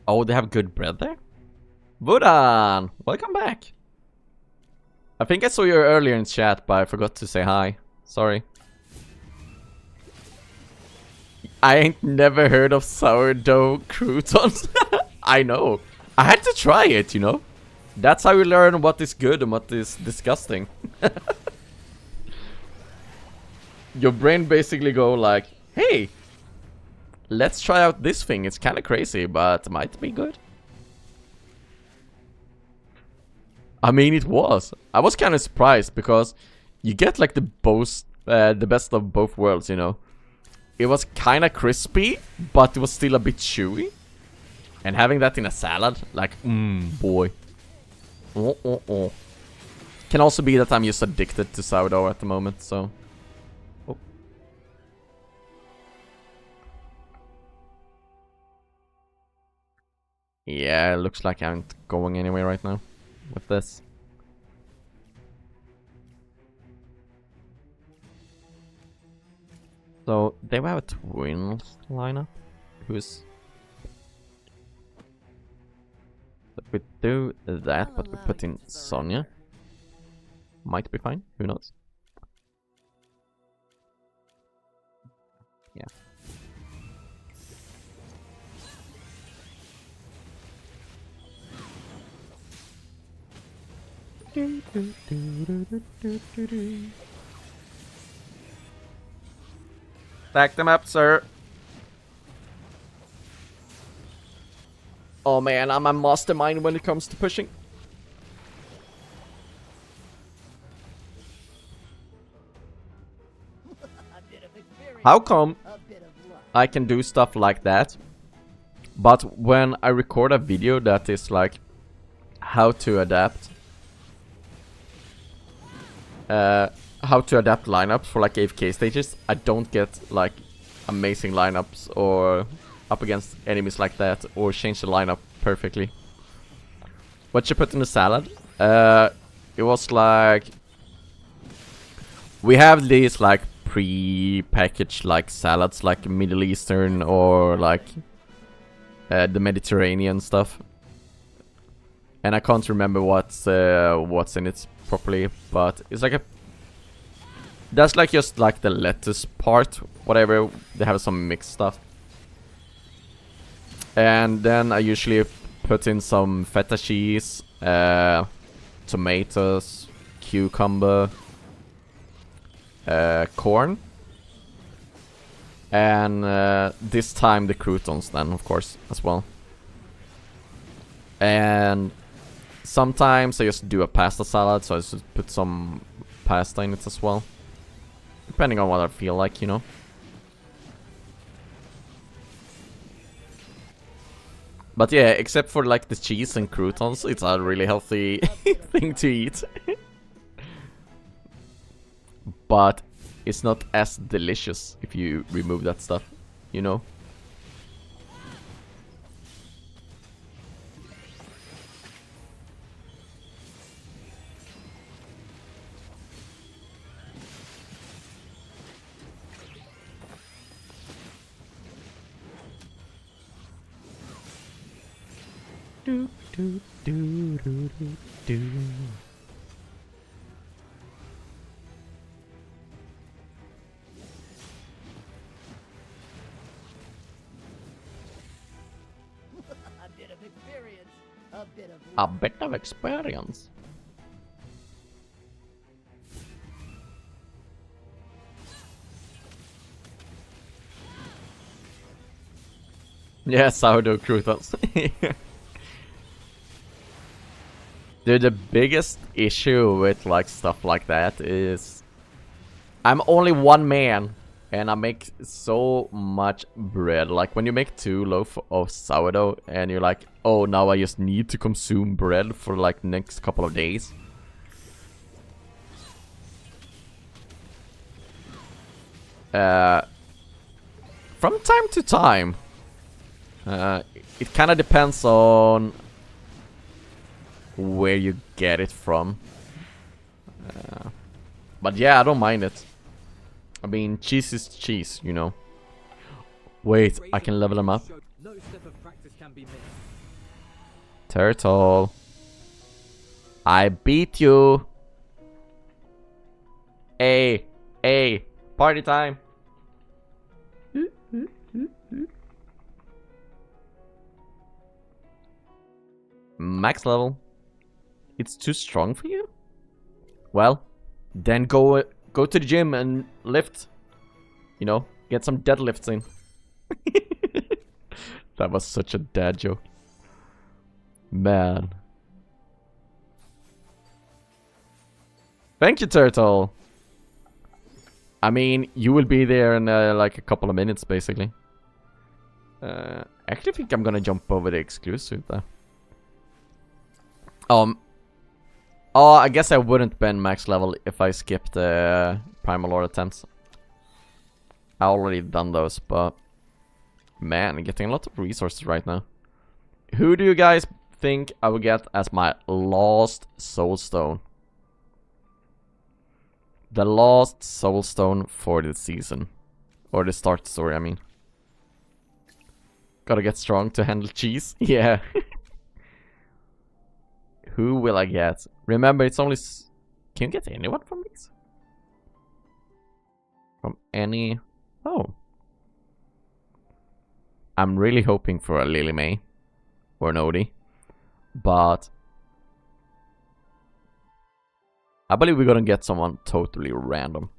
[SPEAKER 1] Oh, they have good bread there? Budan! Welcome back! I think I saw you earlier in chat, but I forgot to say hi. Sorry. I ain't never heard of sourdough croutons. I know. I had to try it, you know? That's how you learn what is good and what is disgusting. Your brain basically go like, hey, let's try out this thing. It's kind of crazy, but might be good. I mean, it was. I was kind of surprised because you get like the best of both worlds, you know. It was kind of crispy, but it was still a bit chewy. And having that in a salad, like, boy. Can also be that I'm just addicted to sourdough at the moment, so. Oh. Yeah, it looks like I ain't going anywhere right now with this. So, they will have a twins lineup. Who's... But we do that, but we put in Sonya. Might be fine, who knows? Yeah. Stack them up, sir. Oh man, I'm a mastermind when it comes to pushing. How come I can do stuff like that, but when I record a video that is like how to adapt lineups for like AFK stages, I don't get like amazing lineups or up against enemies like that, or change the lineup perfectly. What you put in the salad? It was like we have these like pre-packaged like salads, like Middle Eastern or like the Mediterranean stuff. And I can't remember what's in it properly, but it's like a... That's like just like the lettuce part, whatever. They have some mixed stuff. And then I usually put in some feta cheese, tomatoes, cucumber, corn, and this time the croutons then, of course, as well. And sometimes I just do a pasta salad, so I just put some pasta in it as well. Depending on what I feel like, you know. But yeah, except for like the cheese and croutons, it's a really healthy thing to eat. But it's not as delicious if you remove that stuff, you know? do, do, do, do, do, do.
[SPEAKER 2] A bit of experience. A bit of
[SPEAKER 1] A bit of experience. Yeah, sourdough croutons. Dude, the biggest issue with like stuff like that is I'm only one man and I make so much bread. Like when you make 2 loaf of sourdough and you're like, oh, now I just need to consume bread for like next couple of days. From time to time, it kind of depends on where you get it from. But yeah, I don't mind it. I mean, cheese is cheese, you know. Wait, I can level him up.
[SPEAKER 7] No step of practice can be missed.
[SPEAKER 1] Turtle. I beat you. Hey, party time. Max level. It's too strong for you? Well, then go to the gym and lift. You know, get some deadlifts in. That was such a dad joke. Man. Thank you, Turtle. I mean, you will be there in like a couple of minutes, basically. Actually think I'm gonna jump over the exclusive though. Oh, I guess I wouldn't been max level if I skipped the Primal Lord attempts. I already done those, but man, I'm getting a lot of resources right now. Who do you guys think I will get as my last soul stone? The last soul stone for the season. Or the start story, I mean. Gotta get strong to handle cheese. Yeah. Who will I get? Remember, it's only... Can you get anyone from these? From any... Oh. I'm really hoping for a Lily May. Or an Odie. But... I believe we're gonna get someone totally random.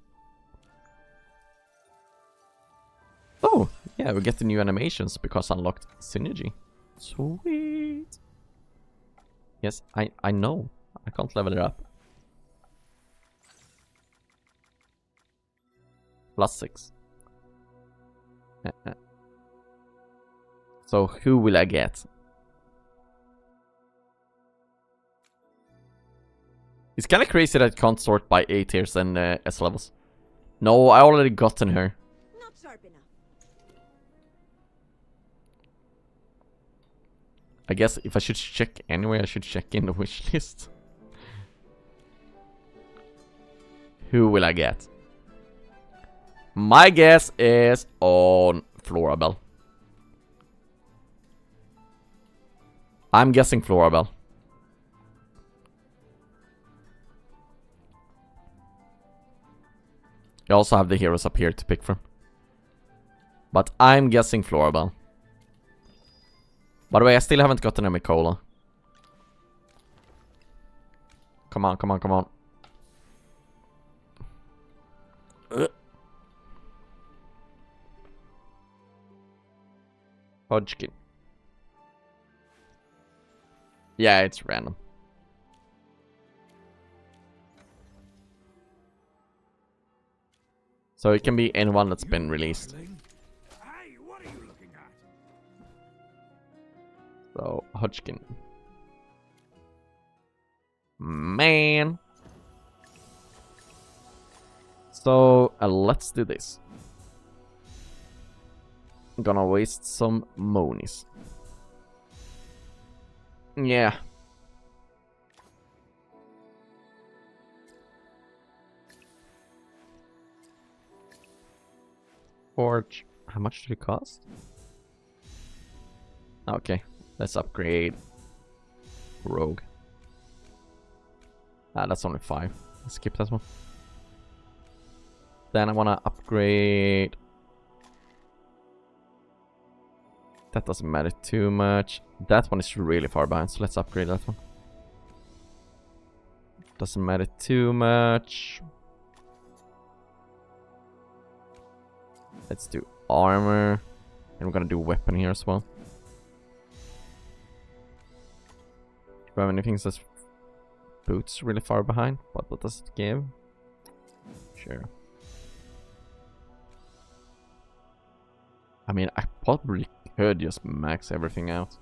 [SPEAKER 1] Oh, yeah, we get the new animations because unlocked synergy. Sweet. Yes, I know. I can't level it up. +6. So who will I get? It's kind of crazy that it can't sort by A tiers and S levels. No, I already gotten her.
[SPEAKER 3] Not sharp enough.
[SPEAKER 1] I guess if I should check anyway, I should check in the wish list. Who will I get? My guess is on Florabelle. I'm guessing Florabelle. You also have the heroes up here to pick from. But I'm guessing Florabelle. By the way, I still haven't gotten a Mikola. Come on, come on, come on. Hodgkin. Yeah, it's random. So it can be anyone that's been released.
[SPEAKER 2] Hey, what are you looking at?
[SPEAKER 1] So, Hodgkin. Man. So, let's do this. I'm gonna waste some monies. Yeah. Forge. How much did it cost? Okay, let's upgrade rogue. Ah, that's only 5. Let's skip that one. Then I wanna upgrade. That doesn't matter too much. That one is really far behind, so let's upgrade that one. Doesn't matter too much. Let's do armor. And we're gonna do weapon here as well. Do I have anything that's boots really far behind? What does it give? Sure. I mean, I probably could just max everything out.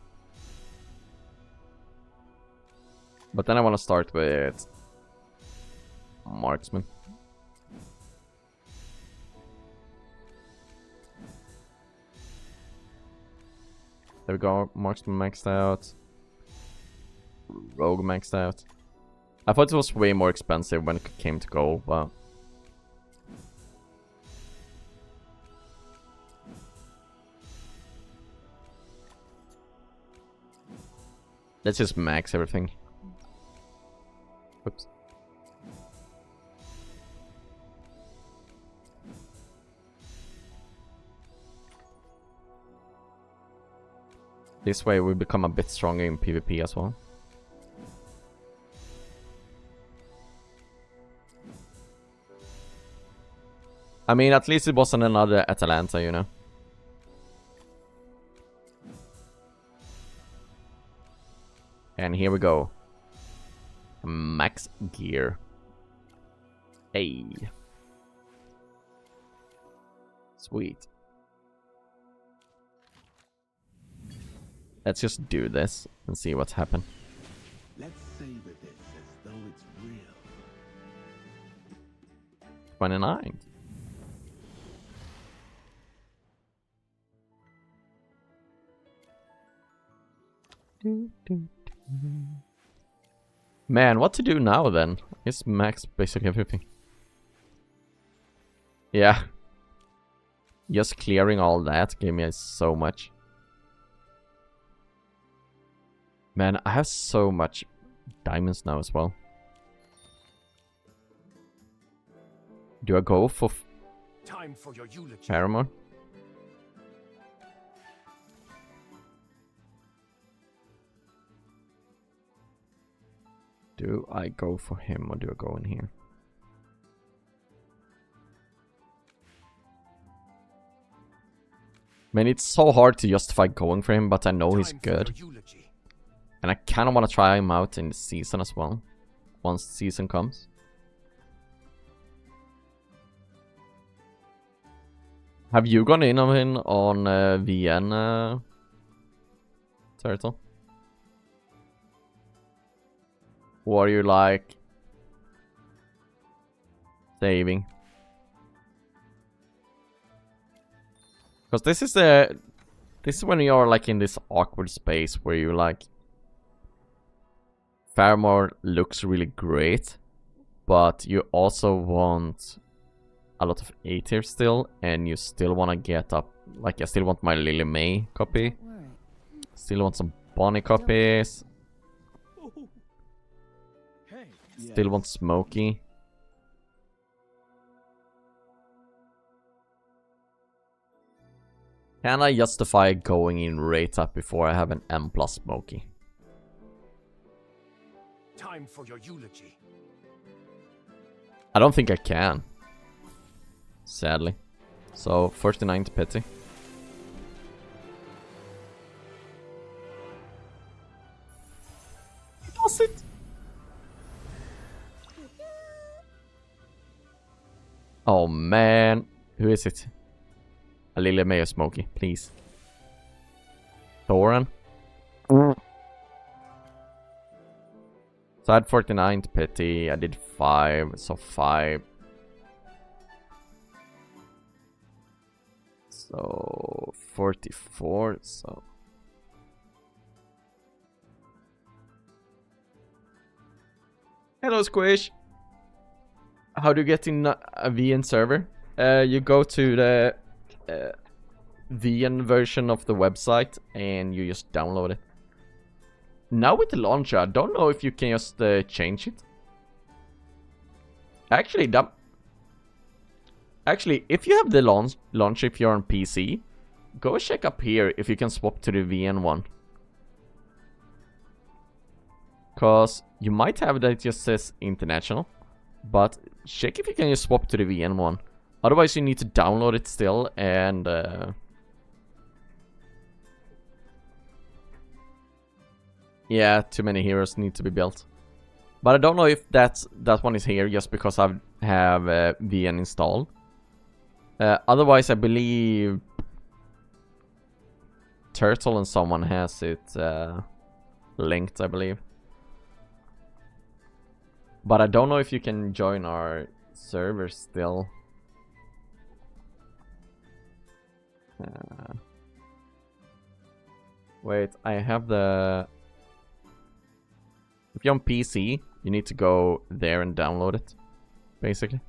[SPEAKER 1] But then I want to start with marksman. There we go, marksman maxed out. Rogue maxed out. I thought it was way more expensive when it came to gold, but... let's just max everything. Oops. This way we become a bit stronger in PvP as well. I mean, at least it wasn't another Atalanta, you know. And here we go. Max gear. Hey. Sweet. Let's just do this and see what's happened.
[SPEAKER 4] Let's savor this as though it's real.
[SPEAKER 1] 29. Man, what to do now then? It's max basically everything. Yeah. Just clearing all that gave me so much. Man, I have so much diamonds now as well. Do I go for
[SPEAKER 2] Time for your eulogy.
[SPEAKER 1] Paramore? Do I go for him or do I go in here? I mean, it's so hard to justify going for him, but I know he's good. And I kind of want to try him out in the season as well. Once the season comes. Have you gone in on him on VN Turtle? Or are you like saving? Because this is when you're like in this awkward space where you like Paramore looks really great, but you also want a lot of A tier still, and you still want to get up. Like, I still want my Lily May copy. Still want some Bonnie copies. Still want Smokey. Can I justify going in rate up before I have an M plus Smokey?
[SPEAKER 2] Time for your eulogy.
[SPEAKER 1] I don't think I can. Sadly. So, 39 to pity. Does it? Oh man. Who is it? A Lily May or Smokey, please. Thoran? So I had 49 to pity, I did 5, so 5. So 44, so... Hello Squish! How do you get in a VN server? You go to the VN version of the website and you just download it. Now with the launcher, I don't know if you can just change it. Actually, if you have the launcher, if you're on PC, go check up here if you can swap to the VN one. Cause you might have that just says international, but check if you can just swap to the VN one. Otherwise, you need to download it still, and yeah, too many heroes need to be built. But I don't know if that one is here just because I have VN installed. Otherwise, I believe Turtle and someone has it linked, I believe. But I don't know if you can join our server still. Wait, I have the... If you're on PC, you need to go there and download it, basically.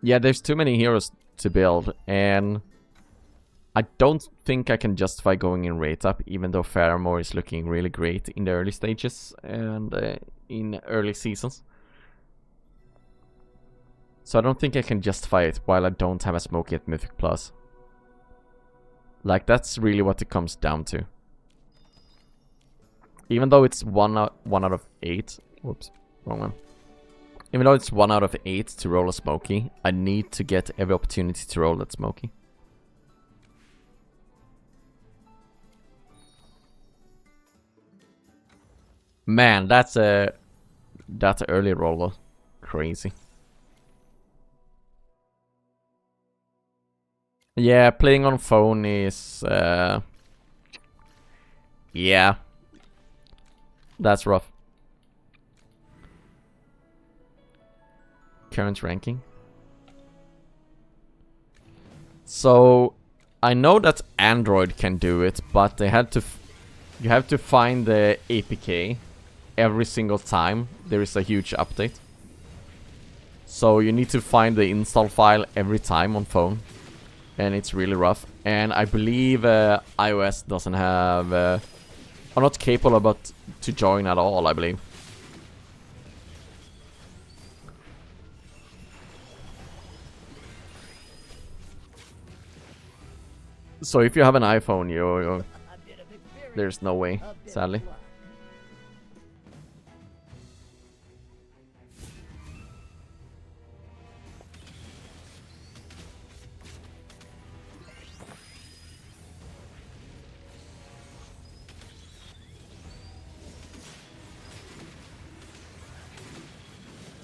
[SPEAKER 1] Yeah, there's too many heroes to build, and I don't think I can justify going in rate up, even though Faramore is looking really great in the early stages and in early seasons. So I don't think I can justify it while I don't have a Smoky at Mythic Plus. Like, that's really what it comes down to. Even though it's 1 out of 8. Whoops, wrong one. Even though it's 1 out of 8 to roll a Smoky, I need to get every opportunity to roll that Smoky. Man, that's a... That early roll was crazy. Yeah, playing on phone is... yeah. That's rough. Current ranking. So, I know that Android can do it, but they had to... You have to find the APK every single time there is a huge update. So you need to find the install file every time on phone. And it's really rough. And I believe iOS doesn't have... are not capable about to join at all, I believe. So if you have an iPhone, there's no way, sadly.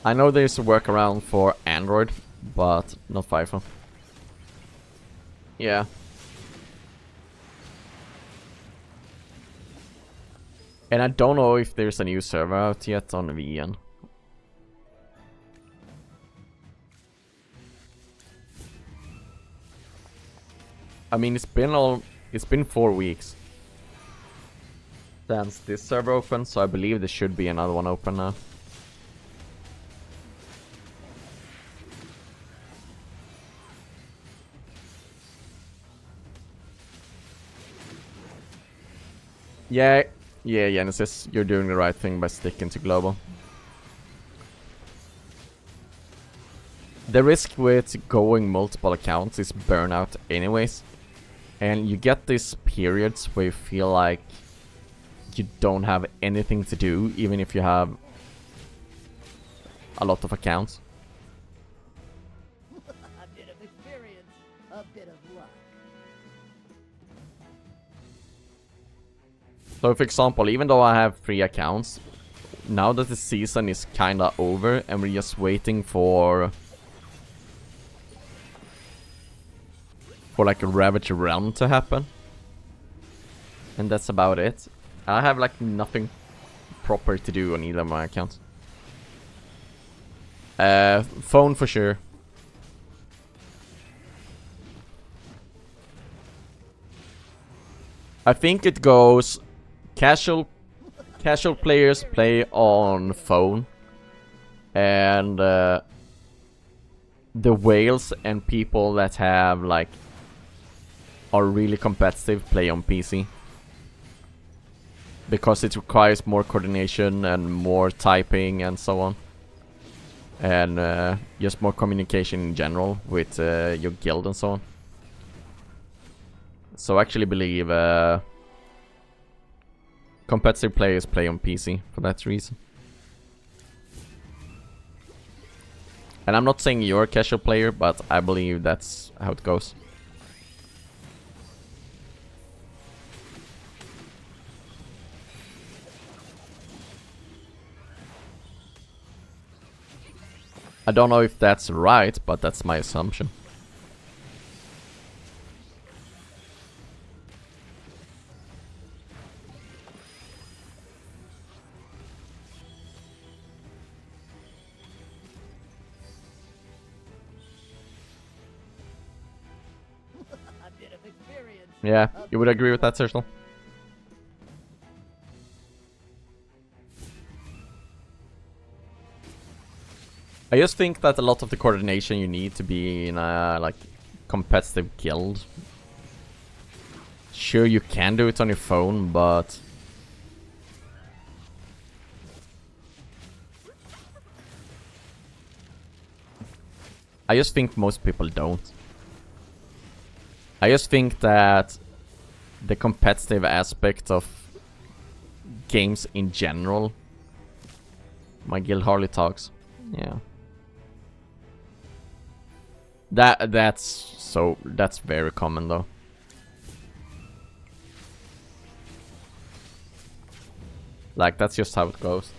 [SPEAKER 1] I know there's a workaround for Android, but not for iPhone. Yeah. And I don't know if there's a new server out yet on VN. I mean, it's been 4 weeks since this server opened, so I believe there should be another one open now. Yeah, Genesis, you're doing the right thing by sticking to global. The risk with going multiple accounts is burnout anyways. And you get these periods where you feel like you don't have anything to do, even if you have a lot of accounts.
[SPEAKER 2] A bit of experience, a bit of luck.
[SPEAKER 1] So for example, even though I have 3 accounts, now that the season is kinda over and we're just waiting for like a Ravager run to happen. And that's about it. I have like nothing proper to do on either of my accounts. Phone for sure. I think it goes casual players play on phone, and the whales and people that have like are really competitive play on PC. because it requires more coordination and more typing and so on. And just more communication in general with your guild and so on. So I actually believe competitive players play on PC for that reason. And I'm not saying you're a casual player, but I believe that's how it goes. I don't know if that's right, but that's my assumption.
[SPEAKER 2] A bit of experience.
[SPEAKER 1] Yeah, you would agree with that, Turtle? I just think that a lot of the coordination you need to be in a like competitive guild. Sure, you can do it on your phone, but I just think most people don't. I just think that the competitive aspect of games in general. My guild hardly talks. Yeah. That's very common though. Like that's just how it goes.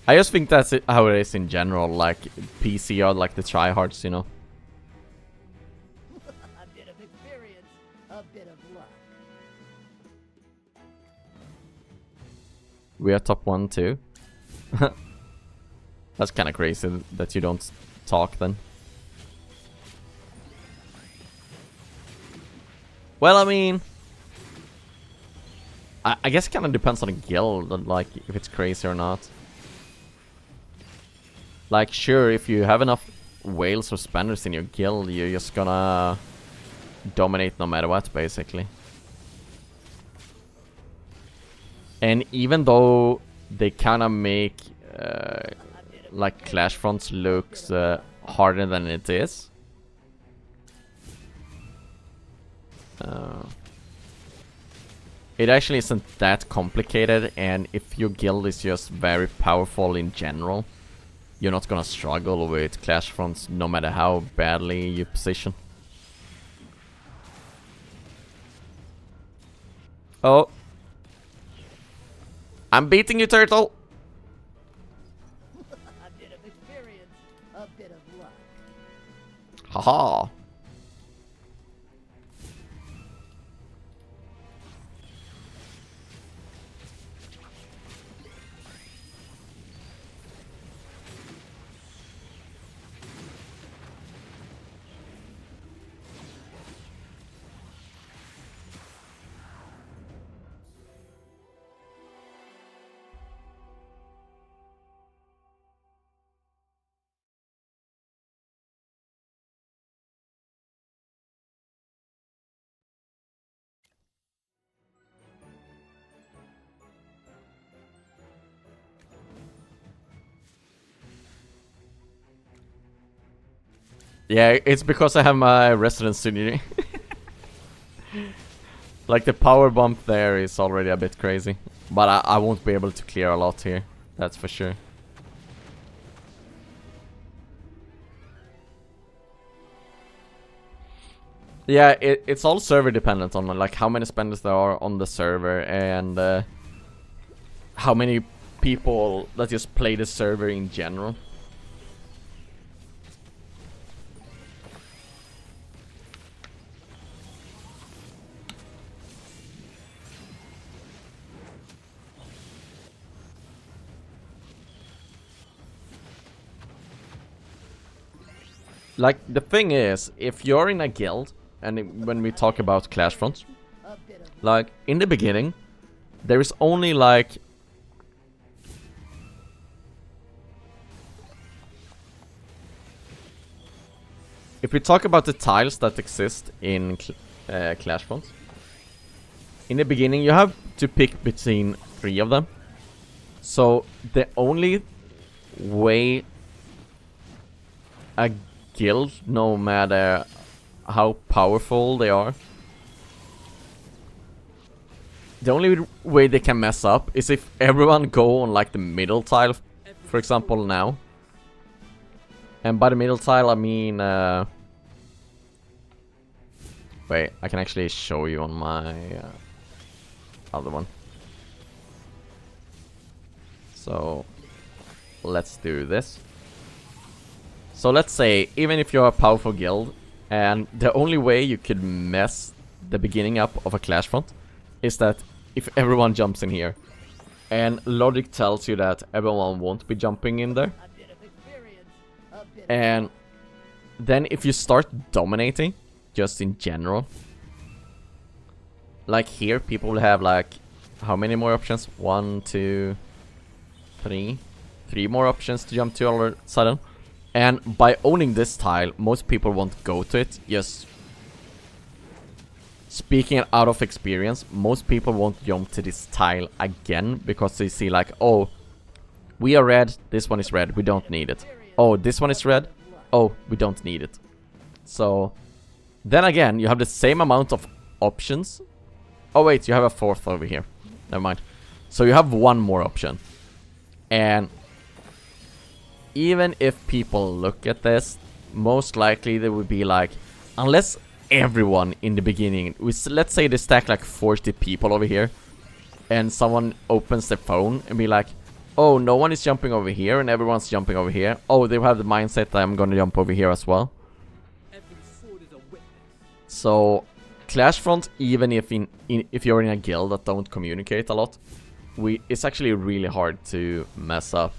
[SPEAKER 1] I just think that's how it is in general. Like PC are like the tryhards, you know.
[SPEAKER 2] A bit of experience, a bit of luck.
[SPEAKER 1] We are top 1 too. That's kind of crazy that you don't talk then. Well, I mean, I guess it kind of depends on the guild, like if it's crazy or not. Like, sure, if you have enough whales or spanners in your guild, you're just gonna dominate no matter what, basically. And even though they kind of make like Clash Fronts looks harder than it is, it actually isn't that complicated. And if your guild is just very powerful in general, you're not gonna struggle with Clash Fronts no matter how badly you position. Oh. I'm beating you, Turtle!
[SPEAKER 2] A bit of experience, a bit of luck.
[SPEAKER 1] Haha. Yeah, it's because I have my resident studio. Like the power bump there is already a bit crazy. But I won't be able to clear a lot here. That's for sure. Yeah, it's all server dependent on like how many spenders there are on the server and how many people that just play the server in general. Like, the thing is, if you're in a guild and when we talk about Clash fronts, like in the beginning, there is only like if we talk about the tiles that exist in Clash fronts, in the beginning you have to pick between 3 of them. So the only way a guild, no matter how powerful they are, the only way they can mess up is if everyone go on like the middle tile, for example now. And by the middle tile I mean wait, I can actually show you on my other one. So let's do this. So let's say even if you're a powerful guild and the only way you could mess the beginning up of a Clash front is that if everyone jumps in here, and logic tells you that everyone won't be jumping in there, and then if you start dominating just in general, like here people will have like how many more options? 1, 2, 3 more options to jump to all of a sudden. And by owning this tile, most people won't go to it. Just speaking out of experience, most people won't jump to this tile again because they see like, oh, we are red, this one is red, we don't need it. Oh, this one is red, oh, we don't need it. So then again, you have the same amount of options. Oh wait, you have a 4th over here. Never mind. So you have 1 more option. And even if people look at this, most likely they would be like, unless everyone in the beginning, let's say they stack like 40 people over here, and someone opens their phone and be like, oh, no one is jumping over here and everyone's jumping over here. Oh, they have the mindset that I'm gonna jump over here as well. So Clash front, even if if you're in a guild that don't communicate a lot, it's actually really hard to mess up.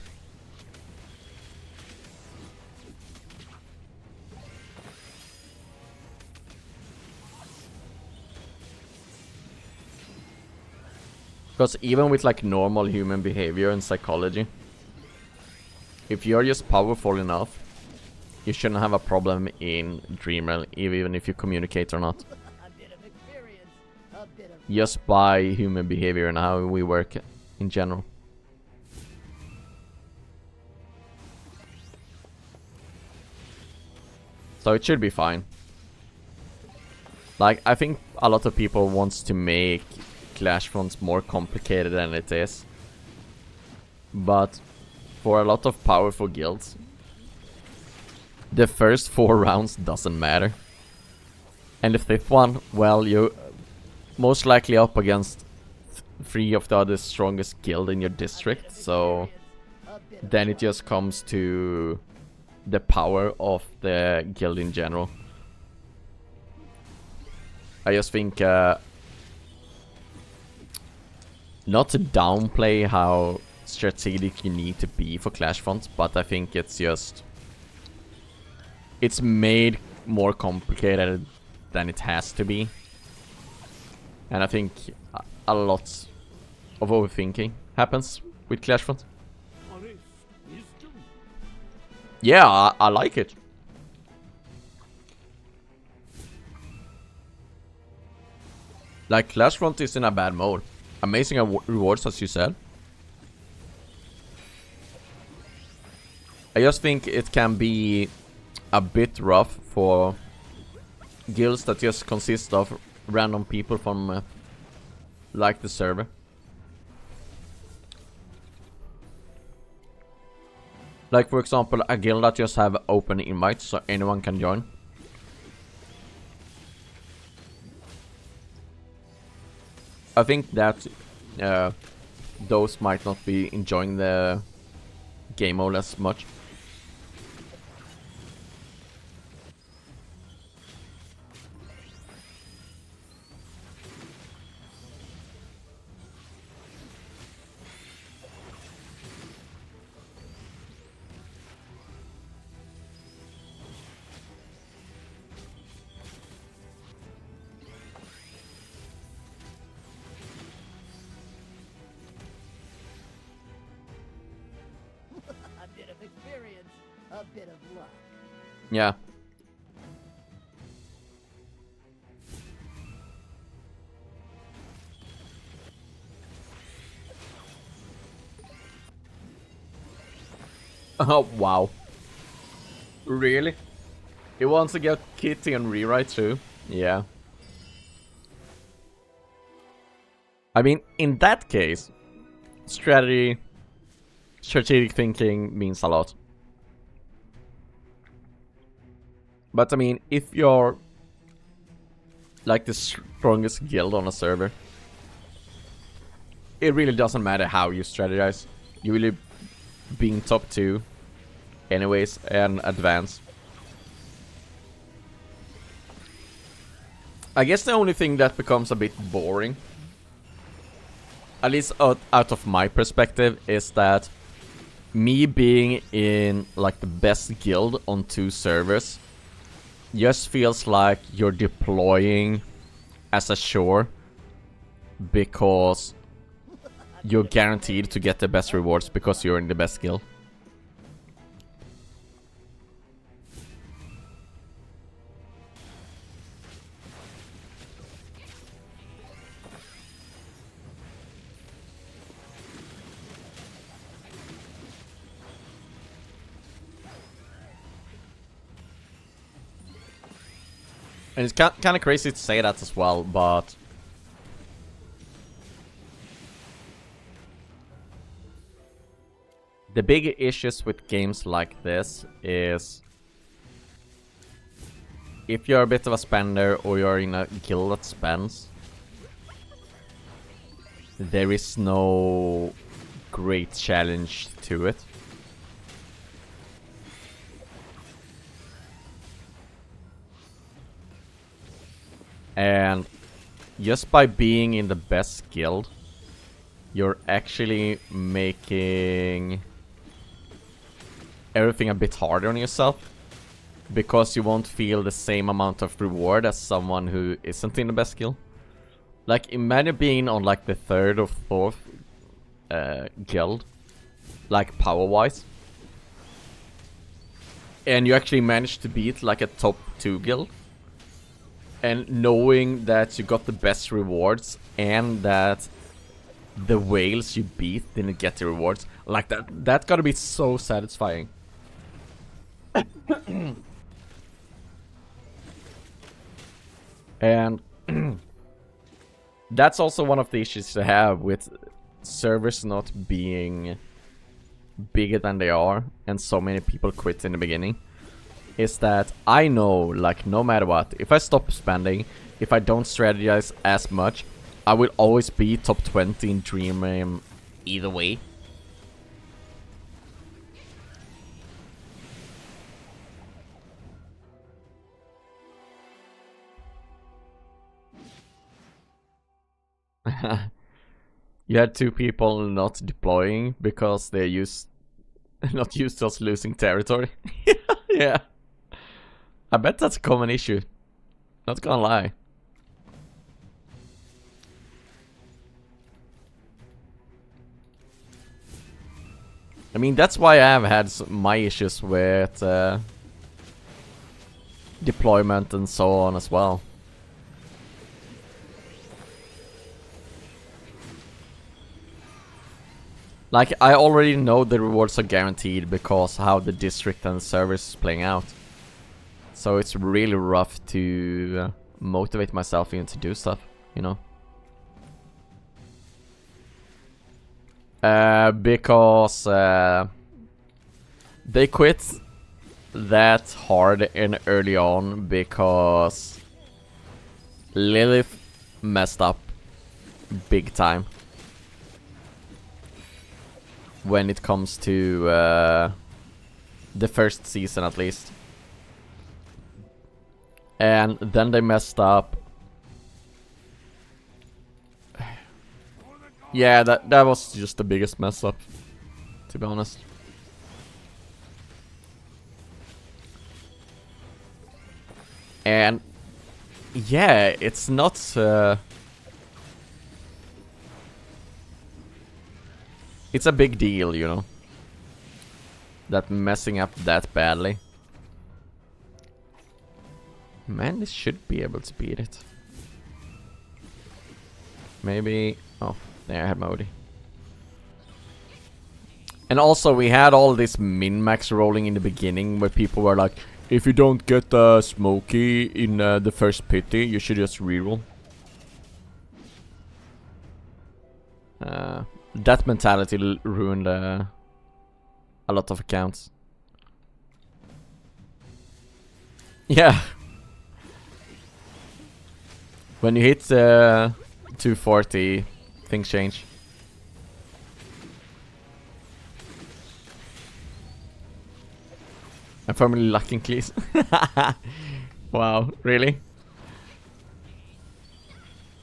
[SPEAKER 1] Because even with like normal human behavior and psychology, if you're just powerful enough, you shouldn't have a problem in Dreamrealm, even if you communicate or not. Just by human behavior and how we work in general. So it should be fine. Like, I think a lot of people wants to make Clash fronts more complicated than it is. But for a lot of powerful guilds, the first 4 rounds doesn't matter. And the 5th one, well, you're most likely up against 3 of the other strongest guild in your district. So then it just comes to the power of the guild in general. I just think not to downplay how strategic you need to be for Clash fronts, but I think it's just, it's made more complicated than it has to be. And I think a lot of overthinking happens with Clash front. Yeah, I like it. Like, Clash front is in a bad mode. Amazing rewards, as you said. I just think it can be a bit rough for guilds that just consist of random people from like the server. Like, for example, a guild that just have open invites so anyone can join. I think that those might not be enjoying the game mode as much.
[SPEAKER 2] luck.
[SPEAKER 1] Yeah. Oh, wow. Really? He wants to get Kitty and Rewrite too? Yeah. I mean, in that case, strategic thinking means a lot. But I mean, if you're like the strongest guild on a server, it really doesn't matter how you strategize. You will be in top 2 anyways and advance. I guess the only thing that becomes a bit boring, at least out of my perspective, is that me being in like the best guild on 2 servers just feels like you're deploying as a shore because you're guaranteed to get the best rewards because you're in the best guild. And it's kind of crazy to say that as well, but the big issues with games like this is if you're a bit of a spender or you're in a guild that spends, there is no great challenge to it. And just by being in the best guild, you're actually making everything a bit harder on yourself, because you won't feel the same amount of reward as someone who isn't in the best guild. Like, imagine being on like the 3rd or 4th guild, like power-wise, and you actually managed to beat like a top 2 guild. And knowing that you got the best rewards and that the whales you beat didn't get the rewards, like that gotta be so satisfying. And that's also one of the issues to have with servers not being bigger than they are and so many people quit in the beginning. Is that I know, like, no matter what, if I stop spending, if I don't strategize as much, I will always be top 20 in Dream either way. You had 2 people not deploying because they're not used to us losing territory. Yeah. I bet that's a common issue. Not gonna lie. I mean, that's why I have had my issues with deployment and so on as well. Like, I already know the rewards are guaranteed because how the district and the service is playing out. So it's really rough to motivate myself even to do stuff, you know. Because they quit that hard and early on because Lilith messed up big time when it comes to the first season at least. And then they messed up. Yeah, that was just the biggest mess up, to be honest. And yeah, it's not it's a big deal, you know, that messing up that badly. Man, this should be able to beat it. Maybe... Oh, there I had Modi. And also we had all this min-max rolling in the beginning where people were like, if you don't get the Smokey in the first pity, you should just reroll. That mentality ruined a lot of accounts. Yeah. When you hit 240, things change. I'm formerly lacking keys. Wow, really?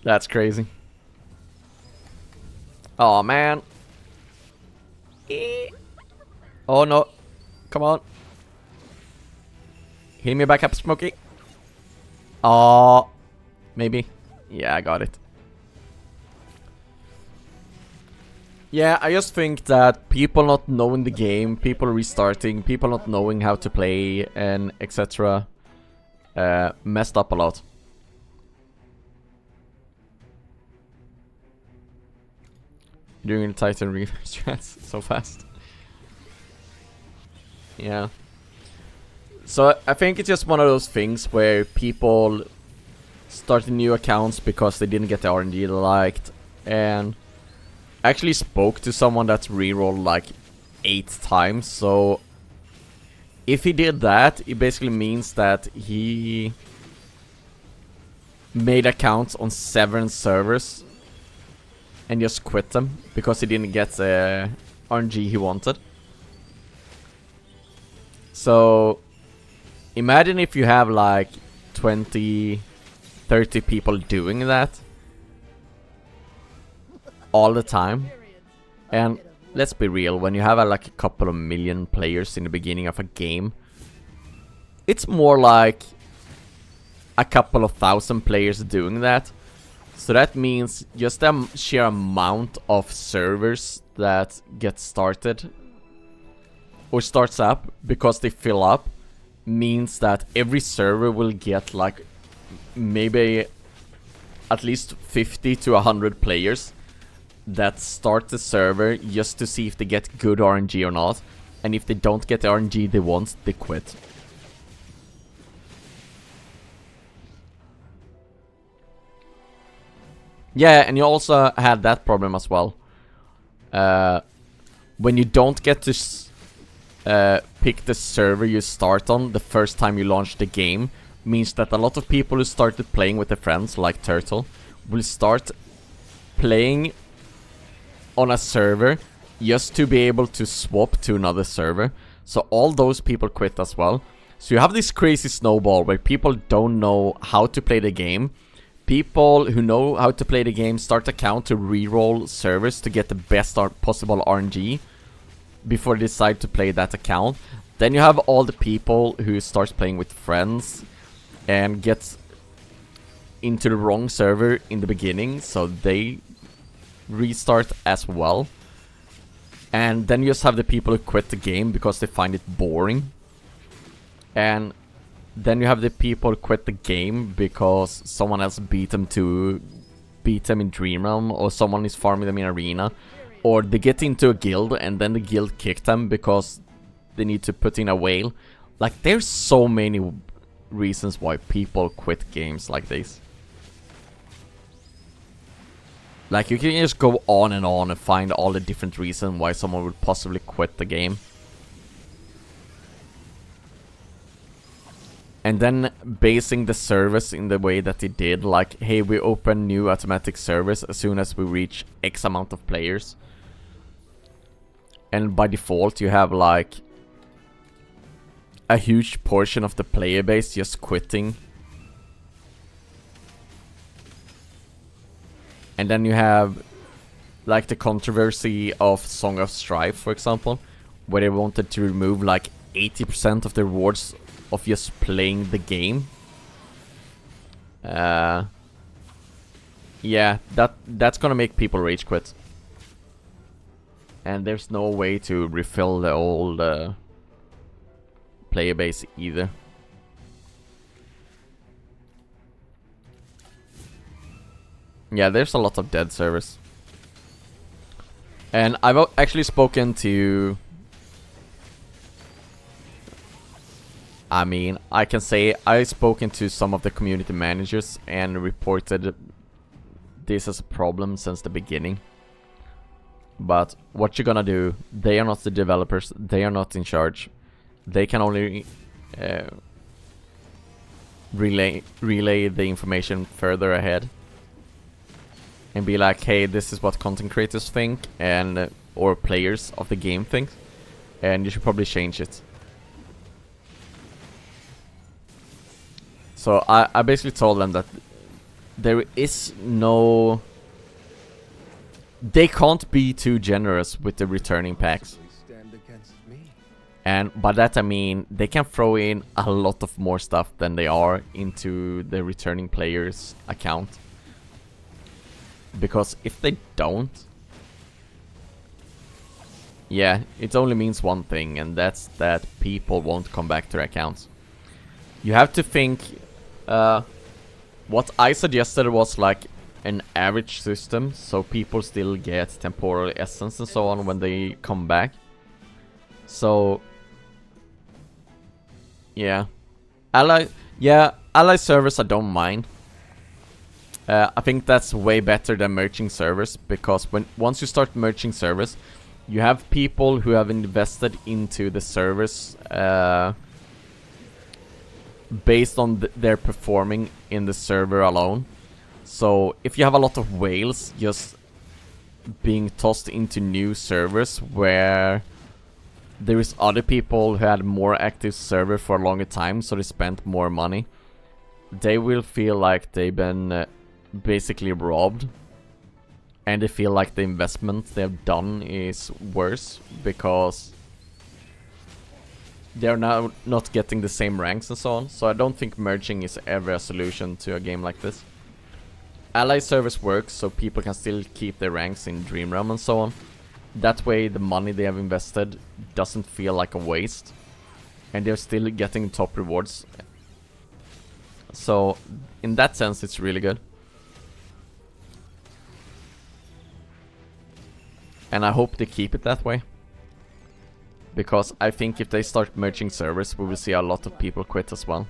[SPEAKER 1] That's crazy. Oh man. Oh no. Come on. Heal me back up, Smokey. Oh. Maybe. Yeah, I got it. Yeah, I just think that people not knowing the game, people restarting, people not knowing how to play, and etc. Messed up a lot. Doing the Titan reverse strats so fast. Yeah. So I think it's just one of those things where people started new accounts because they didn't get the RNG they liked, and I actually spoke to someone that's rerolled like 8 times, so if he did that, it basically means that he made accounts on 7 servers and just quit them because he didn't get the RNG he wanted. So imagine if you have like 20, 30 people doing that all the time. And let's be real, when you have like a couple of million players in the beginning of a game, it's more like a couple of thousand players doing that. So that means just the sheer amount of servers that get started or starts up because they fill up means that every server will get like maybe at least 50 to 100 players that start the server just to see if they get good RNG or not, and if they don't get the RNG they want, they quit. Yeah, and you also had that problem as well. When you don't get to pick the server you start on the first time you launch the game, means that a lot of people who started playing with their friends, like Turtle, will start playing on a server just to be able to swap to another server. So all those people quit as well. So you have this crazy snowball where people don't know how to play the game. People who know how to play the game start account to reroll servers to get the best possible RNG before they decide to play that account. Then you have all the people who starts playing with friends and gets into the wrong server in the beginning, so they restart as well. And then you just have the people who quit the game because they find it boring. And then you have the people who quit the game because someone else beat them in Dream Realm, or someone is farming them in Arena, or they get into a guild and then the guild kicked them because they need to put in a whale. Like, there's so many reasons why people quit games like this. Like, you can just go on and find all the different reasons why someone would possibly quit the game. And then basing the service in the way that they did, like, hey, we open new automatic service as soon as we reach X amount of players. And by default, you have, like, a huge portion of the player base just quitting. And then you have, like, the controversy of Song of Strife, for example, where they wanted to remove, like, 80% of the rewards of just playing the game. Yeah, that's gonna make people rage quit. And there's no way to refill the old player base either. Yeah, there's a lot of dead servers. And I've actually spoken to... I mean, I can say I've spoken to some of the community managers and reported this as a problem since the beginning. But what you're gonna do, they are not the developers, they are not in charge. They can only relay the information further ahead. And be like, hey, this is what content creators think, and or players of the game think. And you should probably change it. So I basically told them that there is no... They can't be too generous with the returning packs.
[SPEAKER 6] Stand against me.
[SPEAKER 1] And by that I mean, they can throw in a lot of more stuff than they are into the returning player's account. Because if they don't... Yeah, it only means one thing, and that's that people won't come back to their accounts. You have to think... what I suggested was like an average system, so people still get temporal essence and so on when they come back. So... Yeah. Ally servers I don't mind. I think that's way better than merging servers, because once you start merging servers, you have people who have invested into the servers based on their performing in the server alone. So if you have a lot of whales just being tossed into new servers where there is other people who had more active server for a longer time, so they spent more money, they will feel like they've been basically robbed, and they feel like the investment they've done is worse because they're now not getting the same ranks and so on. So I don't think merging is ever a solution to a game like this. Ally servers work so people can still keep their ranks in Dream Realm and so on. That way the money they have invested doesn't feel like a waste, and they're still getting top rewards. So in that sense it's really good. And I hope they keep it that way. Because I think if they start merging servers, we will see a lot of people quit as well.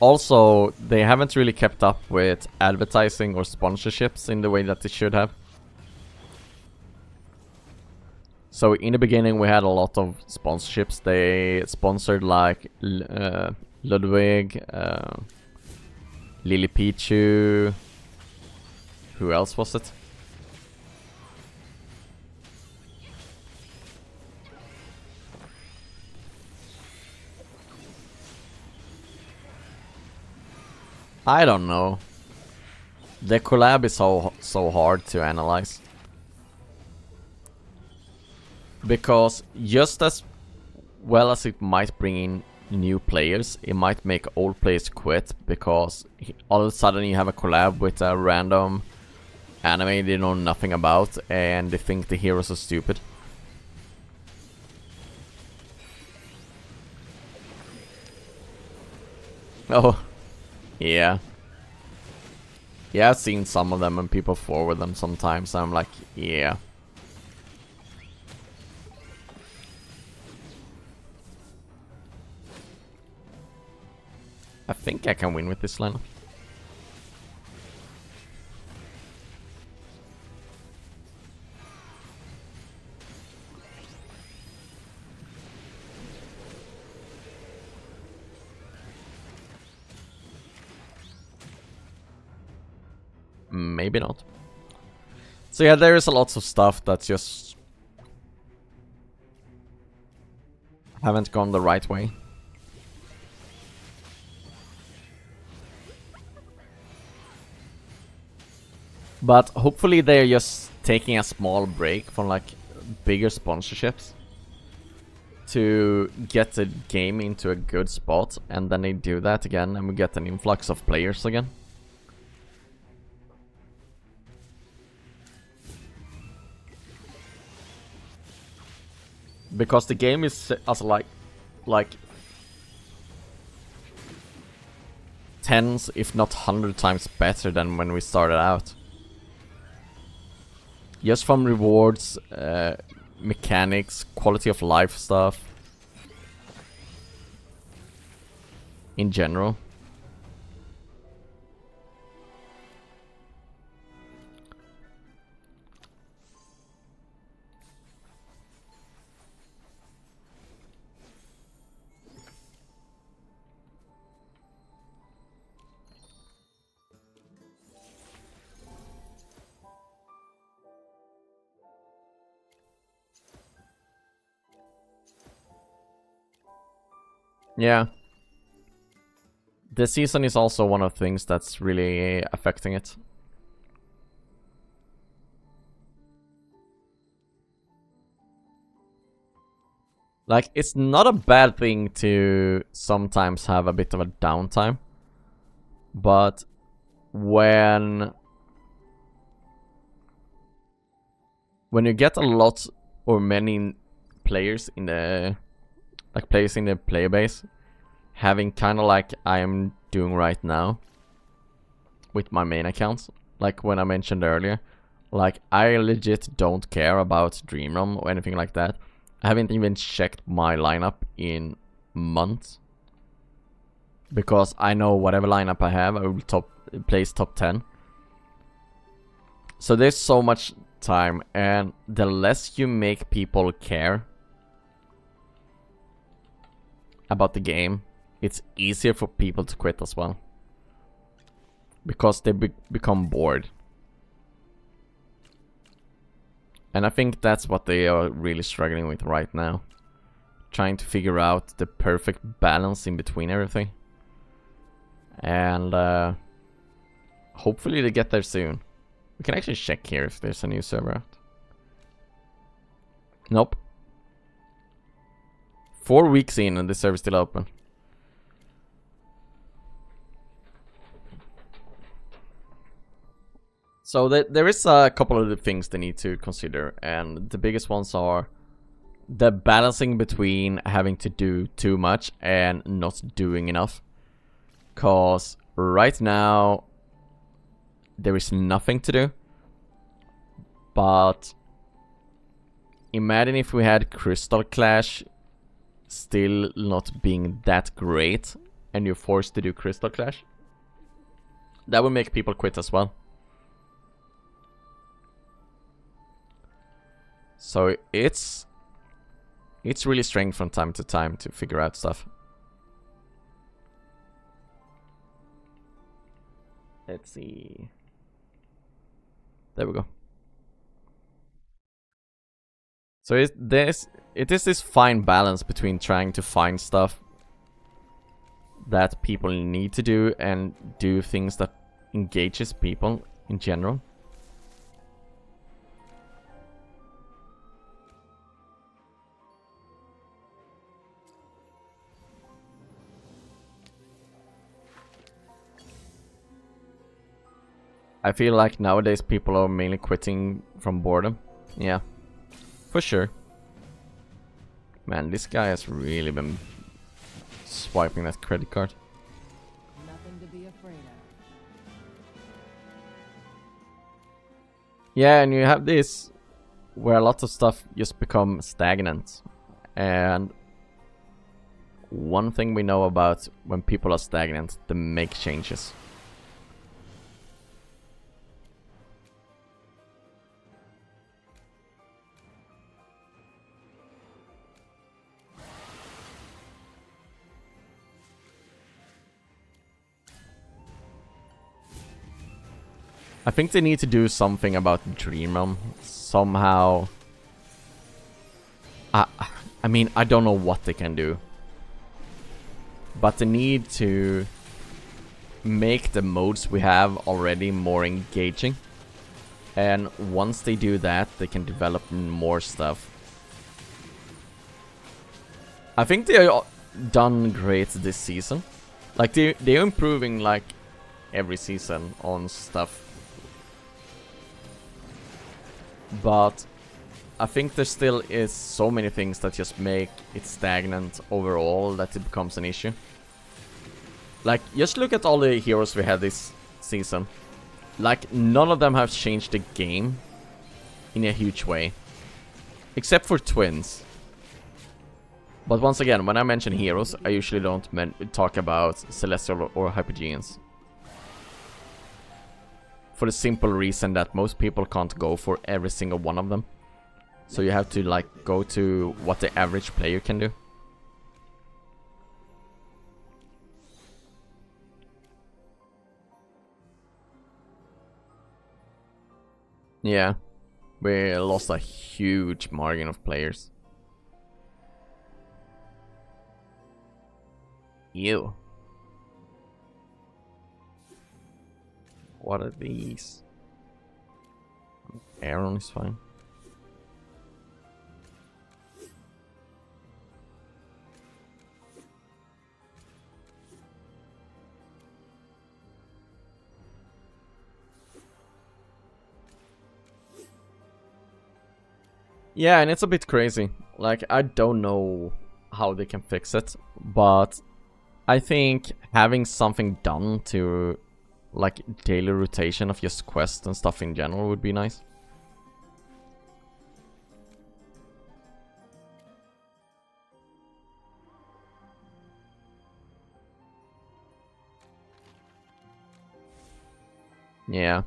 [SPEAKER 1] Also, they haven't really kept up with advertising or sponsorships in the way that they should have. So in the beginning we had a lot of sponsorships. They sponsored like Ludwig, Lily Pichu, who else was it? I don't know. The collab is so hard to analyze. Because just as well as it might bring in new players, it might make old players quit, because all of a sudden you have a collab with a random anime they know nothing about and they think the heroes are stupid. Oh, yeah. Yeah, I've seen some of them and people forward them sometimes. I'm like, yeah. I think I can win with this lineup. Maybe not. So yeah, there is a lot of stuff that's just haven't gone the right way. But hopefully they're just taking a small break from like bigger sponsorships to get the game into a good spot, and then they do that again and we get an influx of players again. Because the game is also like tens, if not 100 times better than when we started out. Just from rewards, mechanics, quality of life stuff. In general. Yeah. The season is also one of the things that's really affecting it. Like, it's not a bad thing to sometimes have a bit of a downtime. But when you get a lot or many players in the players in the player base, having kind of like I am doing right now with my main accounts, like when I mentioned earlier, like I legit don't care about Dream Realm or anything like that. I haven't even checked my lineup in months because I know whatever lineup I have, I will place top 10. So there's so much time, and the less you make people care about the game, it's easier for people to quit as well. Because they become bored. And I think that's what they are really struggling with right now. Trying to figure out the perfect balance in between everything. And hopefully they get there soon. We can actually check here if there's a new server out. Nope. 4 weeks in and the server's still open. So there is a couple of the things they need to consider, and the biggest ones are the balancing between having to do too much and not doing enough. Cause right now there is nothing to do. But imagine if we had Crystal Clash still not being that great and you're forced to do Crystal Clash. That would make people quit as well. So it's really strange from time to time to figure out stuff. Let's see. There we go. So it is this fine balance between trying to find stuff that people need to do and do things that engages people in general. I feel like nowadays people are mainly quitting from boredom. Yeah, for sure. Man, this guy has really been swiping that credit card.
[SPEAKER 5] Nothing to be afraid of.
[SPEAKER 1] Yeah, and you have this where a lot of stuff just become stagnant. And one thing we know about when people are stagnant, they make changes. I think they need to do something about Dream Realm somehow. I mean, I don't know what they can do. But they need to make the modes we have already more engaging. And once they do that, they can develop more stuff. I think they are done great this season. Like, they're improving, like, every season on stuff. But I think there still is so many things that just make it stagnant overall that it becomes an issue. Like, just look at all the heroes we had this season. Like, none of them have changed the game in a huge way. Except for twins. But once again, when I mention heroes, I usually don't talk about Celestial or Hypergeans. For the simple reason that most people can't go for every single one of them. So you have to, like, go to what the average player can do. Yeah, we lost a huge margin of players. Ew. What are these? Aaron is fine. Yeah, and it's a bit crazy. Like, I don't know how they can fix it, but I think having something done to, like, daily rotation of just quests and stuff in general would be nice. Yeah.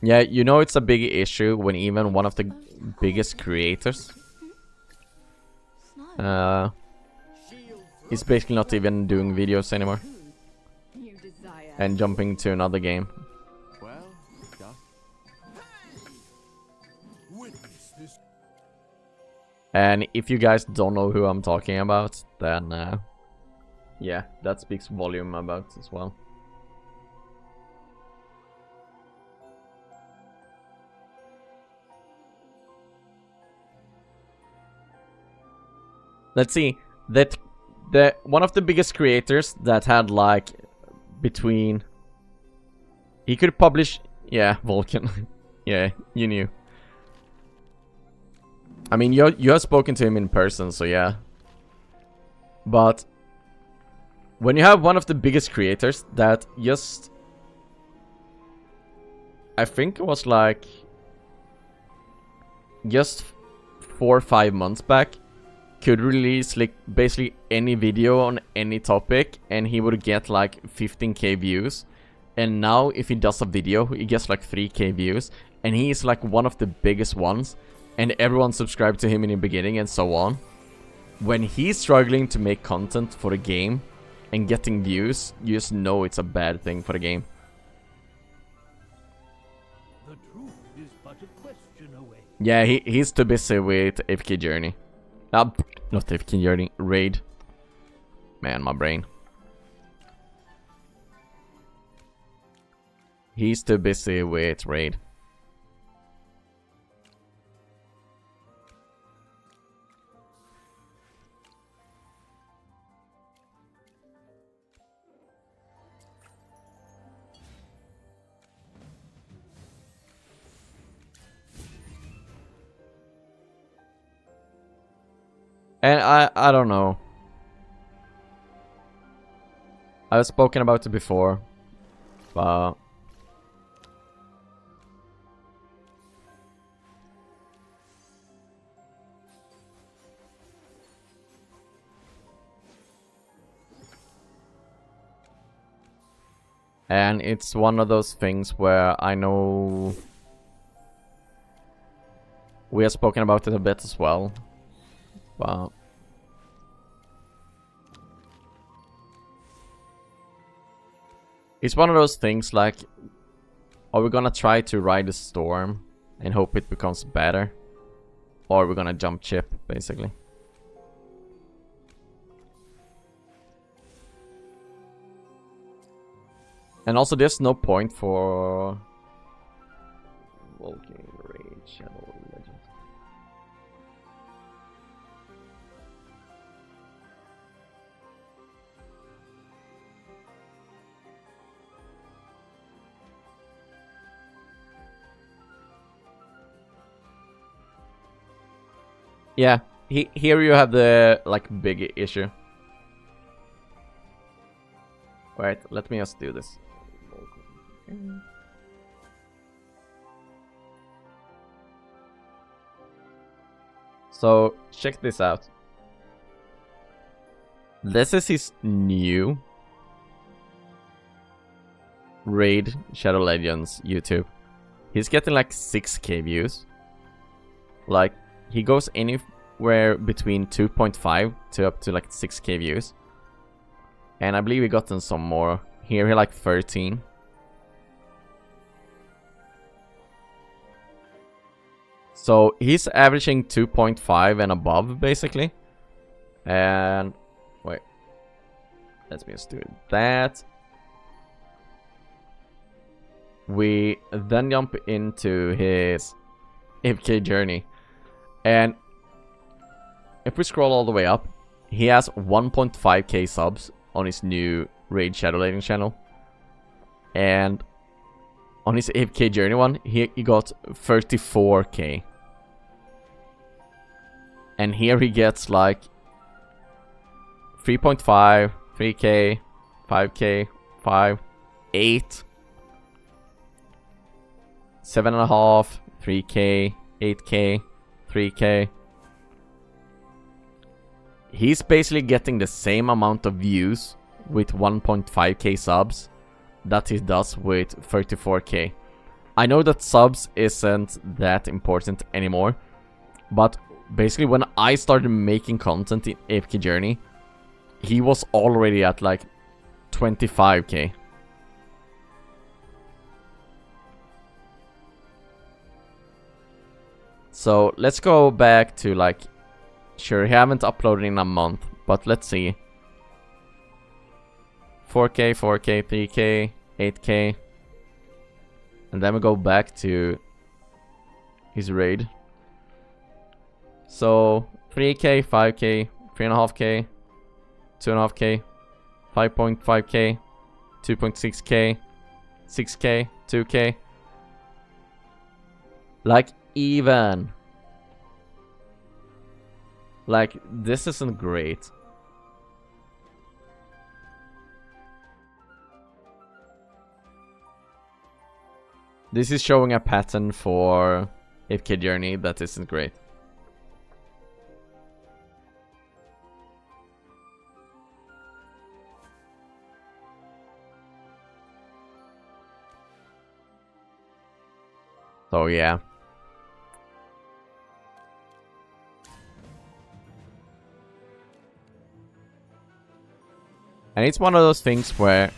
[SPEAKER 1] Yeah, you know it's a big issue when even one of the biggest creators is basically not even doing videos anymore and jumping to another game.
[SPEAKER 4] Well,
[SPEAKER 1] And if you guys don't know who I'm talking about, then yeah, that speaks volume about as well. Let's see, that one of the biggest creators that had, like, between... He could publish... Yeah, Vulcan. Yeah, you knew. I mean, you have spoken to him in person, so yeah. But when you have one of the biggest creators that just... I think it was like... just 4 or 5 months back, could release, like, basically any video on any topic and he would get like 15k views. And now if he does a video, he gets like 3k views and he is like one of the biggest ones and everyone subscribed to him in the beginning and so on. When he's struggling to make content for the game and getting views, you just know it's a bad thing for the game.
[SPEAKER 2] The truth is but a question away.
[SPEAKER 1] Yeah, he's too busy with AFK Journey. Not AFK Journey, Raid. Man, my brain. He's too busy with Raid. And I don't know. I've spoken about it before, but and it's one of those things where I know we have spoken about it a bit as well. But It's one of those things like, are we gonna try to ride the storm and hope it becomes better? Or are we gonna jump ship, basically? And also there's no point for Vulcan Raid Shadow Legend. Yeah, here you have the like big issue. Wait, let me just do this. So check this out. This is his new Raid Shadow Legends YouTube. He's getting like 6k views. Like, he goes anywhere between 2.5 to up to like 6k views. And I believe he gotten some more. Here he like 13. So he's averaging 2.5 and above, basically. And wait, let me just do that. We then jump into his AFK Journey. And if we scroll all the way up, he has 1.5k subs on his new Raid Shadow Legends channel. And on his AFK Journey one, he got 34k. And here he gets like 3.5, 3k, 5k, 5, 8, 7.5, 3k, 8k, 3k. He's basically getting the same amount of views with 1.5k subs that he does with 34k. I know that subs isn't that important anymore, but basically when I started making content in AFK Journey, he was already at like 25k. So let's go back to like, sure, he haven't uploaded in a month, but let's see. 4k, 4k, 3k, 8k. And then we go back to his raid. So 3k, 5k, 3.5k, 2.5k, 5.5k, 2.6k, 6k, 2k. Like, even. Like, this isn't great. This is showing a pattern for AFK Journey that isn't great. So yeah. And it's one of those things where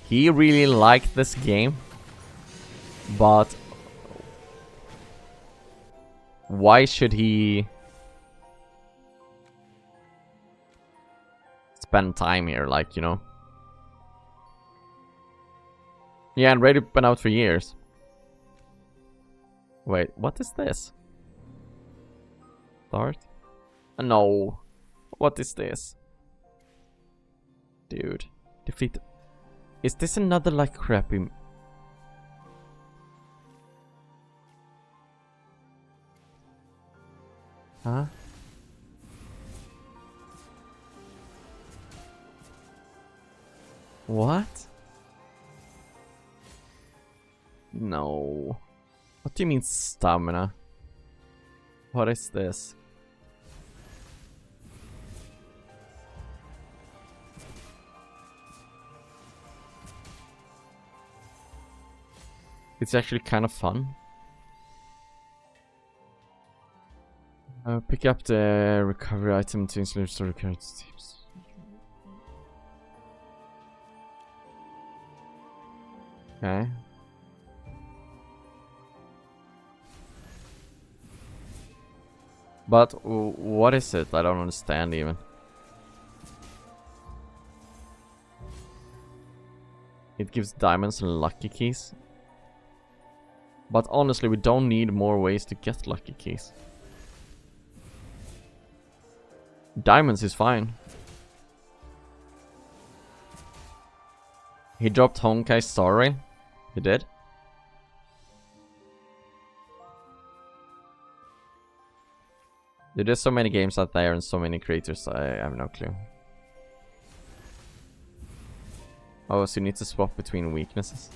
[SPEAKER 1] he really liked this game, but why should he spend time here, like, you know? Yeah, and Raid been out for years. Wait, what is this? Start? No. What is this? Dude. Defeat. Is this another like crappy... Huh? What? No. What do you mean stamina? What is this? It's actually kind of fun. Pick up the recovery item to instantly restore recurrent steps. Okay. But what is it? I don't understand even. It gives diamonds and lucky keys. But honestly, we don't need more ways to get lucky keys. Diamonds is fine. He dropped Honkai's Star Rail. He did. Dude, there's so many games out there and so many creators, I have no clue. Oh, so you need to swap between weaknesses.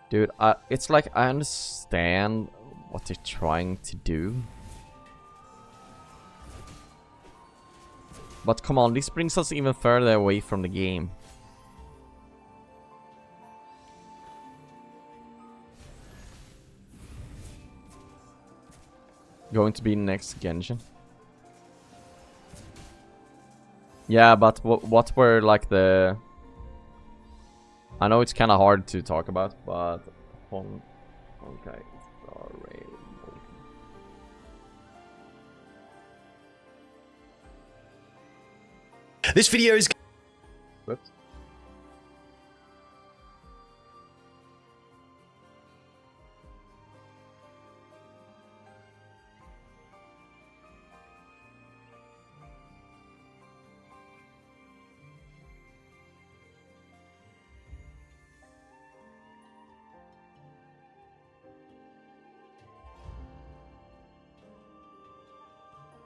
[SPEAKER 1] Dude, it's like I understand what they're trying to do. But come on, this brings us even further away from the game. Going to be next Genshin. Yeah, but what were like the... I know it's kind of hard to talk about, but... Okay, Star Rail.
[SPEAKER 8] This video is...
[SPEAKER 1] Whoops.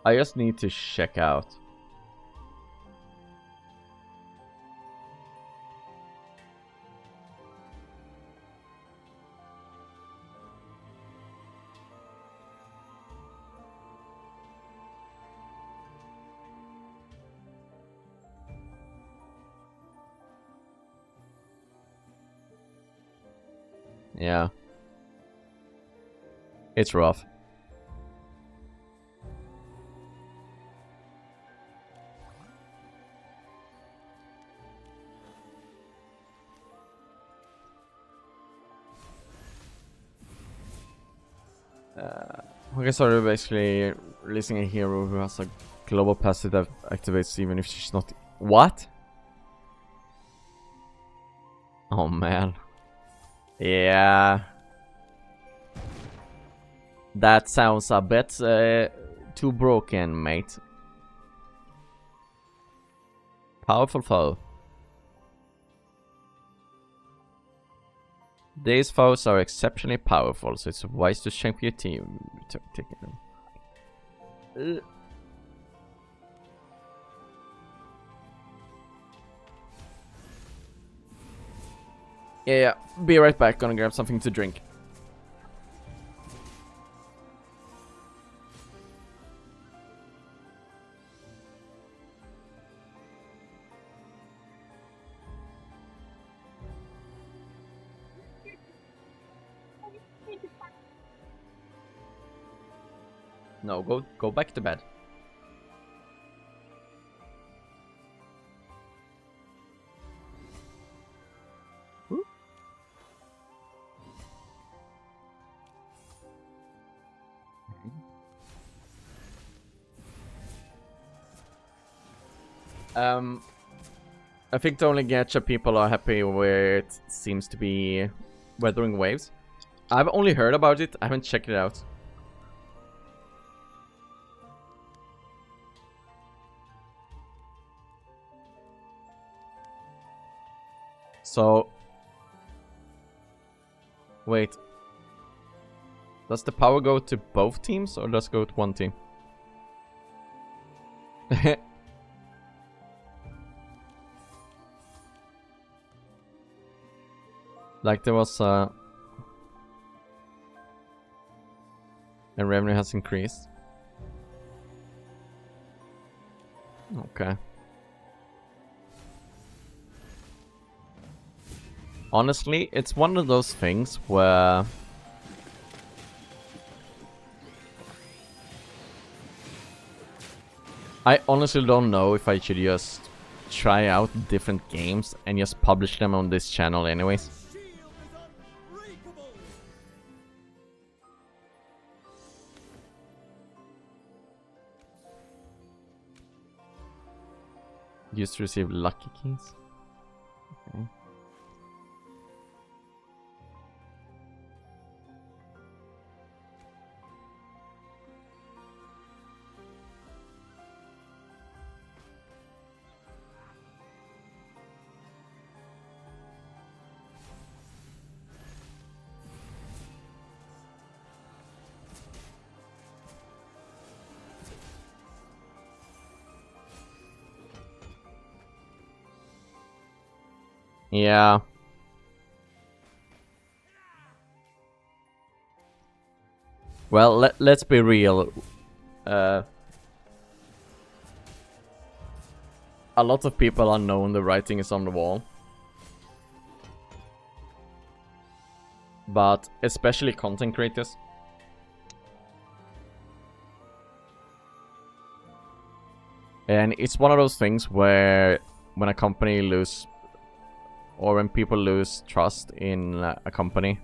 [SPEAKER 1] I just need to check out. Yeah. It's rough. Okay, so they're basically releasing a hero who has a global passive that activates even if she's not... What? Oh man. Yeah. That sounds a bit too broken, mate. Powerful foe. These foes are exceptionally powerful, so it's wise to shape your team. Taking them. Yeah, be right back. Gonna grab something to drink. No, go back to bed. I think the only gacha people are happy where it seems to be weathering waves. I've only heard about it, I haven't checked it out. So... Wait. Does the power go to both teams or does it go to one team? Like there was and revenue has increased. Okay. Honestly, it's one of those things where I honestly don't know if I should just try out different games and just publish them on this channel anyways.
[SPEAKER 2] Shield is unbreakable.
[SPEAKER 1] Just receive lucky keys. Okay. Yeah. Well, let's be real. A lot of people are known the writing is on the wall. But especially content creators. And it's one of those things where when a company lose, or when people lose trust in a company,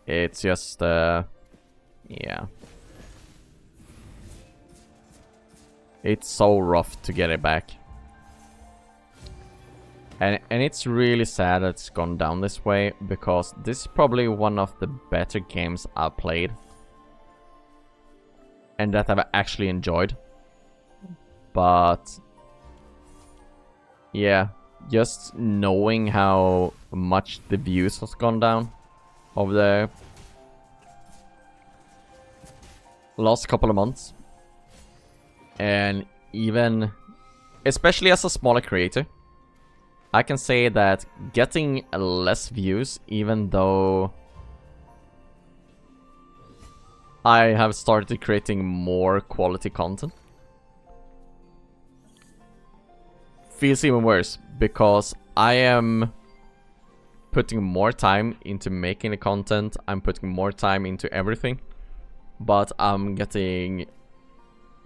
[SPEAKER 1] it's just, yeah. It's so rough to get it back. And it's really sad that it's gone down this way, because this is probably one of the better games I've played. And that I've actually enjoyed. But yeah, just knowing how much the views has gone down over the last couple of months. And even, especially as a smaller creator, I can say that getting less views, even though I have started creating more quality content, feels even worse, because I am putting more time into making the content, I'm putting more time into everything, but I'm getting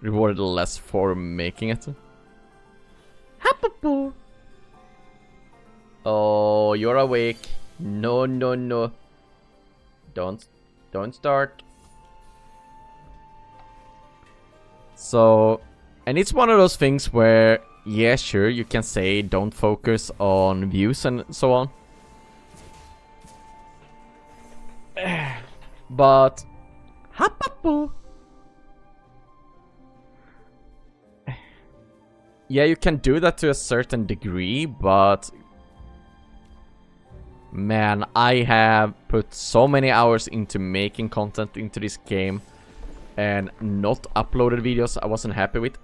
[SPEAKER 1] rewarded less for making it. Oh, you're awake. No, no, no. Don't start. So, and it's one of those things where, yeah, sure, you can say don't focus on views and so on. But yeah, you can do that to a certain degree, but man, I have put so many hours into making content into this game and not uploaded videos I wasn't happy with.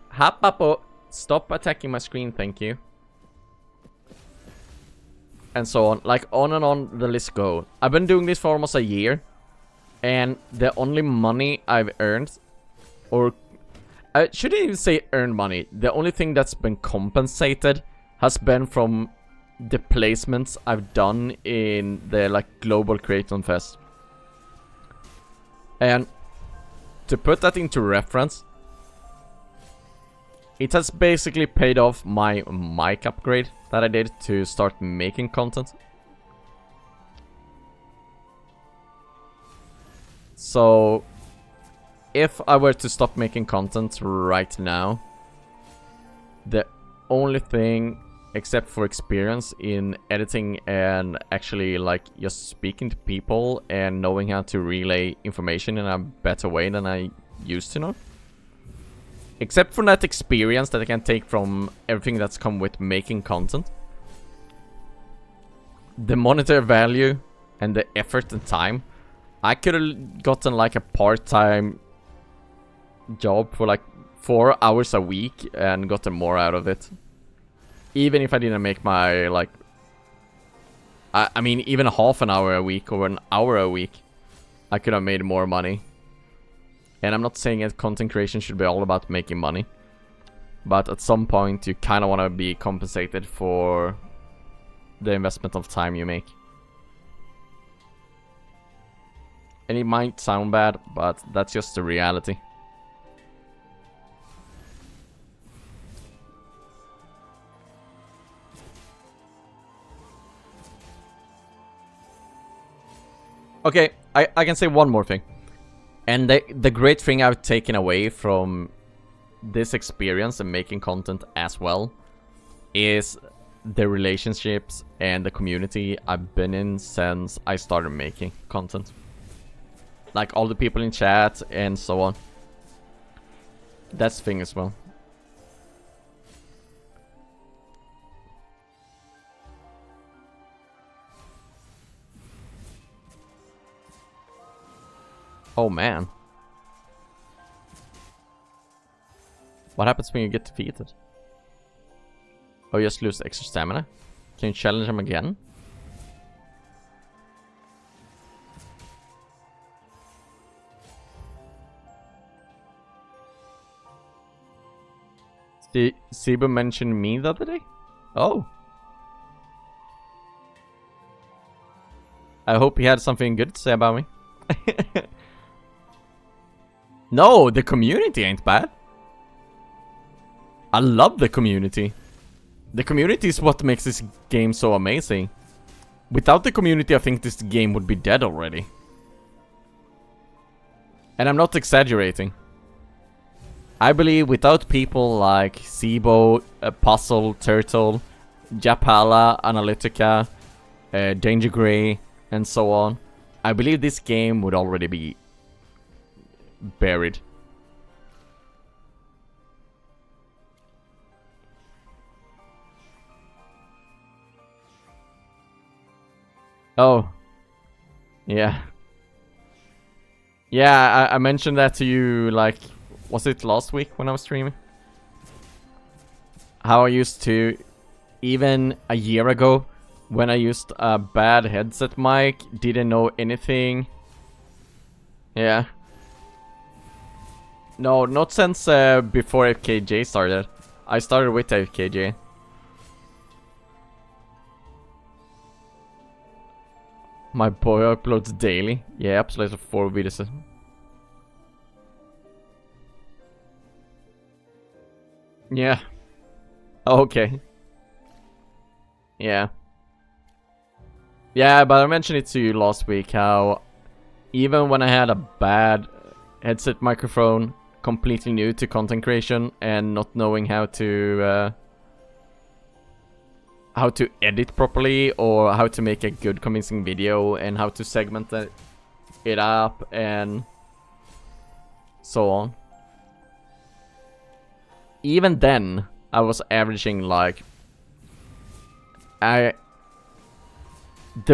[SPEAKER 1] Stop attacking my screen, thank you. And so on, like on and on the list go. I've been doing this for almost a year, and the only money I've earned, or I shouldn't even say earned money, the only thing that's been compensated has been from the placements I've done in the like global Creaton Fest. And to put that into reference, it has basically paid off my mic upgrade that I did to start making content. So, if I were to stop making content right now, the only thing, except for experience in editing and actually like just speaking to people and knowing how to relay information in a better way than I used to know, except for that experience that I can take from everything that's come with making content, the monetary value and the effort and time, I could have gotten like a part-time job for like 4 hours a week and gotten more out of it. Even if I didn't make my like, I mean even half an hour a week or an hour a week, I could have made more money. And I'm not saying that content creation should be all about making money, but at some point you kind of want to be compensated for the investment of time you make. And it might sound bad, but that's just the reality. Okay, I can say one more thing. And the great thing I've taken away from this experience and making content as well is the relationships and the community I've been in since I started making content. Like all the people in chat and so on. That's the thing as well. Oh man. What happens when you get defeated? Oh, you just lose extra stamina? Can you challenge him again? Sibu mentioned me the other day? Oh. I hope he had something good to say about me. No, the community ain't bad. I love the community. The community is what makes this game so amazing. Without the community, I think this game would be dead already. And I'm not exaggerating. I believe without people like Sibo, Puzzle, Turtle, Japala, Analytica, Dangergrey, and so on, I believe this game would already be buried. Oh. Yeah. Yeah, I mentioned that to you, like, was it last week when I was streaming? How I used to, even a year ago, when I used a bad headset mic, didn't know anything. Yeah. No, not since before FKJ started. I started with FKJ. My boy uploads daily. Yeah, uploads 4 videos. Yeah. Okay. Yeah. Yeah, but I mentioned it to you last week how even when I had a bad headset microphone, completely new to content creation and not knowing how to edit properly or how to make a good convincing video and how to segment it up and so on. Even then, I was averaging like the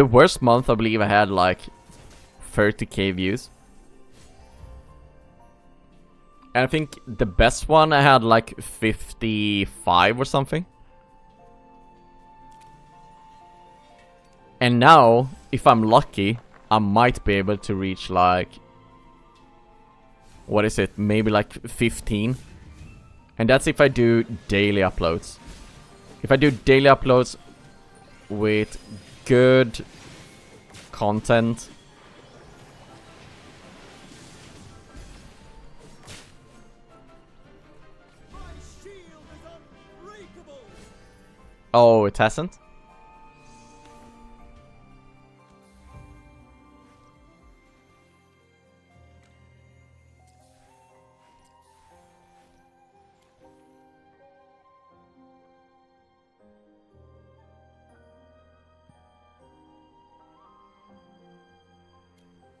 [SPEAKER 1] worst month I believe I had like 30k views. And I think the best one I had like 55 or something. And now, if I'm lucky, I might be able to reach like, what is it, maybe like 15. And that's if I do daily uploads. If I do daily uploads with good content. Oh, it hasn't?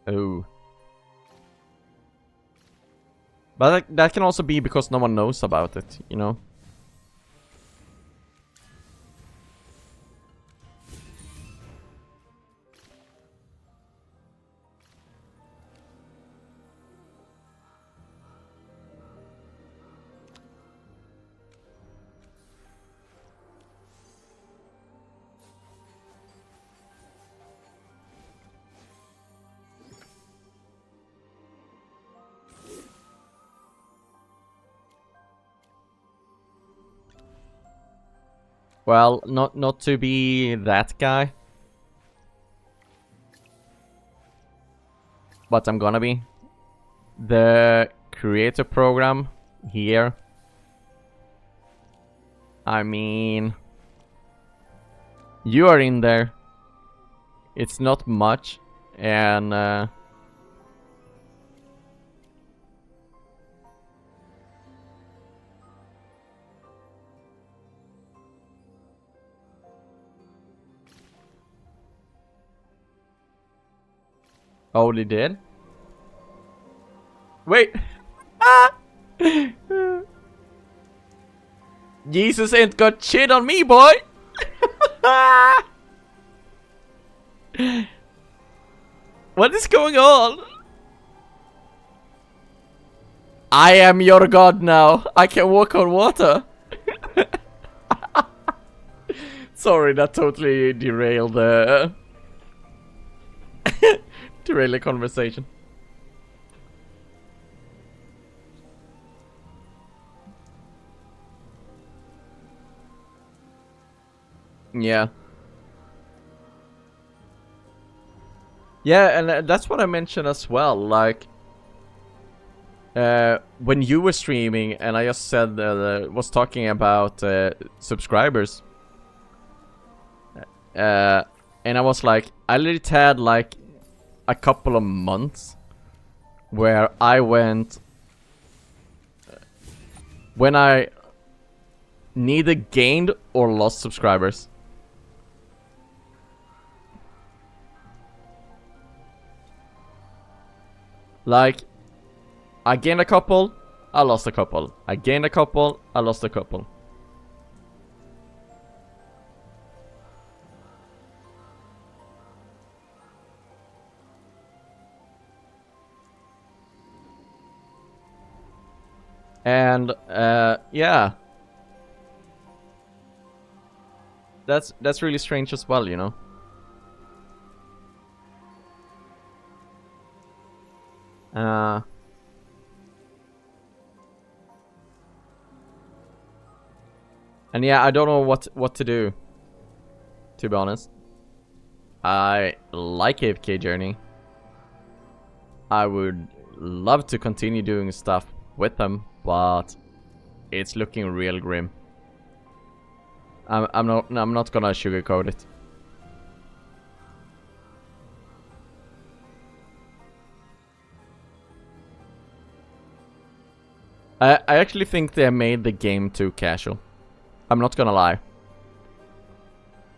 [SPEAKER 1] Oh. But that can also be because no one knows about it, you know? Well, not to be that guy. But I'm gonna be. The creator program here. I mean, you are in there. It's not much. And oh, they did? Wait! Ah! Jesus ain't got shit on me, boy! What is going on? I am your god now. I can walk on water. Sorry, that totally derailed the derailed the conversation. Yeah. Yeah, and that's what I mentioned as well, like when you were streaming and I just said was talking about subscribers, and I was like, I literally had like a couple of months where I went when I neither gained or lost subscribers. Like, I gained a couple, I lost a couple. I gained a couple, I lost a couple. And, yeah. That's really strange as well, you know? And yeah, I don't know what to do, to be honest. I like AFK Journey. I would love to continue doing stuff with them, but it's looking real grim. I'm not gonna sugarcoat it. I actually think they made the game too casual. I'm not gonna lie.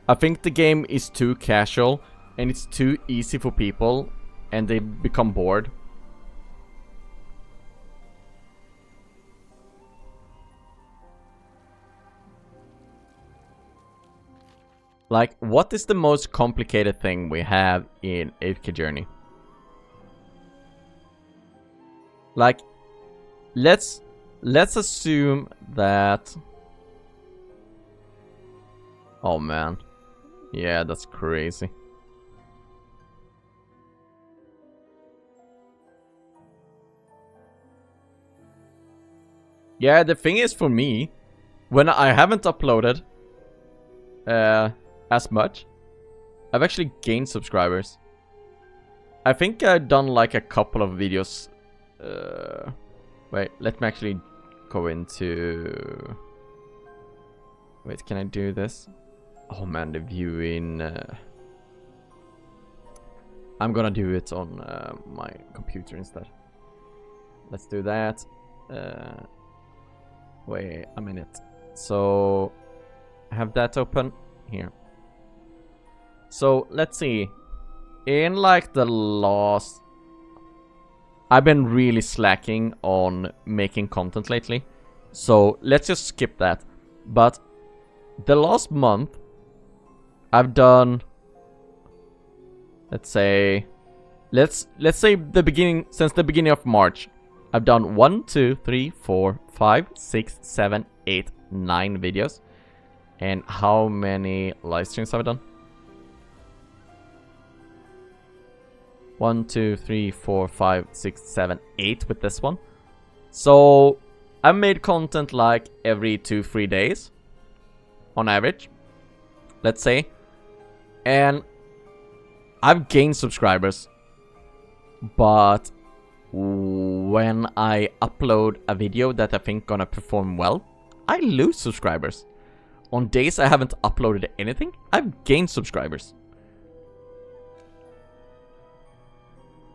[SPEAKER 1] I think the game is too casual and it's too easy for people and they become bored. Like, what is the most complicated thing we have in AFK Journey? Like, let's assume that... Oh man. Yeah, that's crazy. Yeah, the thing is for me, when I haven't uploaded as much, I've actually gained subscribers. I think I've done like a couple of videos. Wait, let me actually go into... Wait, can I do this? Oh man, the viewing... I'm gonna do it on my computer instead. Let's do that. Wait a minute. So, I have that open here. So, let's see. In like the last... I've been really slacking on making content lately. So, let's just skip that. But, the last month, I've done... Let's say the beginning, since the beginning of March, I've done 1, 2, 3, 4, 5, 6, 7, 8, 9 videos. And how many live streams have I done? 1, 2, 3, 4, 5, 6, 7, 8 with this one. So I've made content like every 2-3 days on average, let's say. And I've gained subscribers, but when I upload a video that I think gonna perform well, I lose subscribers. On days I haven't uploaded anything, I've gained subscribers.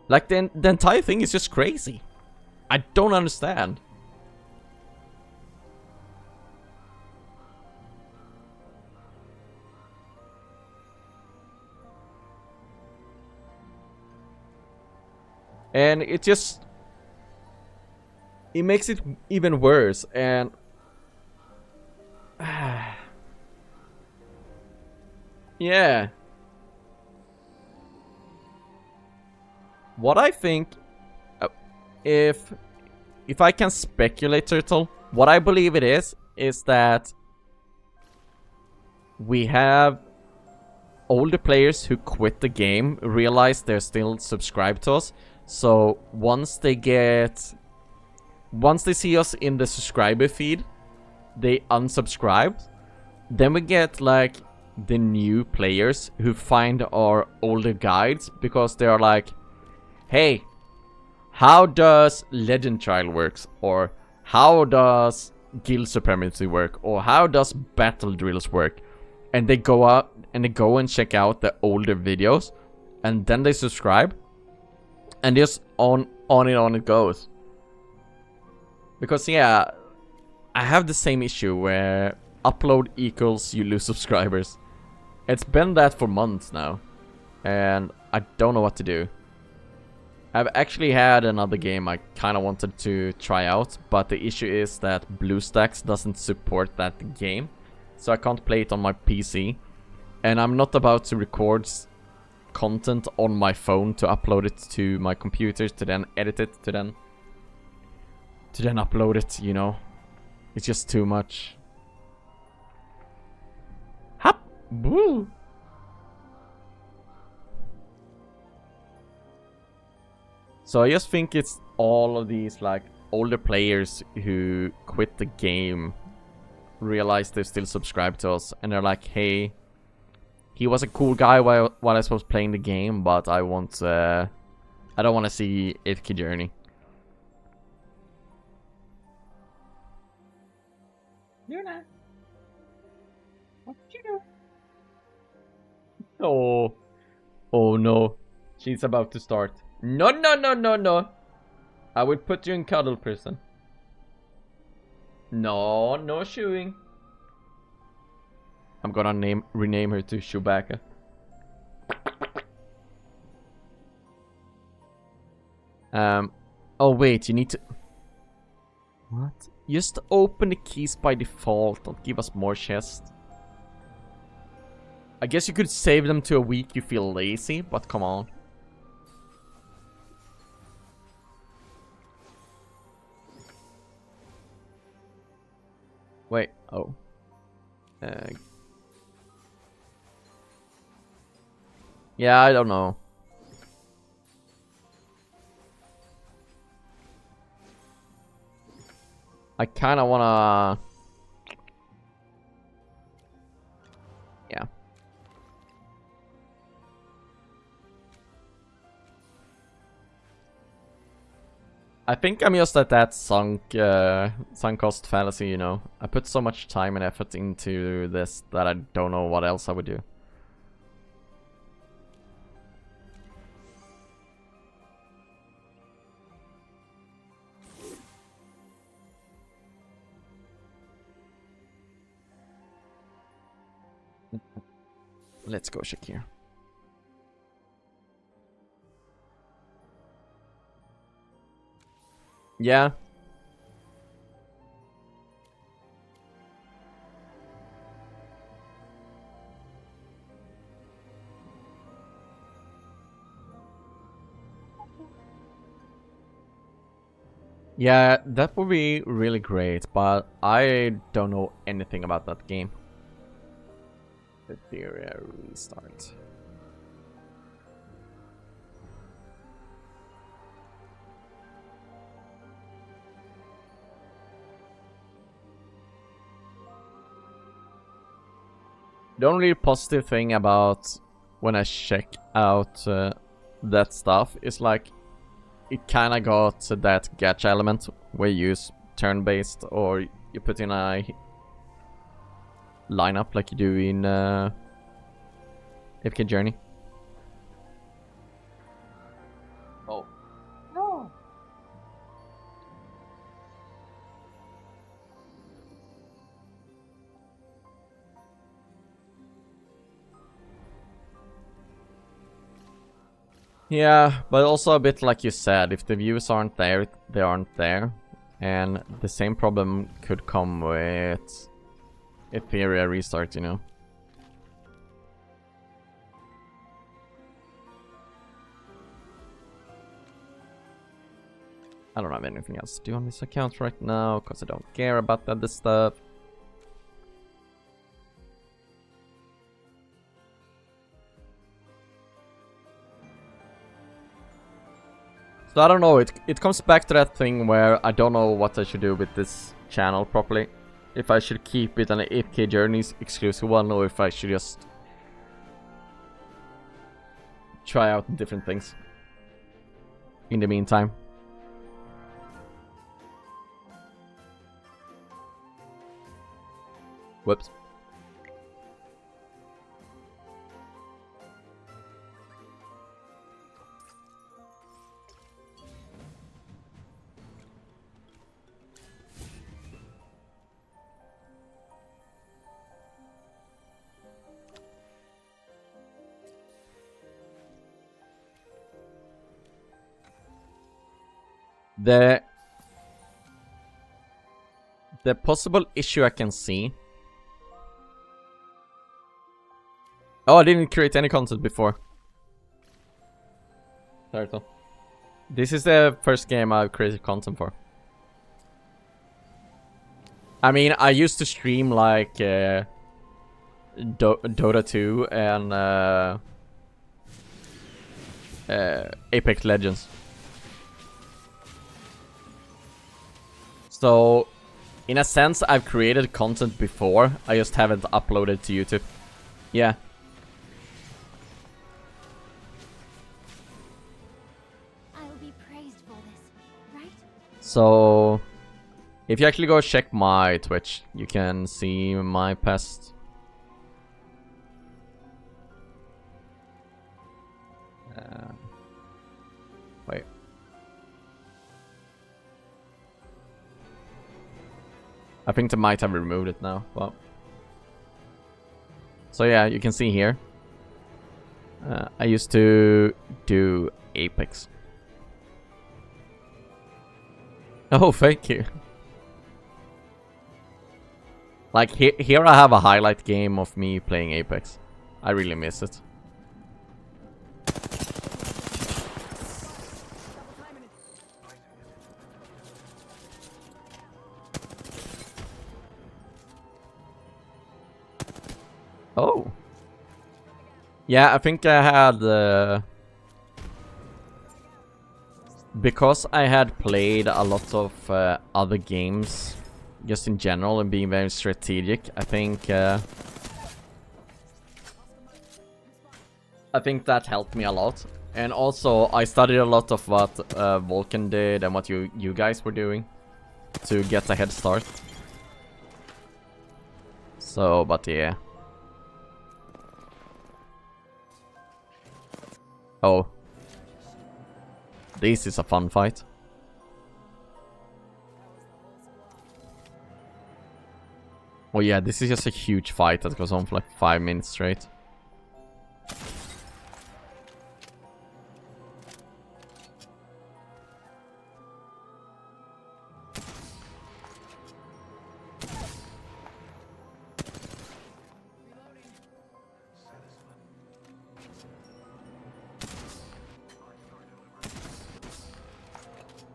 [SPEAKER 1] Like, the entire thing is just crazy. I don't understand. And it just... It makes it even worse, and... yeah. What I think... if I can speculate, Turtle, what I believe it is that... we have... older players who quit the game, realize they're still subscribed to us. So once they see us in the subscriber feed, they unsubscribe. Then we get like the new players who find our older guides because they are like, hey, how does Legend Trial works? Or how does Guild Supremacy work? Or how does Battle Drills work? And they go out and they go and check out the older videos, and then they subscribe, and just on and on it goes. Because yeah, I have the same issue where upload equals you lose subscribers. It's been that for months now, and I don't know what to do. I've actually had another game I kind of wanted to try out, but the issue is that BlueStacks doesn't support that game, so I can't play it on my PC. And I'm not about to record content on my phone to upload it to my computer, to then edit it, to then upload it, you know. It's just too much. Hop! Woo! So I just think it's all of these like older players who quit the game, realize they're still subscribed to us, and they're like, hey, he was a cool guy while I was playing the game, but I don't want to see AFK Journey. Luna, what did you do? Oh no, she's about to start. No. I would put you in cuddle prison. No shooing. I'm gonna rename her to Chewbacca. Oh wait, you need to... What? Just open the keys by default. Don't give us more chests. I guess you could save them to a week you feel lazy, but come on. Wait, oh. Yeah, I don't know. I kind of wanna... Yeah. I think I'm just at that sunk cost fallacy, you know. I put so much time and effort into this that I don't know what else I would do. Let's go check here. Yeah. Yeah, that would be really great, but I don't know anything about that game. Etheria restart. The only positive thing about when I check out that stuff is like it kind of got that gacha element where you use turn-based or you put in a lineup like you do in AFK Journey. Oh. Yeah, but also a bit like you said, if the views aren't there, they aren't there. And the same problem could come with Ethereum restart, you know. I don't have anything else to do on this account right now, because I don't care about that stuff. So I don't know, it comes back to that thing where I don't know what I should do with this channel properly. If I should keep it an AFK Journeys exclusive one, or if I should just try out different things in the meantime. Whoops. The possible issue I can see. Oh, I didn't create any content before. Turtle. This is the first game I've created content for. I mean, I used to stream like Dota 2 and Apex Legends. So, in a sense, I've created content before. I just haven't uploaded to YouTube. Yeah.
[SPEAKER 3] I'll be praised for this, right?
[SPEAKER 1] So, if you actually go check my Twitch, you can see my past. Wait. I think they might have removed it now, but... So yeah, you can see here. I used to do Apex. Oh, thank you. Like, here I have a highlight game of me playing Apex. I really miss it. Oh. Yeah, I think I had... because I had played a lot of other games, just in general, and being very strategic, I think that helped me a lot. And also, I studied a lot of what Vulcan did and what you guys were doing to get a head start. So, but yeah. Oh. This is a fun fight. Oh yeah, this is just a huge fight that goes on for like 5 minutes straight.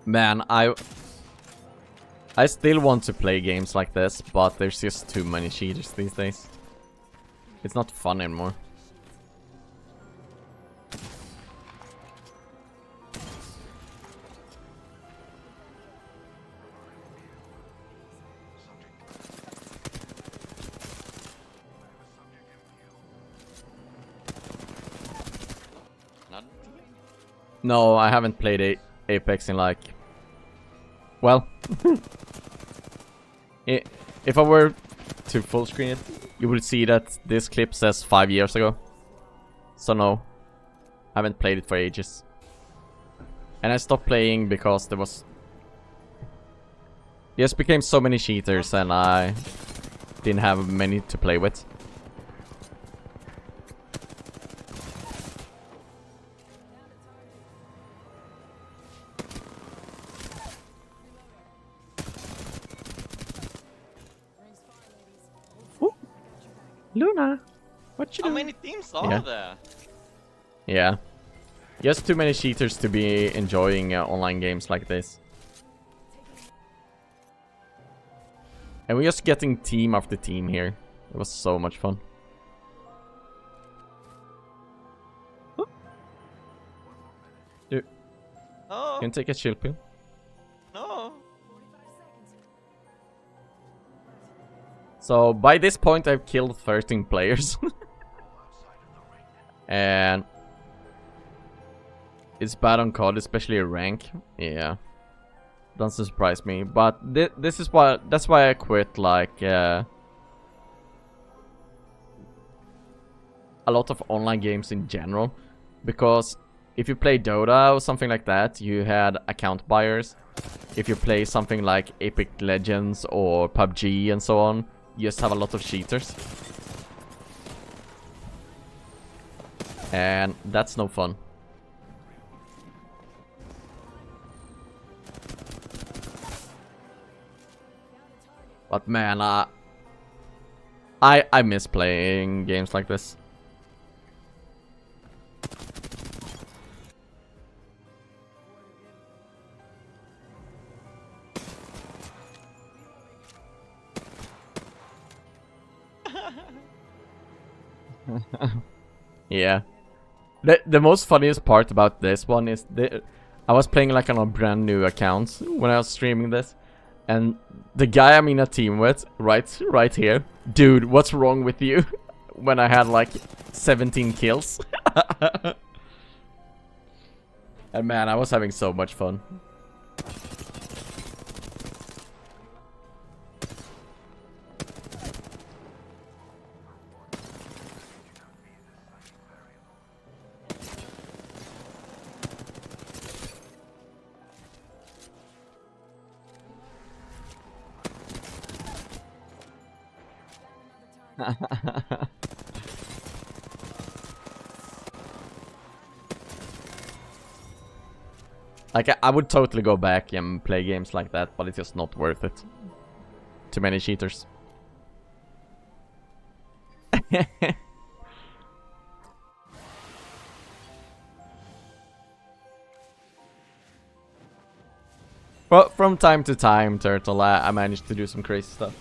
[SPEAKER 1] Man, I still want to play games like this, but there's just too many cheaters these days. It's not fun anymore. No, I haven't played Apex in like... Well, if I were to full screen it, you would see that this clip says 5 years ago. So no, I haven't played it for ages. And I stopped playing because there just became so many cheaters and I didn't have many to play with. Luna, what you
[SPEAKER 8] How
[SPEAKER 1] doing?
[SPEAKER 8] many teams are there?
[SPEAKER 1] Yeah. Just too many cheaters to be enjoying online games like this. And we're just getting team after team here. It was so much fun. Dude,
[SPEAKER 8] No,
[SPEAKER 1] can you take a chill pill?
[SPEAKER 8] no.
[SPEAKER 1] So by this point I've killed 13 players. And it's bad on COD, especially a rank. Yeah. Doesn't surprise me. But this is why that's why I quit like a lot of online games in general. Because if you play Dota or something like that, you had account buyers. If you play something like Apex Legends or PUBG and so on, you just have a lot of cheaters. And that's no fun. But man, I miss playing games like this. Yeah. The most funniest part about this one is I was playing like on a brand new account when I was streaming this. And the guy I'm in a team with, right here, dude, what's wrong with you? When I had like 17 kills. And man, I was having so much fun. Like, I would totally go back and play games like that, but it's just not worth it. Too many cheaters. Well, from time to time, Turtle, I managed to do some crazy stuff.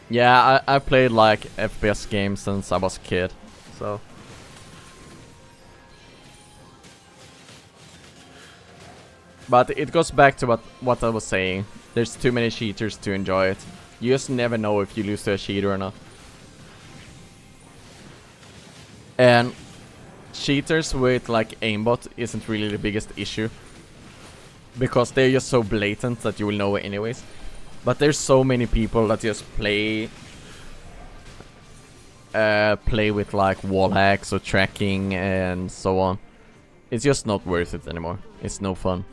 [SPEAKER 1] Yeah, I played like FPS games since I was a kid, so. But it goes back to what I was saying. There's too many cheaters to enjoy it. You just never know if you lose to a cheater or not. And cheaters with like aimbot isn't really the biggest issue. Because they're just so blatant that you will know anyways. But there's so many people that just play with like wall hacks or tracking and so on. It's just not worth it anymore. It's no fun.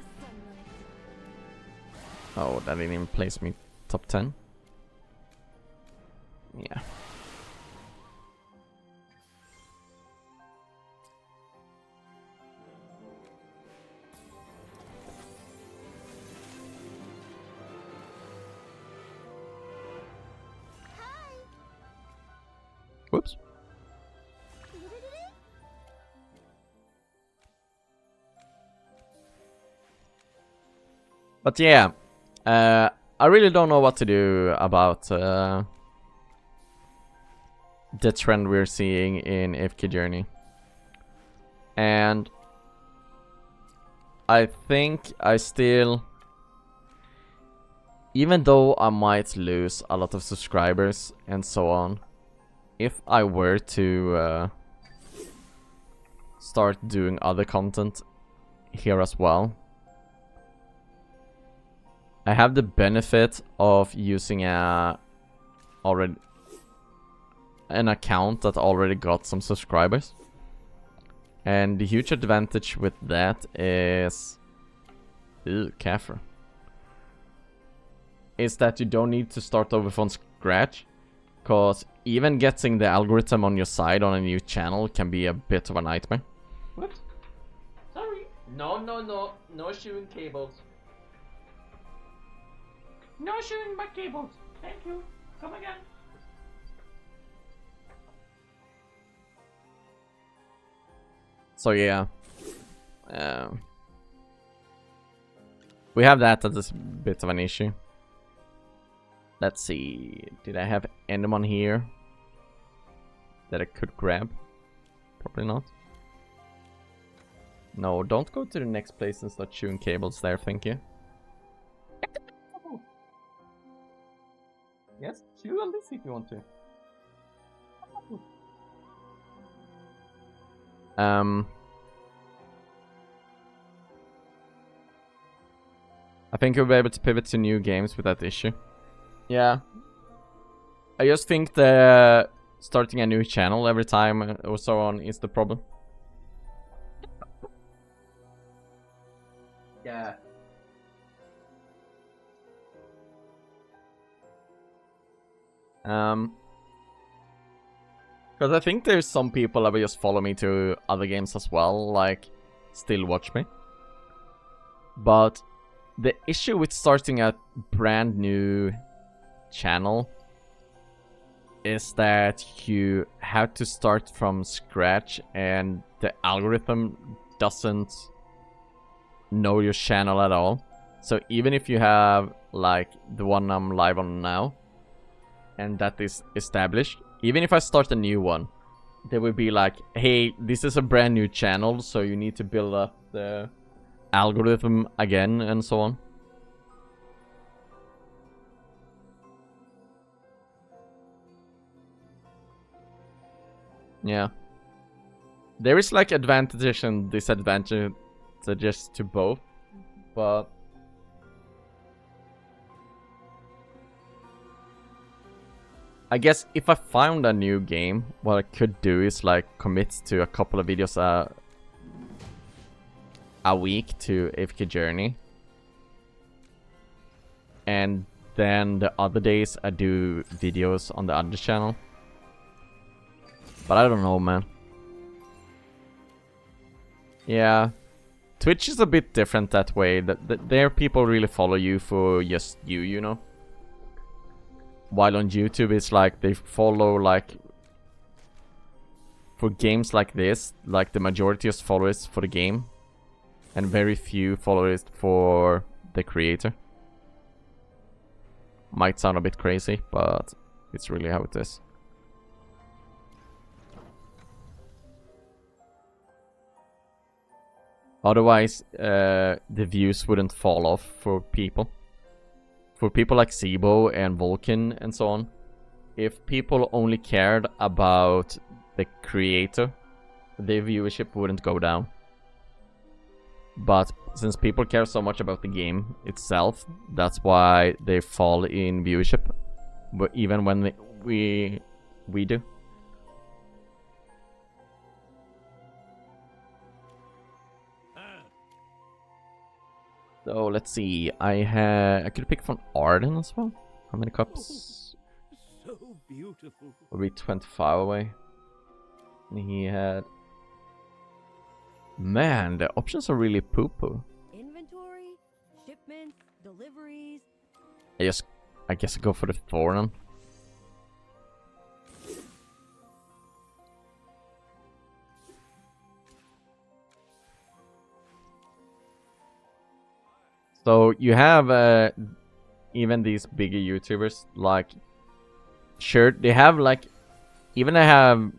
[SPEAKER 1] Oh, that didn't even place me top 10. Yeah. Whoops. But yeah, I really don't know what to do about the trend we're seeing in AFK Journey. And I think I still, even though I might lose a lot of subscribers and so on, if I were to start doing other content here as well, I have the benefit of using an account that already got some subscribers. And the huge advantage with that is... Ew, Kafra. Is that you don't need to start over from scratch. Because even getting the algorithm on your side on a new channel can be a bit of a nightmare. What? Sorry. No, no, no. No chewing cables. No chewing my cables. Thank you. Come again. So yeah. We have that as a bit of an issue. Let's see. Did I have anyone here that I could grab? Probably not. No, don't go to the next place and start chewing cables there, thank you. Yes, chew on this if you want to. I think you'll be able to pivot to new games with that issue. Yeah. I just think the starting a new channel every time or so on is the problem. Yeah. Because I think there's some people that will just follow me to other games as well, like still watch me. But the issue with starting a brand new channel is that you have to start from scratch and the algorithm doesn't know your channel at all. So even if you have like the one I'm live on now and that is established, even if I start a new one, they will be like, hey, this is a brand new channel, so you need to build up the algorithm again and so on. Yeah. There is like advantages and disadvantages to both, but I guess if I found a new game, what I could do is like commit to a couple of videos a week to AFK Journey. And then the other days I do videos on the other channel. But I don't know, man. Yeah. Twitch is a bit different that way. That there people really follow you for just you know. While on YouTube it's like they follow like for games like this, like the majority of followers for the game and very few followers for the creator. Might sound a bit crazy, but it's really how it is. Otherwise, the views wouldn't fall off for people. For people like Sibo and Vulcan and so on, if people only cared about the creator, their viewership wouldn't go down. But since people care so much about the game itself, that's why they fall in viewership. But even when we do. So let's see. I could pick from Arden as well. How many cups?
[SPEAKER 2] So beautiful.
[SPEAKER 1] Would be 25 away. And he had. Man, the options are really poo-poo.
[SPEAKER 3] Inventory, shipments, deliveries.
[SPEAKER 1] I guess I go for the Thoran. So you have even these bigger YouTubers, like, sure, they have like, even they have,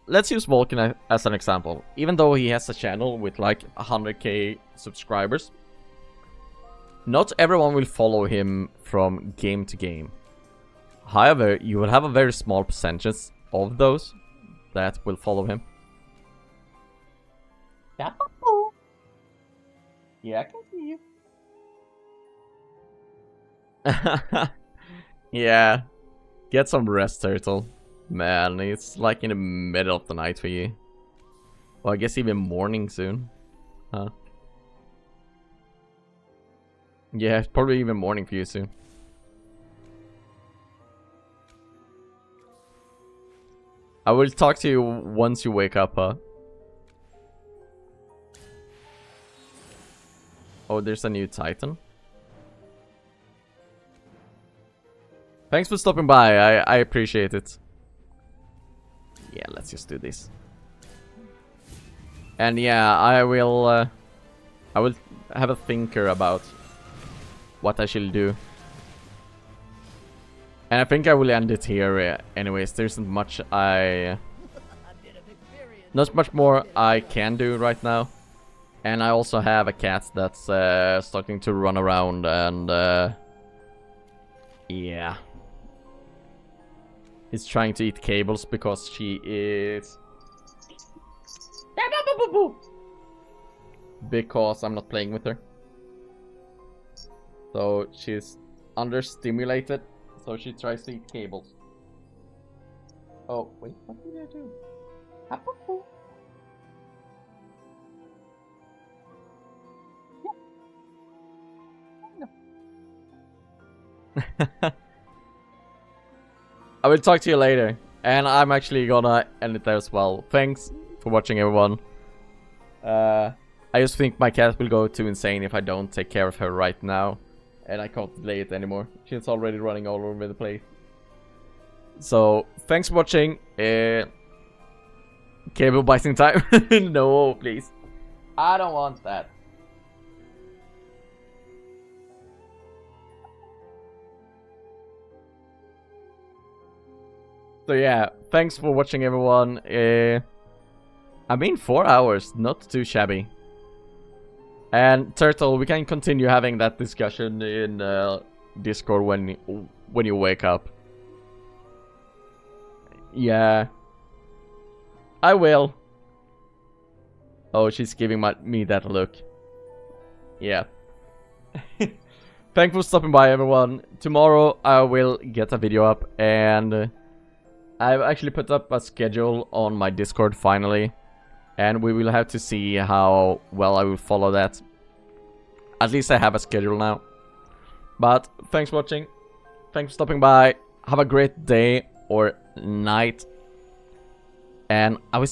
[SPEAKER 1] let's use Vulcan as an example. Even though he has a channel with like 100k subscribers, not everyone will follow him from game to game. However, you will have a very small percentage of those that will follow him. Yeah, I can see you. Yeah, get some rest, Turtle. Man, it's like in the middle of the night for you. Well, I guess even morning soon. Huh? Yeah, it's probably even morning for you soon. I will talk to you once you wake up, huh? Oh, there's a new Titan. Thanks for stopping by, I appreciate it. Yeah, let's just do this. And yeah, I will have a thinker about what I shall do. And I think I will end it here anyways. There isn't much not much more I can do right now. And I also have a cat that's starting to run around and yeah. He's trying to eat cables because she is... Because I'm not playing with her. So she's understimulated. So she tries to eat cables. Oh, wait, what did I do? Yeah. I will talk to you later. And I'm actually gonna end it there as well. Thanks for watching, everyone. I just think my cat will go too insane if I don't take care of her right now. And I can't delay it anymore. She's already running all over the place. So, thanks for watching. Cable biting time. No, please. I don't want that. So yeah, thanks for watching, everyone. I mean 4 hours, not too shabby. And Turtle, we can continue having that discussion in Discord when you wake up. Yeah, I will. Oh, she's giving me that look. Yeah. Thanks for stopping by, everyone. Tomorrow I will get a video up, and I've actually put up a schedule on my Discord finally. And we will have to see how well I will follow that. At least I have a schedule now. But thanks for watching. Thanks for stopping by. Have a great day or night. And I will see